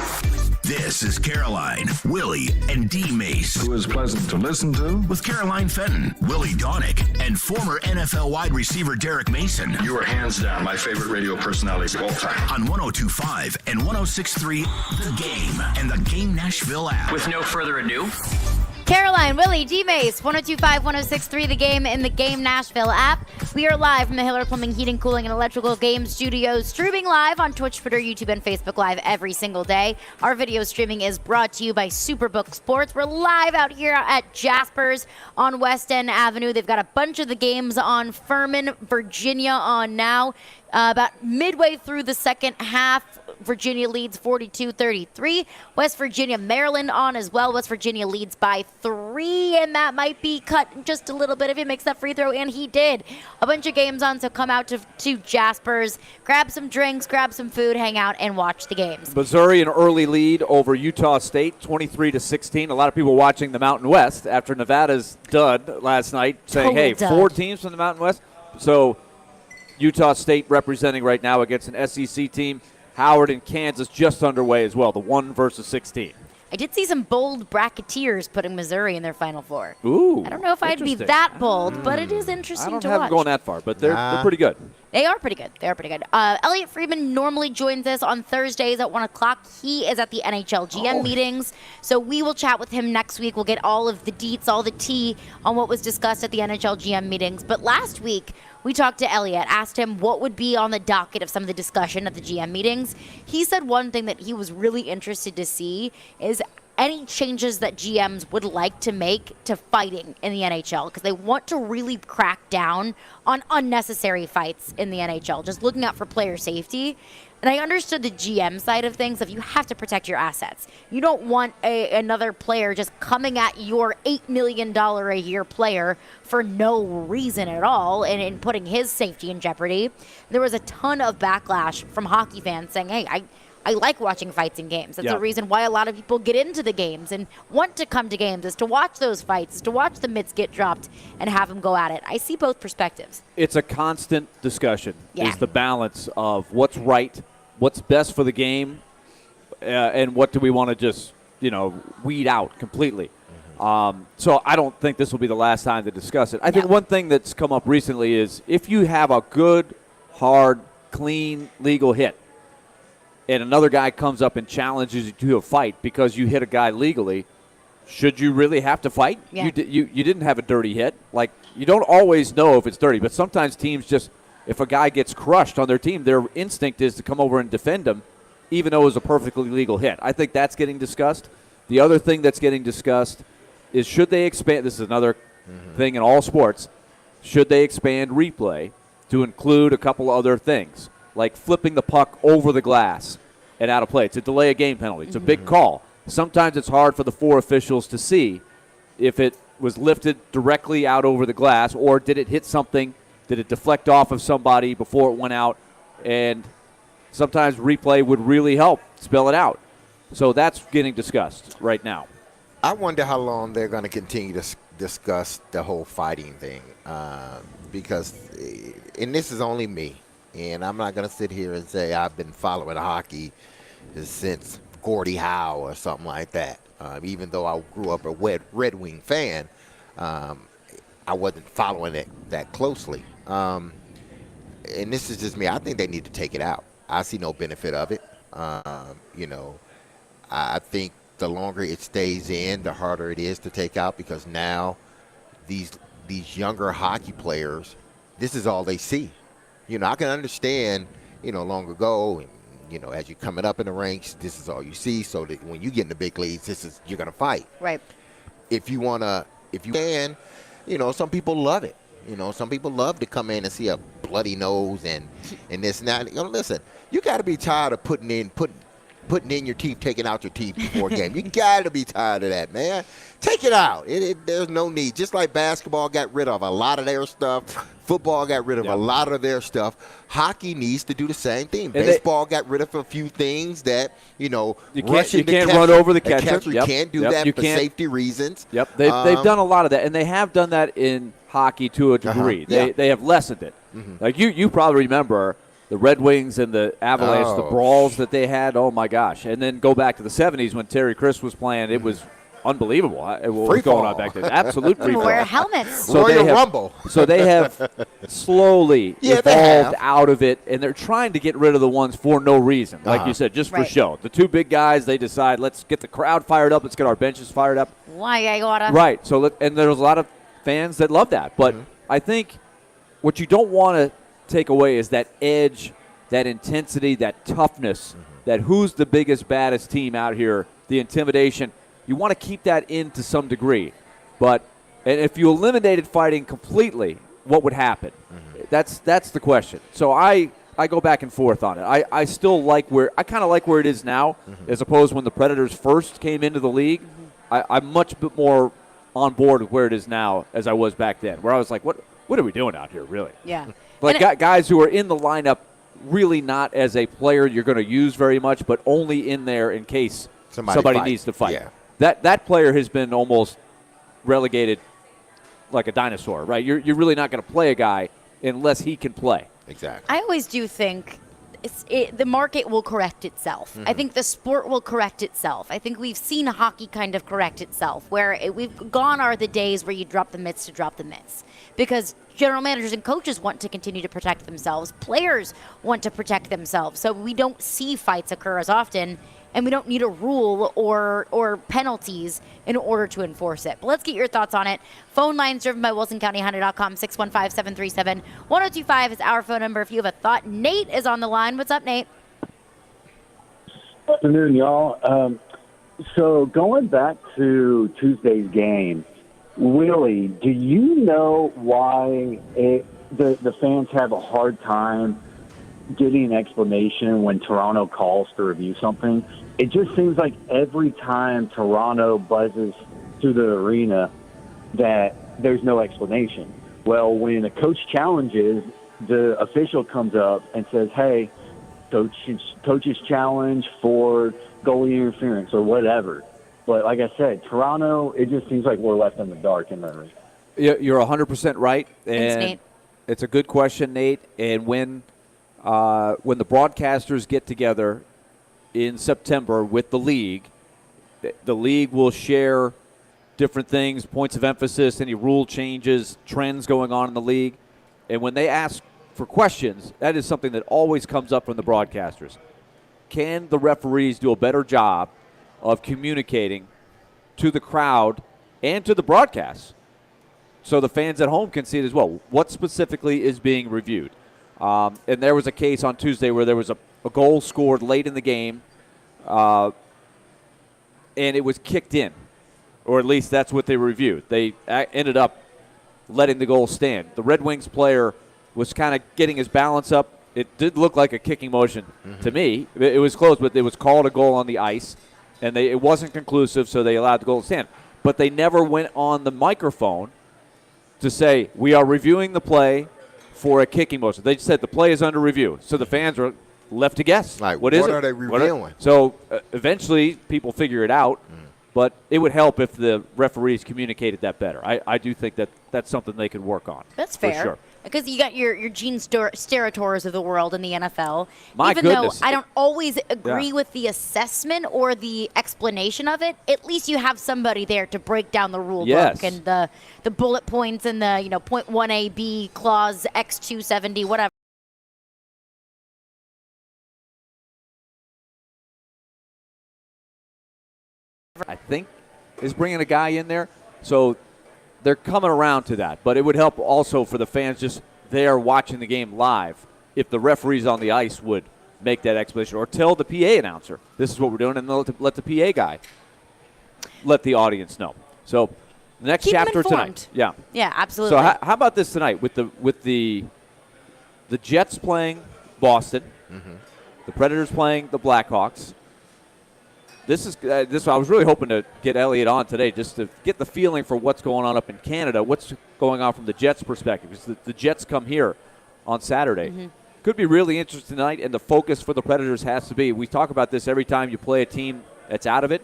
this is Caroline, Willy, and Dmase. Who is pleasant to listen to. With Caroline Fenton, Willie Donick, and former NFL wide receiver Derek Mason. You are hands down my favorite radio personalities of all time. On 102.5 and 106.3 The Game and the Game Nashville app. With no further ado, Caroline, Willy, Dmase, 102.5, 106.3 The Game in the Game Nashville app. We are live from the Hiller Plumbing, Heating, Cooling, and Electrical Game Studios, streaming live on Twitch, Twitter, YouTube, and Facebook Live every single day. Our video streaming is brought to you by Superbook Sports. We're live out here at Jasper's on West End Avenue. They've got a bunch of the games on. Furman, Virginia on now. About midway through the second half, Virginia leads 42-33. West Virginia, Maryland on as well. West Virginia leads by 3, and that might be cut just a little bit if he makes that free throw, and he did. A bunch of games on, so come out to Jasper's, grab some drinks, grab some food, hang out, and watch the games. Missouri an early lead over Utah State, 23-16. A lot of people watching the Mountain West after Nevada's dud last night, saying, Total hey, dud. 4 teams from the Mountain West. So Utah State representing right now against an SEC team. Howard and Kansas just underway as well, the 1 versus 16. I did see some bold bracketeers putting Missouri in their Final Four. Ooh, I don't know if I'd be that bold, but it is interesting to watch. I don't have them going that far, but they're pretty good. They are pretty good. Elliot Friedman normally joins us on Thursdays at 1 o'clock. He is at the NHL GM meetings, so we will chat with him next week. We'll get all of the deets, all the tea on what was discussed at the NHL GM meetings. But last week, we talked to Elliot, asked him what would be on the docket of some of the discussion at the GM meetings. He said one thing that he was really interested to see is any changes that GMs would like to make to fighting in the NHL, because they want to really crack down on unnecessary fights in the NHL, just looking out for player safety. And I understood the GM side of things, if you have to protect your assets. You don't want another player just coming at your $8 million a year player for no reason at all and putting his safety in jeopardy. There was a ton of backlash from hockey fans saying, hey, I like watching fights in games. That's the reason why a lot of people get into the games and want to come to games, is to watch those fights, is to watch the mitts get dropped and have them go at it. I see both perspectives. It's a constant discussion, is the balance of what's right, what's best for the game, and what do we want to just, weed out completely. So I don't think this will be the last time to discuss it. I think one thing that's come up recently is if you have a good, hard, clean, legal hit, and another guy comes up and challenges you to a fight because you hit a guy legally, should you really have to fight? Yeah. You didn't have a dirty hit. Like, you don't always know if it's dirty, but sometimes teams just, if a guy gets crushed on their team, their instinct is to come over and defend him, even though it was a perfectly legal hit. I think that's getting discussed. The other thing that's getting discussed is should they expand, this is another thing in all sports, should they expand replay to include a couple other things, like flipping the puck over the glass and out of play. It's a delay of game penalty. It's a big call. Sometimes it's hard for the 4 officials to see if it was lifted directly out over the glass or did it hit something, did it deflect off of somebody before it went out, and sometimes replay would really help spell it out. So that's getting discussed right now. I wonder how long they're going to continue to discuss the whole fighting thing because, and this is only me, and I'm not going to sit here and say I've been following hockey since Gordie Howe or something like that. Even though I grew up a Red Wing fan, I wasn't following it that closely. And this is just me. I think they need to take it out. I see no benefit of it. I think the longer it stays in, the harder it is to take out because now these younger hockey players, this is all they see. I can understand, long ago, as you're coming up in the ranks, this is all you see. So that when you get in the big leagues, you're going to fight. Right. If you can, some people love it. Some people love to come in and see a bloody nose and this and that. Listen, you got to be tired of putting in your teeth, taking out your teeth before a game. You got to be tired of that, man. Take it out. There's no need. Just like basketball got rid of a lot of their stuff, football got rid of a lot of their stuff. Hockey needs to do the same thing. Baseball got rid of a few things that, you can't run over the catcher. You can't do that for safety reasons. Yep, they've done a lot of that, and they have done that in hockey to a degree. They have lessened it. Like you probably remember the Red Wings and the Avalanche, the brawls that they had. Oh, my gosh. And then go back to the 70s when Terry Chris was playing. It was unbelievable. What was going on back then? Absolute free fall. Wear helmets. So Rumble. So they have slowly evolved out of it, and they're trying to get rid of the ones for no reason. Like you said, just for show. The 2 big guys, they decide, let's get the crowd fired up. Let's get our benches fired up. Why I gotta. Right. So, and there's a lot of fans that love that. But I think what you don't want to take away is that edge, that intensity, that toughness, that who's the biggest, baddest team out here, the intimidation. You want to keep that in to some degree. And if you eliminated fighting completely, what would happen? That's the question. So I go back and forth on it. I still like I kind of like where it is now, as opposed to when the Predators first came into the league. I'm much bit more on board with where it is now as I was back then, where I was like, what are we doing out here, really? Yeah. Like guys who are in the lineup, really not as a player you're going to use very much, but only in there in case somebody needs to fight. Yeah. That player has been almost relegated like a dinosaur, right? You're really not going to play a guy unless he can play. Exactly. I always do think the market will correct itself. I think the sport will correct itself. I think we've seen hockey kind of correct itself, where we've gone are the days where you drop the mitts to drop the mitts. Because general managers and coaches want to continue to protect themselves. Players want to protect themselves. So we don't see fights occur as often, and we don't need a rule or penalties in order to enforce it. But let's get your thoughts on it. Phone lines driven by WilsonCountyHonda.com, 615-737-1025 is our phone number if you have a thought. Nate is on the line. What's up, Nate? Good afternoon, y'all. So going back to Tuesday's game, Willie, do you know why the fans have a hard time getting an explanation when Toronto calls to review something? It just seems like every time Toronto buzzes to the arena that there's no explanation. Well, when a coach challenges, the official comes up and says, hey, coach's challenge for goalie interference or whatever. But like I said, Toronto, it just seems like we're left in the dark in the arena. You're 100% right. Thanks, and Nate. It's a good question, Nate. And when the broadcasters get together in September with the league will share different things, points of emphasis, any rule changes, trends going on in the league. And when they ask for questions, that is something that always comes up from the broadcasters. Can the referees do a better job of communicating to the crowd and to the broadcast so the fans at home can see it as well? What specifically is being reviewed? And there was a case on Tuesday where there was a goal scored late in the game, and it was kicked in, or at least that's what they reviewed. They ended up letting the goal stand. The Red Wings player was kind of getting his balance up. It did look like a kicking motion to me. It was close, but it was called a goal on the ice, and it wasn't conclusive, so they allowed the goal to stand. But they never went on the microphone to say, we are reviewing the play for a kicking motion. They just said the play is under review. So the fans were left to guess. Like, what is it? What are they reviewing? So eventually people figure it out, but it would help if the referees communicated that better. I do think that that's something they could work on. That's fair. For sure. Because you got your Gene Sterators of the world in the NFL. My Even goodness. though I don't always agree with the assessment or the explanation of it, at least you have somebody there to break down the rule book and the bullet points and the point 1AB clause X270, whatever. I think is bringing a guy in there. So they're coming around to that. But it would help also for the fans just there watching the game live if the referees on the ice would make that explanation or tell the PA announcer, this is what we're doing, and let the PA guy let the audience know. So the next Keep chapter them informed. tonight. Yeah. Yeah, absolutely. So how about this tonight with the Jets playing Boston, the Predators playing the Blackhawks. This I was really hoping to get Elliot on today just to get the feeling for what's going on up in Canada, what's going on from the Jets' perspective. Because the Jets come here on Saturday. Could be really interesting tonight, and the focus for the Predators has to be, we talk about this every time you play a team that's out of it.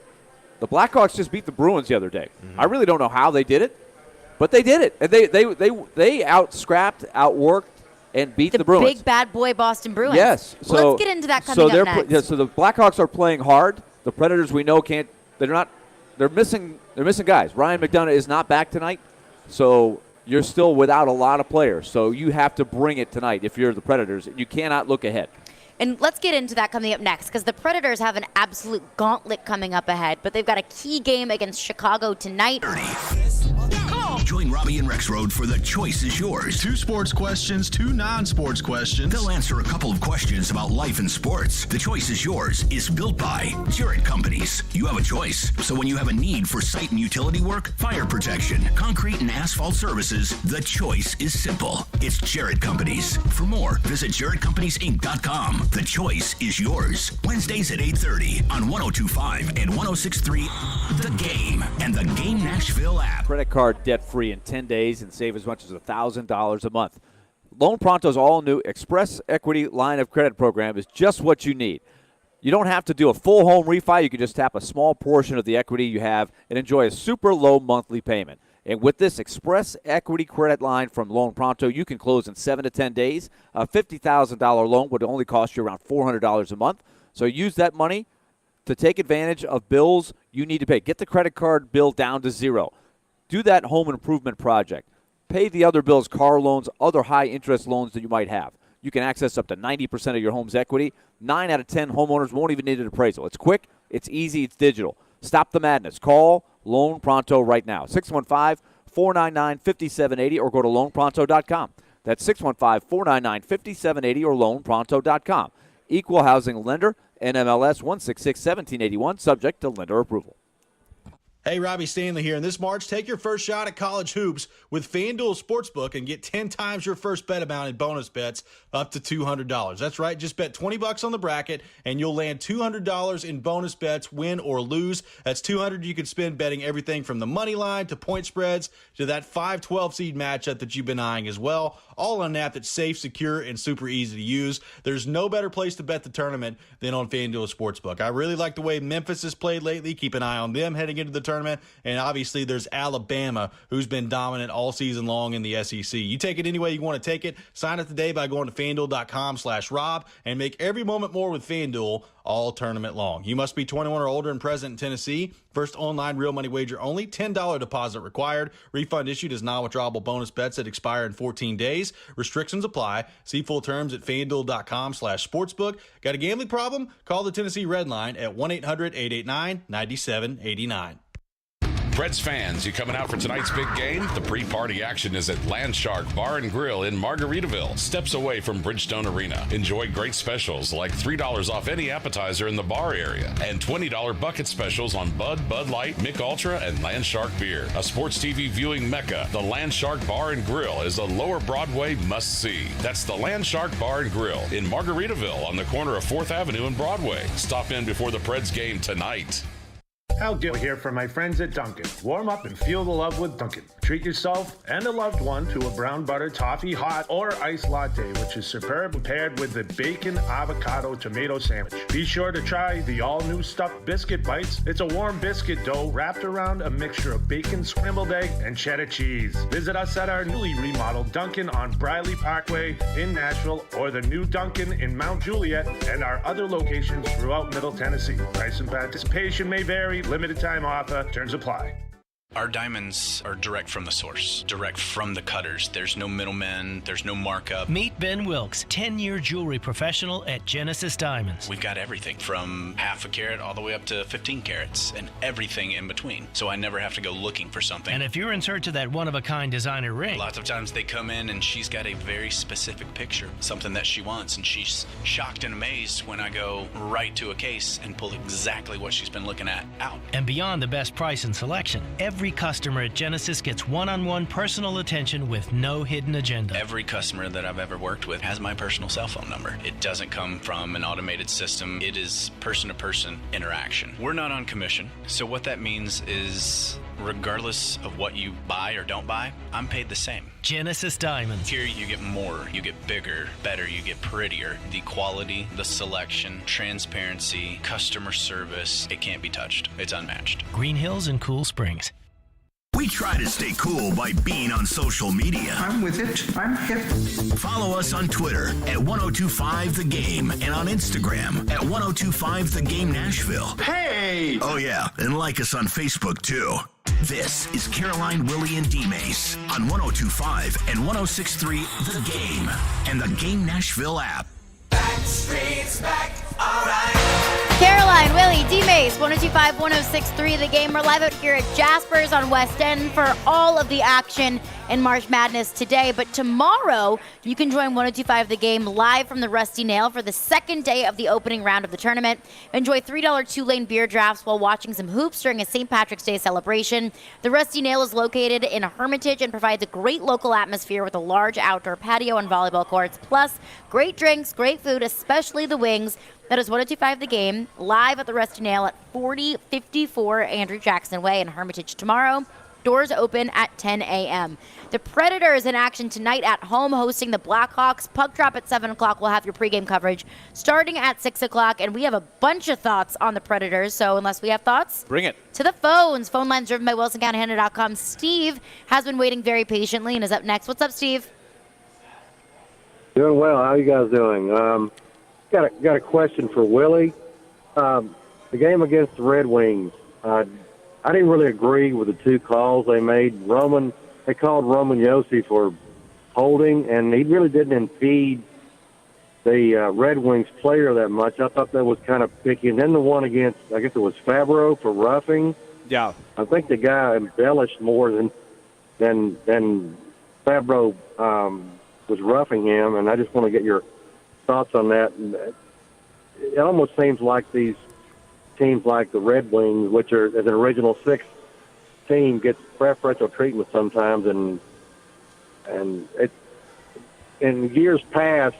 The Blackhawks just beat the Bruins the other day. I really don't know how they did it, but they did it. And they out-scrapped, outworked, and beat the Bruins. Big bad boy Boston Bruins. Yes. Well, let's get into that coming up next. So the Blackhawks are playing hard. The Predators, we know, can't. They're missing guys. Ryan McDonough is not back tonight, so you're still without a lot of players. So you have to bring it tonight if you're the Predators. You cannot look ahead. And let's get into that coming up next, because the Predators have an absolute gauntlet coming up ahead, but they've got a key game against Chicago tonight. Join Robbie and Rexroad for The Choice is Yours. 2 sports questions, 2 non-sports questions. They'll answer a couple of questions about life and sports. The Choice is Yours is built by Jarrett Companies. You have a choice. So when you have a need for site and utility work, fire protection, concrete and asphalt services, the choice is simple. It's Jarrett Companies. For more, visit JarrettCompaniesInc.com. The Choice is Yours. Wednesdays at 8:30 on 102.5 and 106.3 The Game and the Game Nashville app. Credit card debt-free in 10 days and save as much as $1,000 a month. Loan Pronto's all-new Express Equity line of credit program is just what you need. You don't have to do a full home refi. You can just tap a small portion of the equity you have and enjoy a super low monthly payment. And with this Express Equity credit line from Loan Pronto, you can close in 7 to 10 days. A $50,000 loan would only cost you around $400 a month. So use that money to take advantage of bills you need to pay. Get the credit card bill down to zero. Do that home improvement project. Pay the other bills, car loans, other high-interest loans that you might have. You can access up to 90% of your home's equity. 9 out of 10 homeowners won't even need an appraisal. It's quick, it's easy, it's digital. Stop the madness. Call Loan Pronto right now. 615-499-5780 or go to loanpronto.com. That's 615-499-5780 or loanpronto.com. Equal housing lender, NMLS 1661781, subject to lender approval. Hey, Robbie Stanley here. And this March, take your first shot at college hoops with FanDuel Sportsbook and get 10 times your first bet amount in bonus bets up to $200. That's right. Just bet $20 on the bracket and you'll land $200 in bonus bets, win or lose. That's $200 you can spend betting everything from the money line to point spreads to that 5-12 seed matchup that you've been eyeing as well. All on an app that's safe, secure, and super easy to use. There's no better place to bet the tournament than on FanDuel Sportsbook. I really like the way Memphis has played lately. Keep an eye on them heading into the tournament. tournament. And obviously there's Alabama, who's been dominant all season long in the SEC. You take it any way you want to take it. Sign up today by going to FanDuel.com/Rob and make every moment more with FanDuel all tournament long. You must be 21 or older and present in Tennessee. First online real money wager only. $10 deposit required. Refund issued as non-withdrawable bonus bets that expire in 14 days. Restrictions apply. See full terms at FanDuel.com/sportsbook. Got a gambling problem? Call the Tennessee Red Line at 1-800-889-9789. Preds fans, you coming out for tonight's big game? The pre-party action is at Landshark Bar and Grill in Margaritaville, steps away from Bridgestone Arena. Enjoy great specials like $3 off any appetizer in the bar area and $20 bucket specials on Bud, Bud Light, Mick Ultra, and Landshark beer. A sports TV viewing mecca, the Landshark Bar and Grill is a Lower Broadway must-see. That's the Landshark Bar and Grill in Margaritaville on the corner of 4th Avenue and Broadway. Stop in before the Preds game tonight. Al Gill here from my friends at Dunkin'. Warm up and feel the love with Dunkin'. Treat yourself and a loved one to a brown butter toffee hot or iced latte, which is superb paired with the bacon avocado tomato sandwich. Be sure to try the all-new stuffed biscuit bites. It's a warm biscuit dough wrapped around a mixture of bacon, scrambled egg, and cheddar cheese. Visit us at our newly remodeled Dunkin' on Briley Parkway in Nashville or the new Dunkin' in Mount Juliet and our other locations throughout Middle Tennessee. Price and participation may vary. Limited time offer. Terms apply. Our diamonds are direct from the source, direct from the cutters. There's no middlemen, there's no markup. Meet Ben Wilkes, 10-year jewelry professional at Genesis Diamonds. We've got everything from half a carat all the way up to 15 carats and everything in between. So I never have to go looking for something. And if you're in search of that one-of-a-kind designer ring, lots of times they come in and she's got a very specific picture, something that she wants, and she's shocked and amazed when I go right to a case and pull exactly what she's been looking at out. And beyond the best price and selection, every customer at Genesis gets one-on-one personal attention with no hidden agenda. Every customer that I've ever worked with has my personal cell phone number. It doesn't come from an automated system. It is person-to-person interaction. We're not on commission, so what that means is regardless of what you buy or don't buy, I'm paid the same. Genesis Diamonds. Here you get more, you get bigger, better, you get prettier. The quality, the selection, transparency, customer service, it can't be touched. It's unmatched. Green Hills and Cool Springs. We try to stay cool by being on social media. I'm with it. I'm hip. Follow us on Twitter at 1025thegame and on Instagram at 1025thegame Nashville. Hey! Oh yeah, and like us on Facebook too. This is Caroline, Willy, and Dmase on 1025 and 1063 The Game and the Game Nashville app. Backstreet's back, all right. Caroline, Willy, Dmase, 1025, 1063 The Game. We're live out here at Jasper's on West End for all of the action in March Madness today. But tomorrow, you can join 1025 The Game live from the Rusty Nail for the second day of the opening round of the tournament. Enjoy $3 two-lane beer drafts while watching some hoops during a St. Patrick's Day celebration. The Rusty Nail is located in Hermitage and provides a great local atmosphere with a large outdoor patio and volleyball courts, plus great drinks, great food, especially the wings. That is 1025 The Game, live at the Rusty Nail at 4054 Andrew Jackson Way in Hermitage tomorrow. Doors open at 10 a.m. The Predators in action tonight at home hosting the Blackhawks. Puck drop at 7 o'clock. We'll have your pregame coverage starting at 6 o'clock. And we have a bunch of thoughts on the Predators. So unless we have thoughts, bring it to the phones. Phone lines driven by WilsonCountyHunter.com. Steve has been waiting very patiently and is up next. What's up, Steve? Doing well. How you guys doing? Got a question for Willie. The game against the Red Wings, I didn't really agree with the two calls they made. They called Roman Yossi for holding, and he really didn't impede the Red Wings player that much. I thought that was kind of picky. And then the one against, I guess it was Fabro for roughing. Yeah. I think the guy embellished more than Fabro was roughing him, and I just want to get your thoughts on that. And it almost seems like these teams like the Red Wings, which are as an original six team, gets preferential treatment sometimes, and it in years past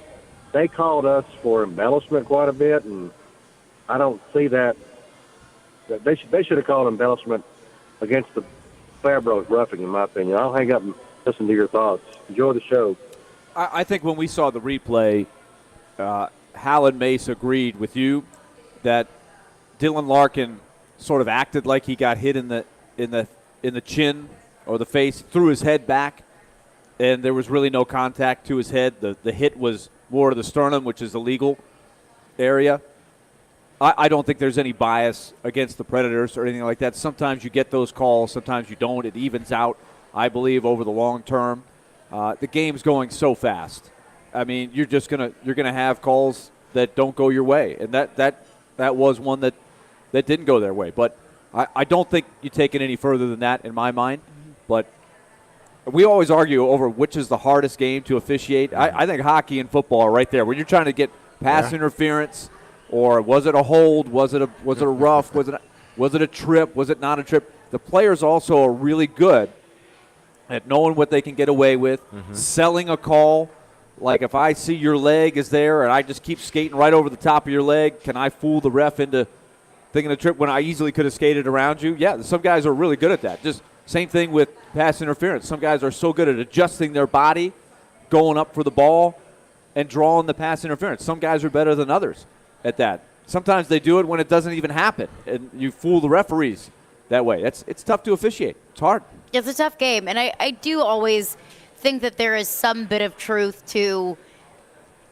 they called us for embellishment quite a bit, and I don't see that they should have called embellishment against the Fabro's roughing, in my opinion. I'll hang up and listen to your thoughts. Enjoy the show. I think when we saw the replay, Hal and Mace agreed with you that Dylan Larkin sort of acted like he got hit in in the chin or the face, threw his head back, and there was really no contact to his head. The hit was more to the sternum, which is the legal area. I don't think there's any bias against the Predators or anything like that. Sometimes you get those calls, sometimes you don't. It evens out, I believe, over the long term. The game's going so fast. I mean, you're gonna have calls that don't go your way, and that was one that didn't go their way. But I don't think you take it any further than that in my mind. But we always argue over which is the hardest game to officiate. I think hockey and football are right there. When you're trying to get pass interference, or was it a hold? Was it a rough? Was it a trip? Was it not a trip? The players also are really good at knowing what they can get away with, selling a call. Like if I see your leg is there and I just keep skating right over the top of your leg, can I fool the ref into thinking a trip when I easily could have skated around you? Yeah, some guys are really good at that. Just same thing with pass interference. Some guys are so good at adjusting their body, going up for the ball, and drawing the pass interference. Some guys are better than others at that. Sometimes they do it when it doesn't even happen, and you fool the referees that way. It's tough to officiate. It's hard. It's a tough game, and I do always think that there is some bit of truth to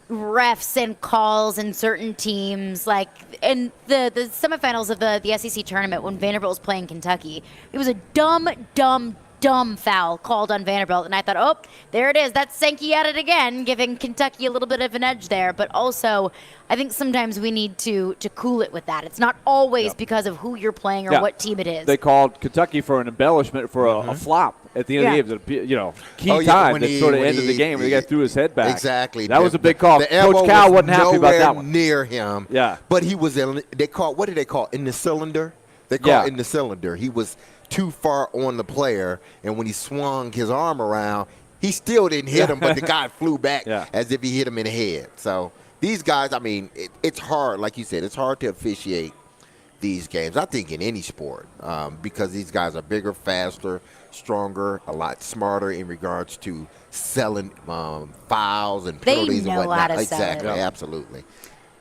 refs and calls in certain teams. Like in the semifinals of the SEC tournament when Vanderbilt was playing Kentucky, it was a dumb foul called on Vanderbilt, and I thought, oh, there it is. That's Sankey at it again, giving Kentucky a little bit of an edge there. But also, I think sometimes we need to cool it with that. It's not always because of who you're playing or what team it is. They called Kentucky for an embellishment for a flop at the end of the game. Key time that sort of ended the game when the guy threw his head back. Exactly. That was a big call. Coach Cal wasn't happy about that one. Near him. Yeah. But he was in. They called. What did they call? In the cylinder. They called in the cylinder. He was too far on the player, and when he swung his arm around, he still didn't hit him, but the guy flew back as if he hit him in the head. So these guys, I mean, it's hard. Like you said, it's hard to officiate these games, I think, in any sport, because these guys are bigger, faster, stronger, a lot smarter in regards to selling fouls and penalties and whatnot. How to sell exactly, it. Absolutely.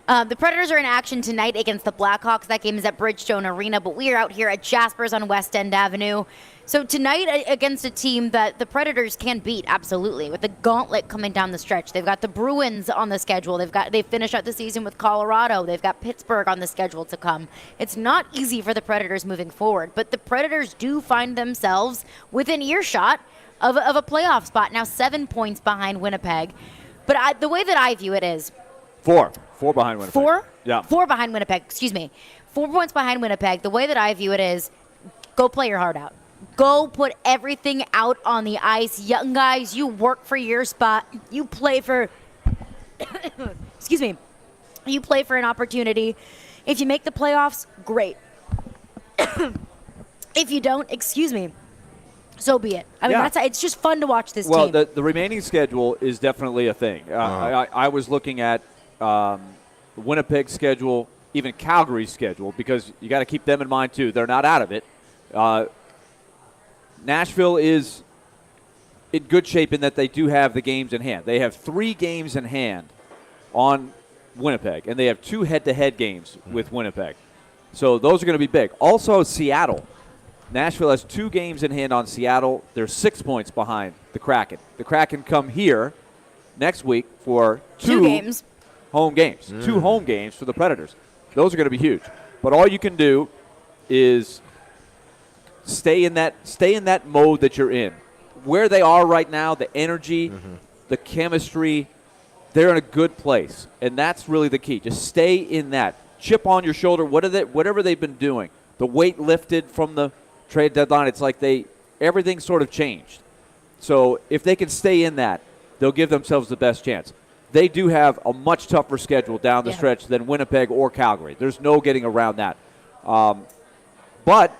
The Predators are in action tonight against the Blackhawks. That game is at Bridgestone Arena, but we are out here at Jasper's on West End Avenue. So tonight against a team that the Predators can beat, absolutely, with the gauntlet coming down the stretch. They've got the Bruins on the schedule. They finished out the season with Colorado. They've got Pittsburgh on the schedule to come. It's not easy for the Predators moving forward, but the Predators do find themselves within earshot of a playoff spot. Now 7 points behind Winnipeg. But the way that I view it is, Four behind Winnipeg. Four? Yeah. 4 behind Winnipeg. Excuse me. 4 points behind Winnipeg. The way that I view it is go play your heart out. Go put everything out on the ice. Young guys, you work for your spot. You play for excuse me. You play for an opportunity. If you make the playoffs, great. If you don't, excuse me, so be it. I mean, it's just fun to watch this team. Well, the remaining schedule is definitely a thing. I was looking at Winnipeg schedule, even Calgary's schedule, because you got to keep them in mind too. They're not out of it. Nashville is in good shape in that they do have the games in hand. They have 3 games in hand on Winnipeg, and they have 2 head-to-head games with Winnipeg. So those are going to be big. Also, Seattle. Nashville has 2 games in hand on Seattle. They're 6 points behind the Kraken. The Kraken come here next week for 2 games. Home games. 2 home games for the Predators. Those are going to be huge. But all you can do is stay in that mode that you're in. Where they are right now, the energy, the chemistry, they're in a good place. And that's really the key. Just stay in that. Chip on your shoulder, whatever they've been doing. The weight lifted from the trade deadline, it's like everything sort of changed. So if they can stay in that, they'll give themselves the best chance. They do have a much tougher schedule down the stretch than Winnipeg or Calgary. There's no getting around that. But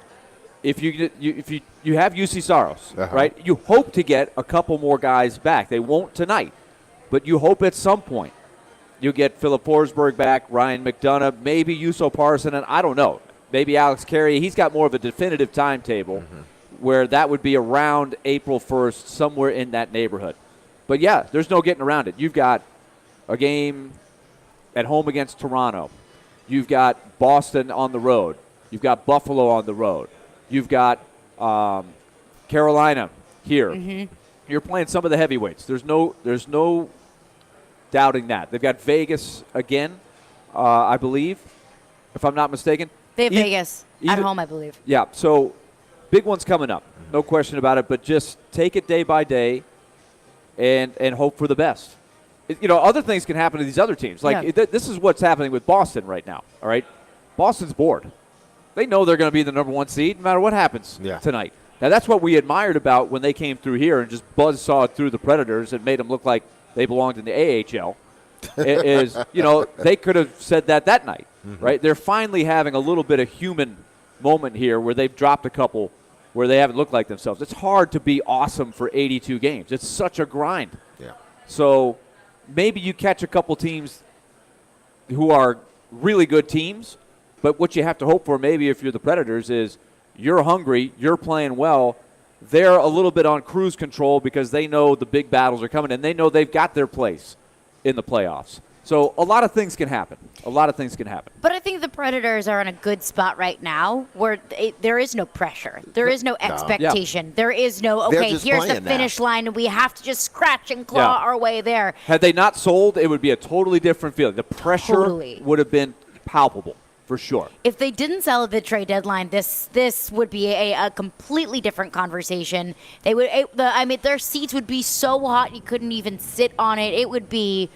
if you have UC Saros, right, you hope to get a couple more guys back. They won't tonight, but you hope at some point you get Philip Forsberg back, Ryan McDonough, maybe Juuso Parson, and I don't know. Maybe Alex Carey. He's got more of a definitive timetable where that would be around April 1st, somewhere in that neighborhood. But, yeah, there's no getting around it. You've got a game at home against Toronto. You've got Boston on the road. You've got Buffalo on the road. You've got Carolina here. Mm-hmm. You're playing some of the heavyweights. There's no doubting that. They've got Vegas again, I believe, if I'm not mistaken. They have Vegas at home, I believe. Yeah, so big one's coming up. No question about it, but just take it day by day and hope for the best. Other things can happen to these other teams. This is what's happening with Boston right now, all right? Boston's bored. They know they're going to be the number 1 seed no matter what happens tonight. Now, that's what we admired about when they came through here and just buzzsawed through the Predators and made them look like they belonged in the AHL. They could have said that night, right? They're finally having a little bit of human moment here where they've dropped a couple where they haven't looked like themselves. It's hard to be awesome for 82 games. It's such a grind. Yeah. So maybe you catch a couple teams who are really good teams, but what you have to hope for maybe if you're the Predators is you're hungry, you're playing well. They're a little bit on cruise control because they know the big battles are coming, and they know they've got their place in the playoffs. So a lot of things can happen. But I think the Predators are in a good spot right now where there is no pressure. There is no expectation. Yeah. There is no, okay, here's the finish line, and we have to just scratch and claw our way there. Had they not sold, it would be a totally different feeling. The pressure would have been palpable. For sure. If they didn't sell at the trade deadline, this would be a completely different conversation. They would, their seats would be so hot you couldn't even sit on it. It would be,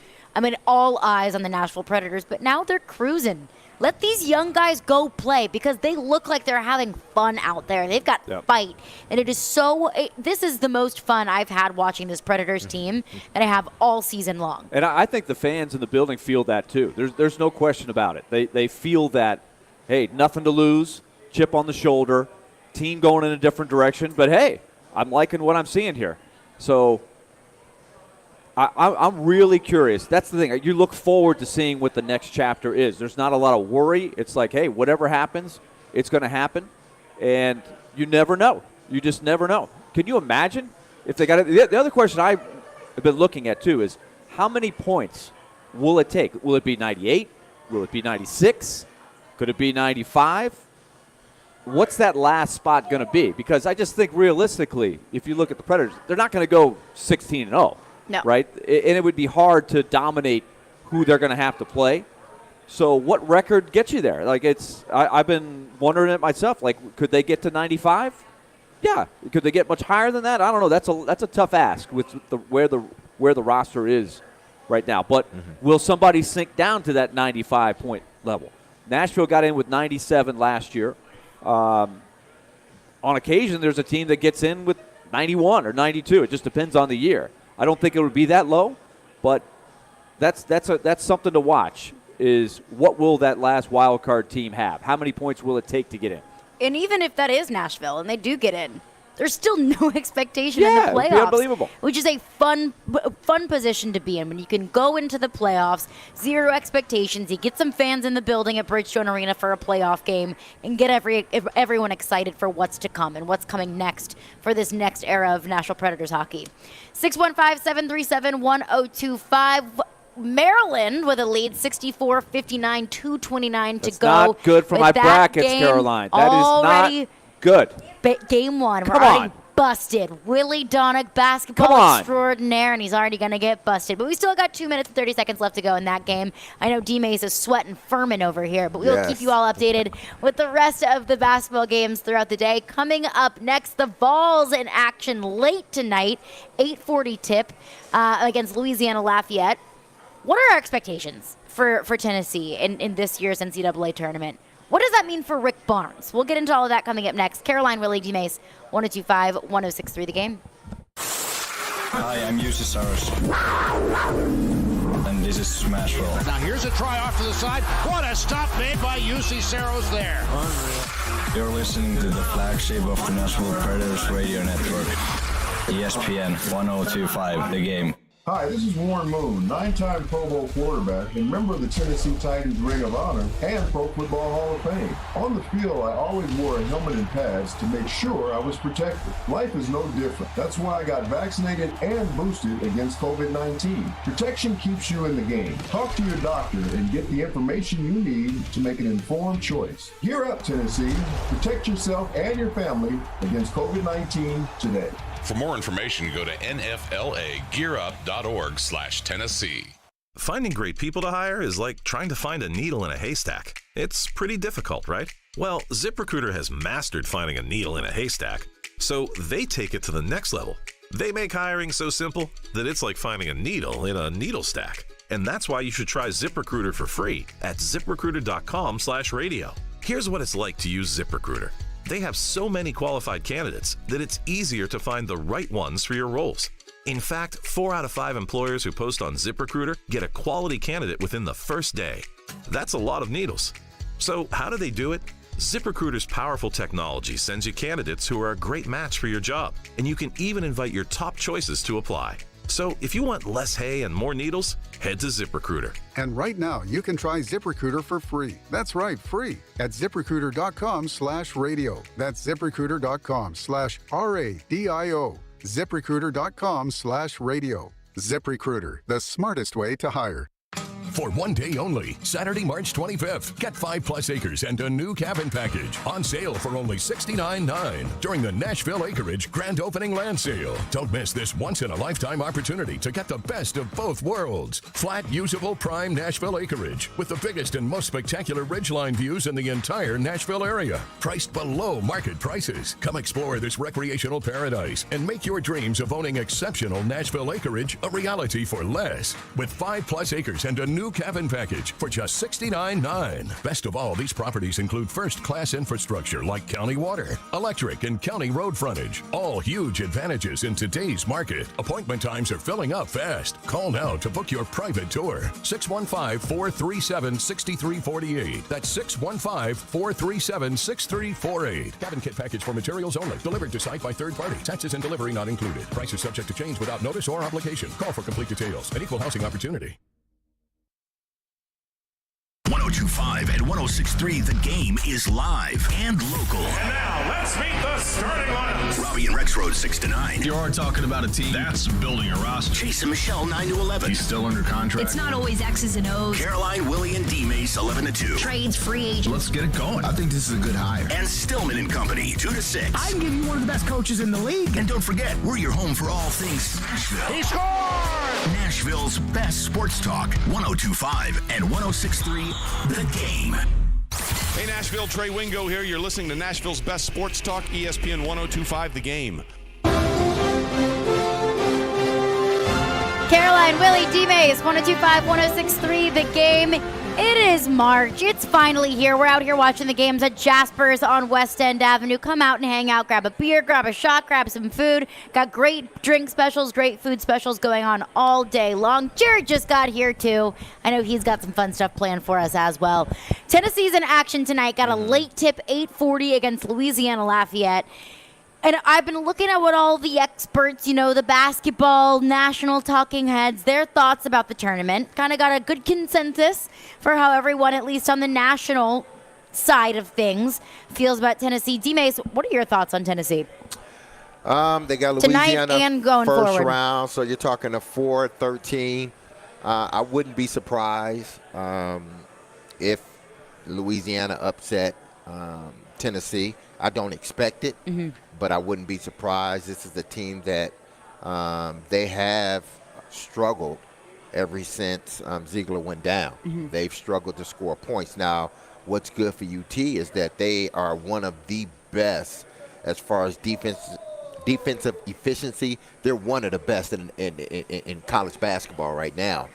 all eyes on the Nashville Predators. But now they're cruising. Let these young guys go play because they look like they're having fun out there. They've got fight. And it is this is the most fun I've had watching this Predators team that I have all season long. And I think the fans in the building feel that too. There's no question about it. They feel that, hey, nothing to lose, chip on the shoulder, team going in a different direction. But, hey, I'm liking what I'm seeing here. So I'm really curious. That's the thing. You look forward to seeing what the next chapter is. There's not a lot of worry. It's like, hey, whatever happens, it's going to happen. And you never know. You just never know. Can you imagine if they got it? The other question I've been looking at, too, is how many points will it take? Will it be 98? Will it be 96? Could it be 95? What's that last spot going to be? Because I just think realistically, if you look at the Predators, they're not going to go 16-0. No. Right? And it would be hard to dominate who they're going to have to play. So what record gets you there? I've been wondering it myself. Could they get to 95? Yeah. Could they get much higher than that? I don't know. That's a tough ask with where the roster is right now. But will somebody sink down to that 95-point level? Nashville got in with 97 last year. On occasion, there's a team that gets in with 91 or 92. It just depends on the year. I don't think it would be that low, but that's something to watch. Is what will that last wild card team have? How many points will it take to get in? And even if that is Nashville and they do get in, there's still no expectation in the playoffs. It'd be unbelievable. Which is a fun position to be in when you can go into the playoffs, zero expectations. You get some fans in the building at Bridgestone Arena for a playoff game and get everyone excited for what's to come and what's coming next for this next era of Nashville Predators hockey. 615-737-1025. Maryland with a lead, 64-59, 2:29 to go. That's not good for my brackets, Caroline. That is not good. Game one. Come We're already on. busted. Willy Donick, basketball extraordinaire, and he's already going to get busted. But we still got 2 minutes and 30 seconds left to go in that game. I know Dmase is sweating Furman over here, but we'll keep you all updated with the rest of the basketball games throughout the day. Coming up next, the Vols in action late tonight, 8:40 tip against Louisiana Lafayette. What are our expectations for Tennessee in this year's NCAA tournament? What does that mean for Rick Barnes? We'll get into all of that coming up next. Caroline, Willy, Dmase, 102.5-106.3 The Game. Hi, I'm UC Saros. And this is Smashville. Now here's a try off to the side. What a stop made by UC Saros there. You're listening to the flagship of the Nashville Predators Radio Network. ESPN 102.5 The Game. Hi, this is Warren Moon, 9-time Pro Bowl quarterback and member of the Tennessee Titans Ring of Honor and Pro Football Hall of Fame. On the field, I always wore a helmet and pads to make sure I was protected. Life is no different. That's why I got vaccinated and boosted against COVID-19. Protection keeps you in the game. Talk to your doctor and get the information you need to make an informed choice. Gear up, Tennessee. Protect yourself and your family against COVID-19 today. For more information, go to nflagearup.org/Tennessee. Finding great people to hire is like trying to find a needle in a haystack. It's pretty difficult, right? Well, ZipRecruiter has mastered finding a needle in a haystack, so they take it to the next level. They make hiring so simple that it's like finding a needle in a needle stack. And that's why you should try ZipRecruiter for free at ziprecruiter.com/radio. Here's what it's like to use ZipRecruiter. They have so many qualified candidates that it's easier to find the right ones for your roles. In fact, 4 out of 5 employers who post on ZipRecruiter get a quality candidate within the first day. That's a lot of needles. So how do they do it? ZipRecruiter's powerful technology sends you candidates who are a great match for your job, and you can even invite your top choices to apply. So if you want less hay and more needles, head to ZipRecruiter. And right now, you can try ZipRecruiter for free. That's right, free at ZipRecruiter.com/radio. That's ZipRecruiter.com/RADIO. ZipRecruiter.com/radio. ZipRecruiter, the smartest way to hire. For one day only, Saturday, March 25th, get 5+ acres and a new cabin package on sale for only $69.9 during the Nashville Acreage Grand Opening Land Sale. Don't miss this once-in-a-lifetime opportunity to get the best of both worlds. Flat, usable, prime Nashville acreage with the biggest and most spectacular ridgeline views in the entire Nashville area. Priced below market prices. Come explore this recreational paradise and make your dreams of owning exceptional Nashville acreage a reality for less. With 5+ acres and a new cabin package for just $69.9. Best of all, these properties include first-class infrastructure like county water, electric, and county road frontage. All huge advantages in today's market. Appointment times are filling up fast. Call now to book your private tour. 615-437-6348. That's 615-437-6348. Cabin kit package for materials only. Delivered to site by third party. Taxes and delivery not included. Price is subject to change without notice or obligation. Call for complete details. An equal housing opportunity. 102.5 and 106.3, The Game is live and local. And now, let's meet the starting lineups. Robbie and Rex Road, 6 to 9. You are talking about a team that's building a roster. Chase and Michelle, 9 to 11. He's still under contract. It's not always X's and O's. Caroline, Willy, and Dmase, 11 to 2. Trades, free agents. Let's get it going. I think this is a good hire. And Stillman and Company, 2 to 6. I can give you one of the best coaches in the league. And don't forget, we're your home for all things Nashville. He scored! Nashville's best sports talk, 102.5 and 106.3, The Game. Hey Nashville, Trey Wingo here. You're listening to Nashville's best sports talk, ESPN 102.5, The Game. Caroline, Willy, Dmase, 102.5, 106.3, The Game. It is March. It's finally here. We're out here watching the games at Jasper's on West End Avenue. Come out and hang out. Grab a beer, grab a shot, grab some food. Got great drink specials, great food specials going on all day long. Jared just got here, too. I know he's got some fun stuff planned for us as well. Tennessee's in action tonight. Got a late tip, 8:40 against Louisiana Lafayette. And I've been looking at what all the experts, the basketball national talking heads, their thoughts about the tournament. Kind of got a good consensus for how everyone, at least on the national side of things, feels about Tennessee. Dmase, what are your thoughts on Tennessee? They got Louisiana tonight and going first forward. round, so you're talking a 4-13. I wouldn't be surprised if Louisiana upset Tennessee. I don't expect it, but I wouldn't be surprised. This is a team that they have struggled ever since Ziegler went down. They've struggled to score points. Now, what's good for UT is that they are one of the best as far as defensive efficiency. They're one of the best in college basketball right now.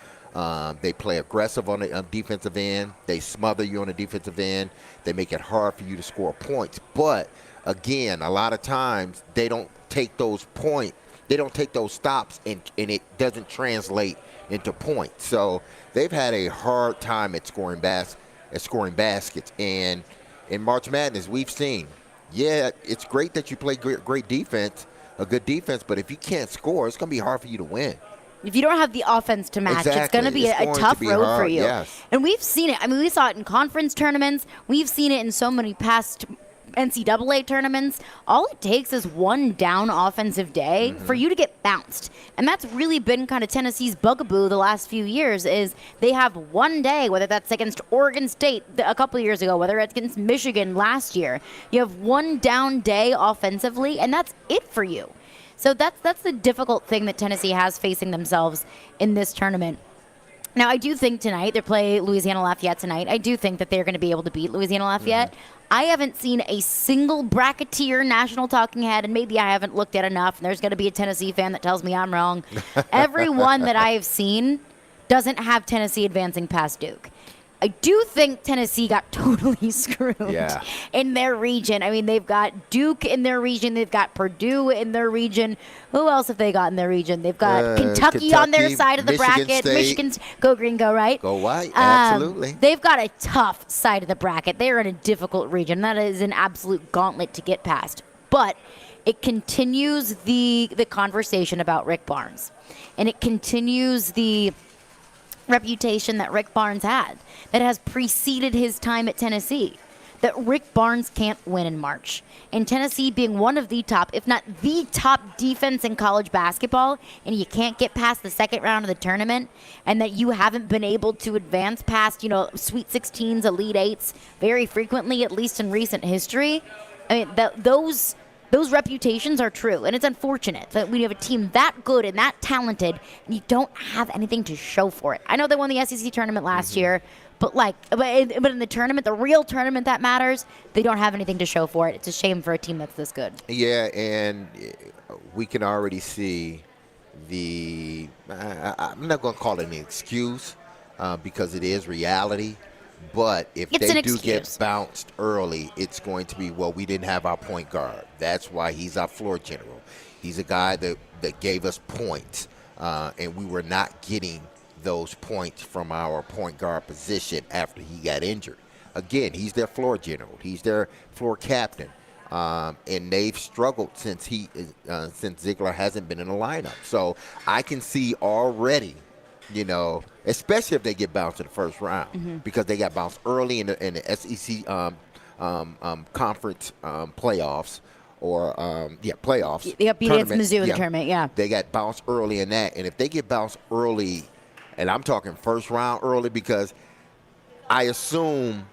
They play aggressive on the defensive end. They smother you on the defensive end. They make it hard for you to score points. But, again, a lot of times they don't take those points. They don't take those stops, and it doesn't translate into points. So they've had a hard time at scoring baskets. And in March Madness, we've seen, it's great that you play great defense, a good defense, but if you can't score, it's going to be hard for you to win. If you don't have the offense to match, it's going to be a tough road for you. Yes. And we've seen it. I mean, we saw it in conference tournaments. We've seen it in so many past NCAA tournaments. All it takes is one down offensive day for you to get bounced. And that's really been kind of Tennessee's bugaboo the last few years is they have one day, whether that's against Oregon State a couple of years ago, whether it's against Michigan last year. You have one down day offensively, and that's it for you. So that's the difficult thing that Tennessee has facing themselves in this tournament. Now, I do think tonight, they play Louisiana Lafayette tonight. I do think that they're going to be able to beat Louisiana Lafayette. I haven't seen a single bracketeer national talking head, and maybe I haven't looked at enough, and there's going to be a Tennessee fan that tells me I'm wrong. Everyone that I have seen doesn't have Tennessee advancing past Duke. I do think Tennessee got totally screwed in their region. I mean, they've got Duke in their region. They've got Purdue in their region. Who else have they got in their region? They've got Kentucky on their side of the bracket. State. Michigan's go green, go right. Go white, absolutely. They've got a tough side of the bracket. They are in a difficult region. That is an absolute gauntlet to get past. But it continues the conversation about Rick Barnes. And it continues the reputation that Rick Barnes had that has preceded his time at Tennessee, that Rick Barnes can't win in March. And Tennessee being one of the top, if not the top defense in college basketball, and you can't get past the second round of the tournament, and that you haven't been able to advance past, Sweet 16s, Elite 8s very frequently, at least in recent history. I mean, those reputations are true, and it's unfortunate that when you have a team that good and that talented, and you don't have anything to show for it. I know they won the SEC tournament last year, but in the tournament, the real tournament that matters, they don't have anything to show for it. It's a shame for a team that's this good. Yeah, and we can already see I'm not going to call it an excuse because it is reality. But if they do get bounced early, it's going to be, we didn't have our point guard. That's why he's our floor general. He's a guy that gave us points, and we were not getting those points from our point guard position after he got injured. Again, he's their floor general. He's their floor captain, and they've struggled since Ziegler hasn't been in the lineup. So I can see already, especially if they get bounced in the first round, because they got bounced early in the SEC conference playoffs playoffs. They got beat against Mizzou in the tournament, They got bounced early in that, and if they get bounced early, and I'm talking first round early, because I assume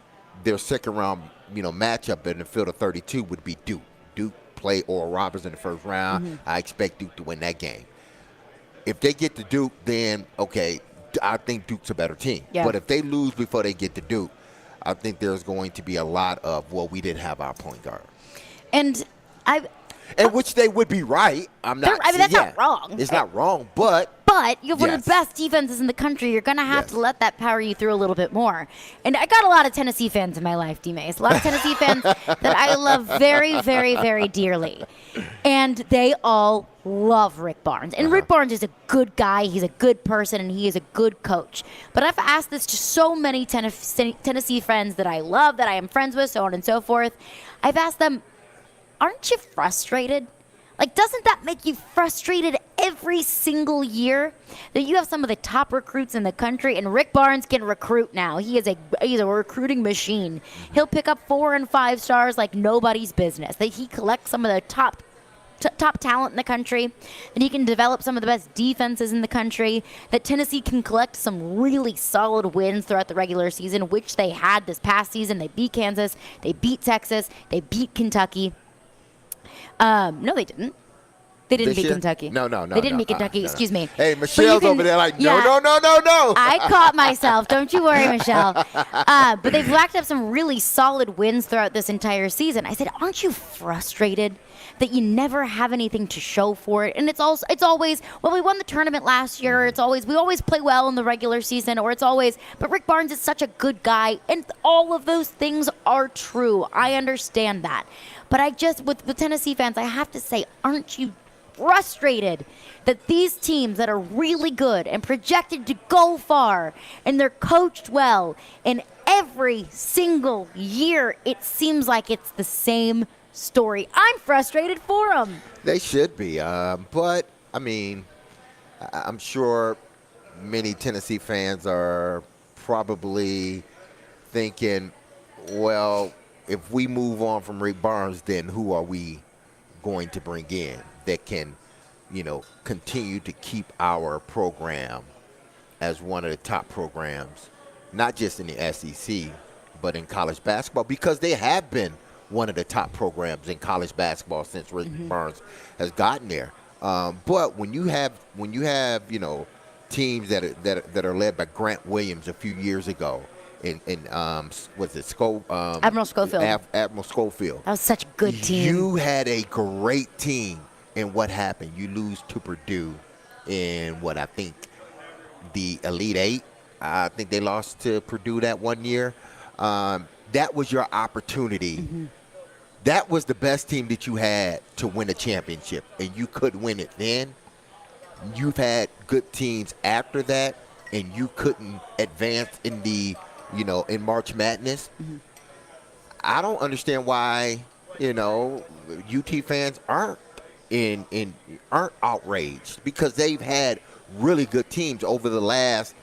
their second round, matchup in the field of 32 would be Duke. Duke play Oral Roberts in the first round. I expect Duke to win that game. If they get to Duke, then, okay, I think Duke's a better team. Yeah. But if they lose before they get to Duke, I think there's going to be a lot of, we didn't have our point guard. And which they would be right. That's not wrong. It's not wrong, but you have one of the best defenses in the country. You're going to have to let that power you through a little bit more. And I got a lot of Tennessee fans in my life, Dmase. A lot of Tennessee fans that I love very, very, very dearly. And they all love Rick Barnes. And Rick Barnes is a good guy. He's a good person, and he is a good coach. But I've asked this to so many Tennessee friends that I love, that I am friends with, so on and so forth. I've asked them, aren't you frustrated? Doesn't that make you frustrated every single year that you have some of the top recruits in the country, and Rick Barnes can recruit now? He's a recruiting machine. He'll pick up 4 and 5 stars like nobody's business. That he collects some of the top talent in the country, that he can develop some of the best defenses in the country, that Tennessee can collect some really solid wins throughout the regular season, which they had this past season. They beat Kansas, they beat Texas, they beat Kentucky. No, they didn't. They didn't beat Kentucky. No. They didn't beat Kentucky. Excuse me. Hey, Michelle's over there no. I caught myself. Don't you worry, Michelle. But they've racked up some really solid wins throughout this entire season. I said, aren't you frustrated that you never have anything to show for it? And it's always, we won the tournament last year. We always play well in the regular season, but Rick Barnes is such a good guy, and all of those things are true. I understand that. But with Tennessee fans, I have to say, aren't you frustrated that these teams that are really good and projected to go far, and they're coached well, and every single year it seems like it's the same story? I'm frustrated for them. They should be. But, I mean, I'm sure many Tennessee fans are probably thinking, well, if we move on from Rick Barnes, then who are we going to bring in that can, continue to keep our program as one of the top programs, not just in the SEC, but in college basketball, because they have been one of the top programs in college basketball since Rick Barnes has gotten there. But when you have teams that are led by Grant Williams a few years ago, Admiral Schofield. Admiral Schofield. That was such a good team. You had a great team, and what happened? You lose to Purdue in what I think the Elite Eight. I think they lost to Purdue that one year. That was your opportunity. Mm-hmm. That was the best team that you had to win a championship, and you couldn't win it then. You've had good teams after that, and you couldn't advance in the, in March Madness. Mm-hmm. I don't understand why, UT fans aren't outraged, because they've had really good teams over the last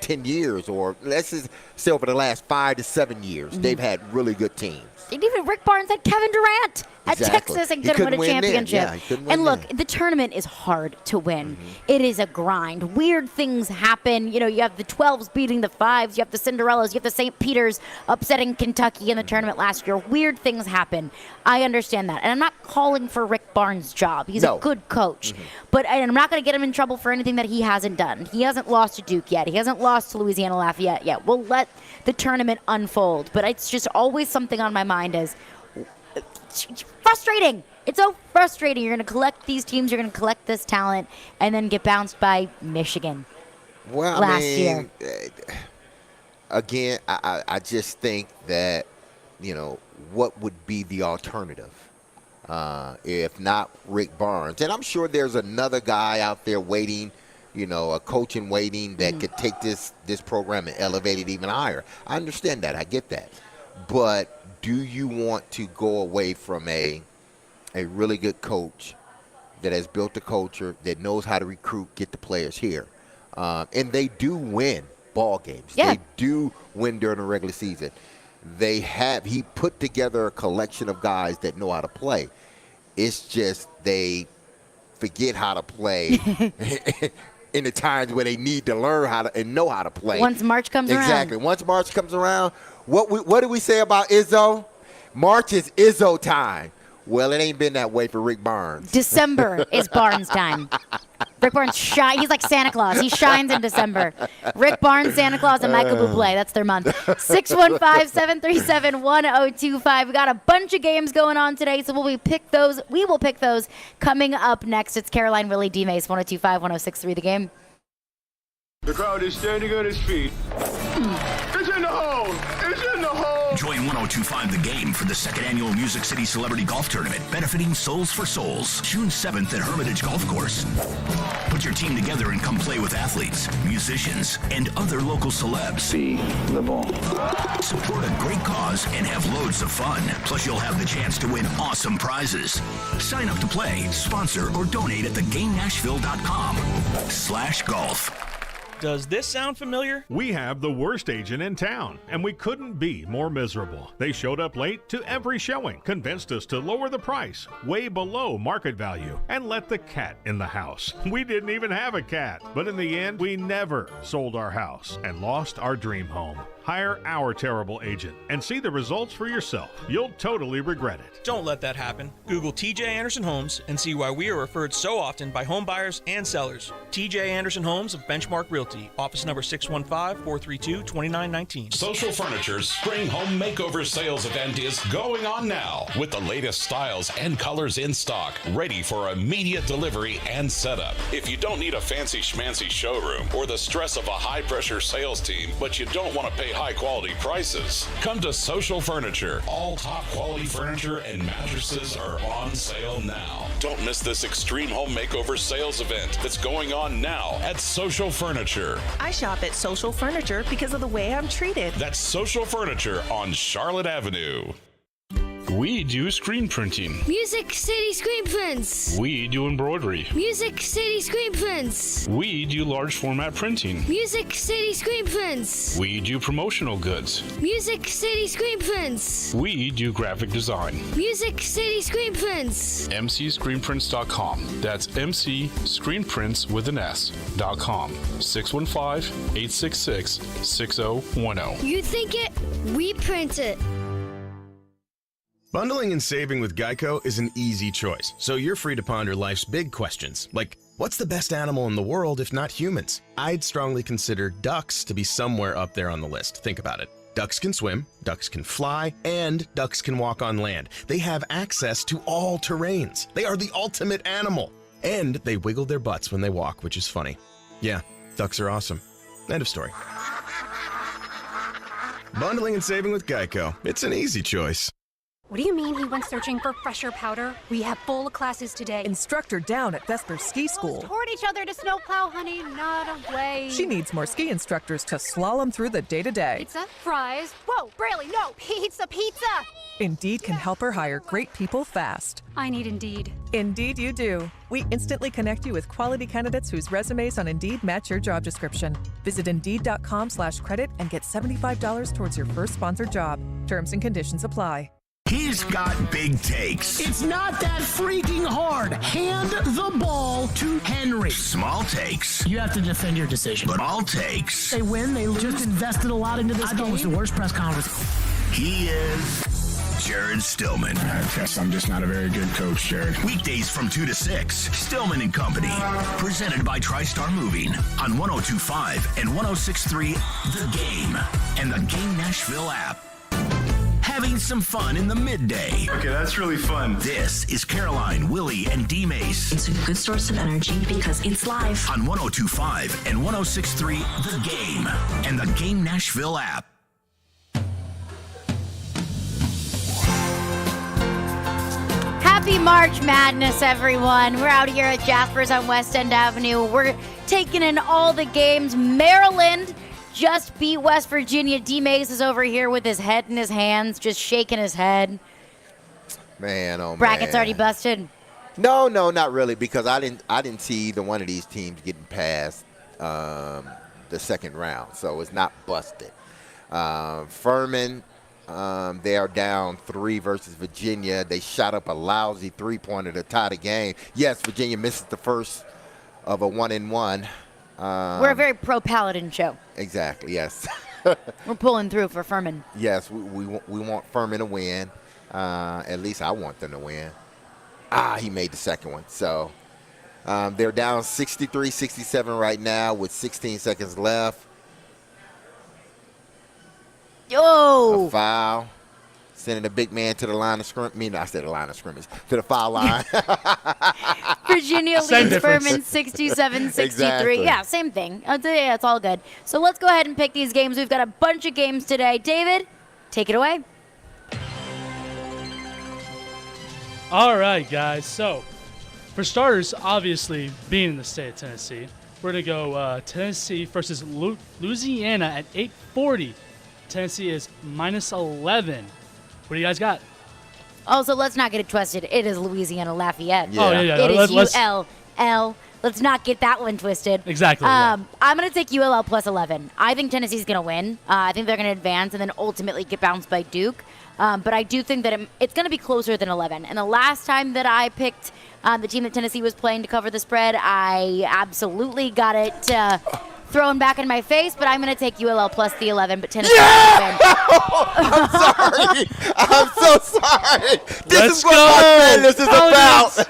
10 years, or let's just say over the last 5 to 7 years. Mm-hmm. They've had really good teams. And even Rick Barnes had Kevin Durant at Texas and couldn't win a championship. And look, the tournament is hard to win. Mm-hmm. It is a grind. Weird things happen. You have the 12s beating the 5s. You have the Cinderellas. You have the St. Peters upsetting Kentucky in the tournament last year. Weird things happen. I understand that. And I'm not calling for Rick Barnes' job. He's a good coach. Mm-hmm. But I'm not going to get him in trouble for anything that he hasn't done. He hasn't lost to Duke yet. He hasn't lost to Louisiana Lafayette yet. We'll let the tournament unfold. But it's just always something on my mind is frustrating. It's so frustrating. You're going to collect these teams. You're going to collect this talent and then get bounced by Michigan last year. Again, I just think that, what would be the alternative if not Rick Barnes? And I'm sure there's another guy out there waiting, a coach in waiting that could take this program and elevate it even higher. I understand that. I get that. But do you want to go away from a really good coach that has built a culture, that knows how to recruit, get the players here? And they do win ball games. Yeah. They do win during the regular season. He put together a collection of guys that know how to play. It's just they forget how to play in the times where they need to learn how to and know how to play. Once March comes around. Exactly. Once March comes around, what do we say about Izzo? March is Izzo time. Well, it ain't been that way for Rick Barnes. December is Barnes time. Rick Barnes he's like Santa Claus. He shines in December. Rick Barnes, Santa Claus, and Michael Bublé. That's their month. 615-737-1025. We got a bunch of games going on today, so we will pick those coming up next. It's Caroline, Willy, Dmase, 102.5, 106.3 The Game. The crowd is standing on its feet. It's in the hole! It's in the hole! Join 102.5 The Game for the second annual Music City Celebrity Golf Tournament, benefiting Souls for Souls, June 7th at Hermitage Golf Course. Put your team together and come play with athletes, musicians, and other local celebs. See the ball. Support a great cause and have loads of fun. Plus, you'll have the chance to win awesome prizes. Sign up to play, sponsor, or donate at theGameNashville.com/golf. Does this sound familiar? We have the worst agent in town, and we couldn't be more miserable. They showed up late to every showing, convinced us to lower the price way below market value, and let the cat in the house. We didn't even have a cat, but in the end, we never sold our house and lost our dream home. Hire our terrible agent and see the results for yourself. You'll totally regret it. Don't let that happen. Google TJ Anderson Homes and see why we are referred so often by home buyers and sellers. TJ Anderson Homes of Benchmark Realty, office number 615-432-2919. Social Furniture's Spring Home Makeover Sales event is going on now with the latest styles and colors in stock, ready for immediate delivery and setup. If you don't need a fancy schmancy showroom or the stress of a high-pressure sales team, but you don't want to pay high-quality prices, come to Social Furniture. All top-quality furniture and mattresses are on sale now. Don't miss this extreme home makeover sales event that's going on now at Social Furniture. I shop at Social Furniture because of the way I'm treated. That's Social Furniture on Charlotte Avenue. We do screen printing. Music City Screen Prints. We do embroidery. Music City Screen Prints. We do large format printing. Music City Screen Prints. We do promotional goods. Music City Screen Prints. We do graphic design. Music City Screen Prints. mcscreenprints.com. That's mcscreenprints with an S.com. 615-866-6010. You think it, we print it. Bundling and saving with Geico is an easy choice, so you're free to ponder life's big questions, like what's the best animal in the world if not humans? I'd strongly consider ducks to be somewhere up there on the list. Think about it. Ducks can swim, ducks can fly, and ducks can walk on land. They have access to all terrains. They are the ultimate animal. And they wiggle their butts when they walk, which is funny. Yeah, ducks are awesome. End of story. Bundling and saving with Geico. It's an easy choice. What do you mean he went searching for fresher powder? We have full classes today. Instructor down at Vesper Ski School. Toward each other to snowplow, honey, not away. She needs more ski instructors to slalom through the day-to-day. Pizza, fries. Whoa, Braley, no, pizza. Indeed can help her hire great people fast. I need Indeed. Indeed you do. We instantly connect you with quality candidates whose resumes on Indeed match your job description. Visit Indeed.com/credit and get $75 towards your first sponsored job. Terms and conditions apply. He's got big takes. It's not that freaking hard. Hand the ball to Henry. Small takes. You have to defend your decision. But all takes. They win, they lose. Just invested a lot into this game. I thought it was the worst press conference. He is Jared Stillman. I guess I'm just not a very good coach, Jared. Weekdays from 2 to 6, Stillman and Company. Presented by TriStar Moving on 102.5 and 106.3 The Game and the Game Nashville app. Having some fun in the midday. Okay, that's really fun. This is Caroline, Willy, and Dmase. It's a good source of energy because it's live. On 102.5 and 106.3 The Game and the Game Nashville app. Happy March Madness, everyone. We're out here at Jasper's on West End Avenue. We're taking in all the games. Maryland just beat West Virginia. Dmase is over here with his head in his hands, just shaking his head. Man, oh man. Bracket's already busted. No, not really, because I didn't see either one of these teams getting past the second round, so it's not busted. Furman, they are down 3 versus Virginia. They shot up a lousy 3-pointer to tie the game. Yes, Virginia misses the first of a 1-and-1. We're a very pro-Paladin show. Exactly, yes. We're pulling through for Furman. Yes, we want Furman to win. At least I want them to win. He made the second one. So they're down 63-67 right now with 16 seconds left. Oh! A foul. Sending the big man to the line of scrimmage. I said the line of scrimmage. To the foul line. Virginia leads Furman 67-63. Exactly. Yeah, same thing. Yeah, it's all good. So let's go ahead and pick these games. We've got a bunch of games today. David, take it away. All right, guys. So, for starters, obviously, being in the state of Tennessee, we're going to go Tennessee versus Louisiana at 8:40. Tennessee is -11. What do you guys got? Also, let's not get it twisted. It is Louisiana Lafayette. Yeah. Oh, yeah. It is ULL. Let's not get that one twisted. Exactly. Yeah. I'm going to take ULL +11. I think Tennessee's going to win. I think they're going to advance and then ultimately get bounced by Duke. But I do think that it's going to be closer than 11. And the last time that I picked the team that Tennessee was playing to cover the spread, I absolutely got it thrown back in my face, but I'm going to take ULL +11, but Tennessee win. I'm sorry. I'm so sorry. Let's is what go. my madness is about.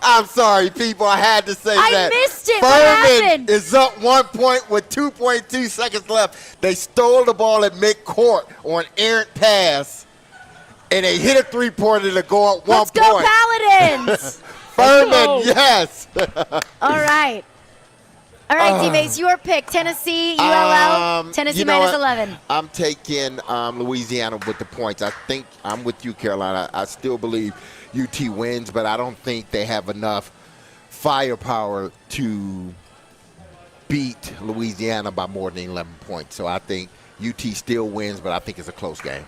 I'm sorry, people. I had to say that. I missed it. What happened? Furman is up 1 point with 2.2 seconds left. They stole the ball at midcourt on an errant pass, and they hit a 3-pointer to go up 1 Let's point. go Paladins. Furman, yes. All right. All right, Dmase, your pick. Tennessee, ULL, Tennessee -11. I'm taking Louisiana with the points. I think I'm with you, Carolina. I still believe UT wins, but I don't think they have enough firepower to beat Louisiana by more than 11 points. So I think UT still wins, but I think it's a close game.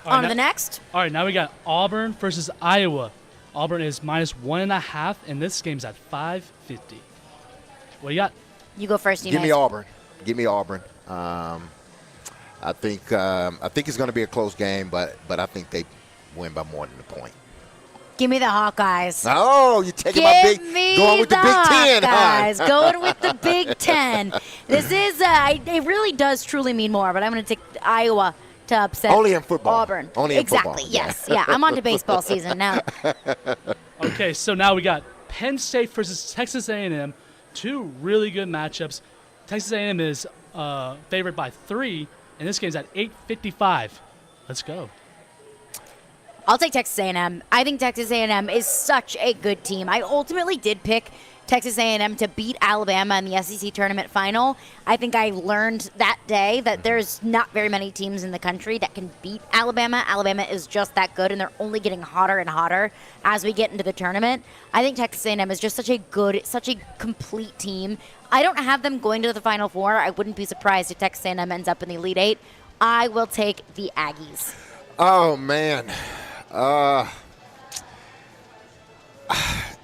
On to the next. All right, now we got Auburn versus Iowa. Auburn is -1.5, and this game's at 550. What do you got? You go first, Give me Auburn. Give me Auburn. I think it's going to be a close game, but I think they win by more than a point. Give me the Hawkeyes. Oh, you're taking going with the Big Ten, Hawkeyes. huh? Going with the Big Ten. This is it really does truly mean more, but I'm going to take Iowa to upset Only in football. Auburn. Only in exactly. football. Yes. Yeah. I'm on to baseball season now. Okay, so now we got Penn State versus Texas A&M. Two really good matchups. Texas A&M is favored by 3, and this game's at 8:55. Let's go. I'll take Texas A&M. I think Texas A&M is such a good team. I ultimately did pick Texas A&M to beat Alabama in the SEC tournament final. I think I learned that day that there's not very many teams in the country that can beat Alabama. Alabama is just that good, and they're only getting hotter and hotter as we get into the tournament. I think Texas A&M is just such a complete team. I don't have them going to the Final Four. I wouldn't be surprised if Texas A&M ends up in the Elite Eight. I will take the Aggies. Oh, man.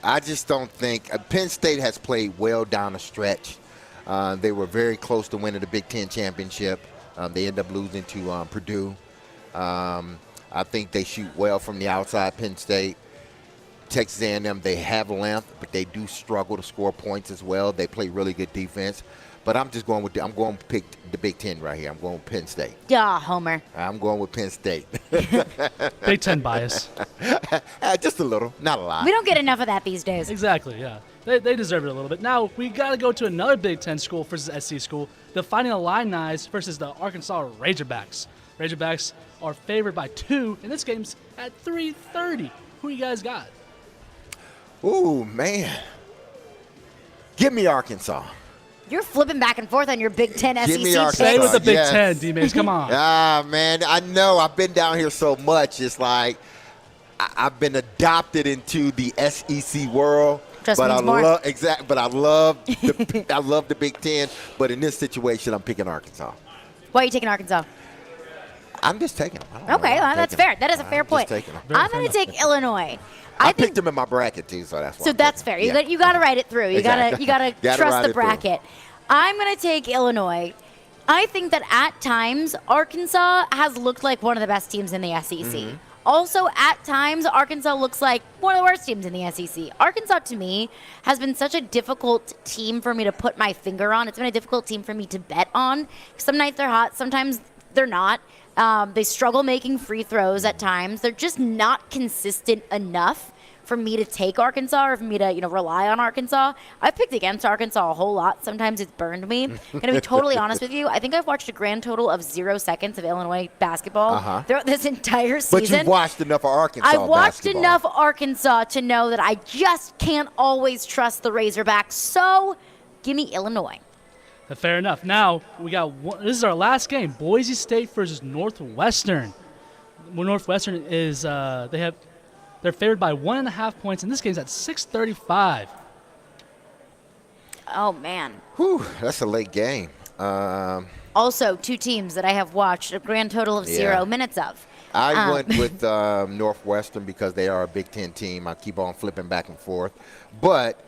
I just don't think Penn State has played well down the stretch. They were very close to winning the Big Ten championship. They ended up losing to Purdue. I think they shoot well from the outside, Penn State. Texas A&M, they have length, but they do struggle to score points as well. They play really good defense. But I'm just going I'm going to pick the Big Ten right here. I'm going with Penn State. Yeah, Homer. I'm going with Penn State. Big Ten bias. Just a little, not a lot. We don't get enough of that these days. Exactly, yeah. They deserve it a little bit. Now, we got to go to another Big Ten school versus SC school. The Fighting Illini versus the Arkansas Razorbacks. Razorbacks are favored by 2, and this game's at 3:30. Who you guys got? Ooh, man. Give me Arkansas. You're flipping back and forth on your Big Ten SEC Give me Arkansas. Stay with the Big Yes. Ten, Dmase. Come on. Man, I know. I've been down here so much. It's like I've been adopted into the SEC world. Just but means I more. love But I love I love the Big Ten. But in this situation, I'm picking Arkansas. Why are you taking Arkansas? I'm just taking them. Okay, well, that's fair. That is a fair point. Just taking them. I'm going to take Illinois. I picked them in my bracket too, so that's why. So that's fair. Yeah. You got to write it through. You Exactly. got to Gotta trust ride the it through. bracket. I'm going to take Illinois. I think that at times Arkansas has looked like one of the best teams in the SEC. Mm-hmm. Also, at times Arkansas looks like one of the worst teams in the SEC. Arkansas, to me, has been such a difficult team for me to put my finger on. It's been a difficult team for me to bet on. Some nights they're hot, sometimes they're not. They struggle making free throws at times. They're just not consistent enough for me to take Arkansas or for me to, rely on Arkansas. I've picked against Arkansas a whole lot. Sometimes it's burned me. Gonna be totally honest with you. I think I've watched a grand total of 0 seconds of Illinois basketball throughout this entire season. But you've watched enough of Arkansas I've watched basketball. enough Arkansas to know that I just can't always trust the Razorbacks. So give me Illinois. Fair enough. Now, we got this is our last game. Boise State versus Northwestern. Northwestern is they're favored by 1.5 points, and this game's at 6:35. Oh, man. Whew, that's a late game. Also, 2 teams that I have watched a grand total of 0 minutes of. I went with Northwestern because they are a Big Ten team. I keep on flipping back and forth. But,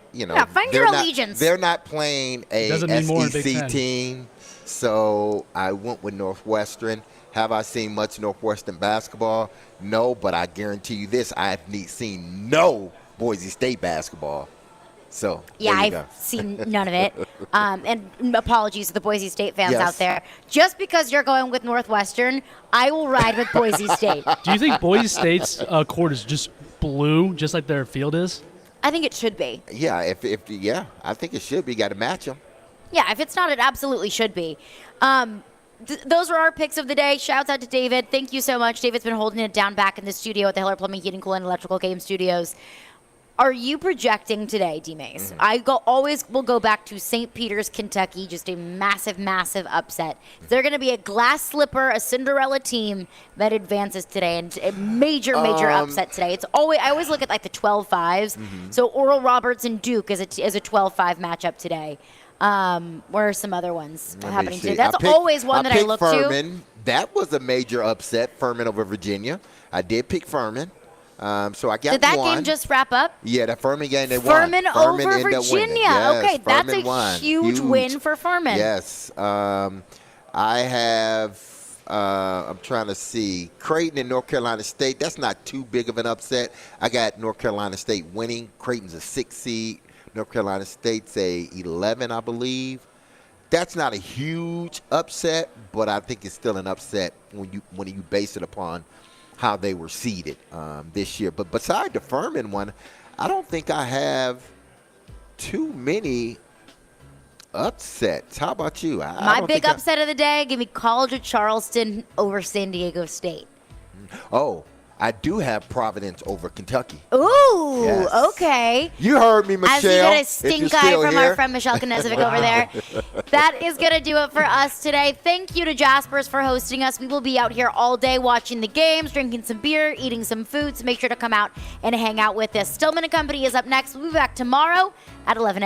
find your allegiance. They're not playing a SEC team, so I went with Northwestern. Have I seen much Northwestern basketball? No, but I guarantee you this, I have seen no Boise State basketball. So, yeah, there you I've go. seen none of it. And apologies to the Boise State fans Yes. out there. Just because you're going with Northwestern, I will ride with Boise State. Do you think Boise State's court is just blue, just like their field is? I think it should be. Yeah, I think it should be. You got to match them. Yeah, if it's not, it absolutely should be. Those were our picks of the day. Shouts out to David. Thank you so much. David's been holding it down back in the studio at the Heller Plumbing, Heating, Cooling, Electrical Game Studios. Are you projecting today, Dmase? I always will go back to St. Peter's, Kentucky, just a massive, massive upset. They're going to be a glass slipper, a Cinderella team that advances today, and a major, major upset today. I always look at like the 12-5s. So Oral Roberts and Duke is a 12-5 matchup today. Where are some other ones happening today? That's always one that I look Furman, That was a major upset, Furman over Virginia. I did pick Furman. So I got Did that one. game just wrap up? Yeah, that Furman game, they Furman won. over ended up winning. Virginia. Yes, Okay, that's Furman a won. huge win for Furman. Yes. I have, I'm trying to see, Creighton and North Carolina State. That's not too big of an upset. I got North Carolina State winning. Creighton's a 6 seed. North Carolina State's a 11, I believe. That's not a huge upset, but I think it's still an upset when you base it upon how they were seeded this year. But beside the Furman one, I don't think I have too many upsets. How about you? My big upset of the day, give me College of Charleston over San Diego State. Oh, I do have Providence over Kentucky. Ooh, Yes. okay. You heard me, Michelle. As we get a if stink you're eye still from here. our friend Michelle Knezovic over there. That is going to do it for us today. Thank you to Jaspers for hosting us. We will be out here all day watching the games, drinking some beer, eating some food. So make sure to come out and hang out with us. Stillman & Company is up next. We'll be back tomorrow at 11 a.m.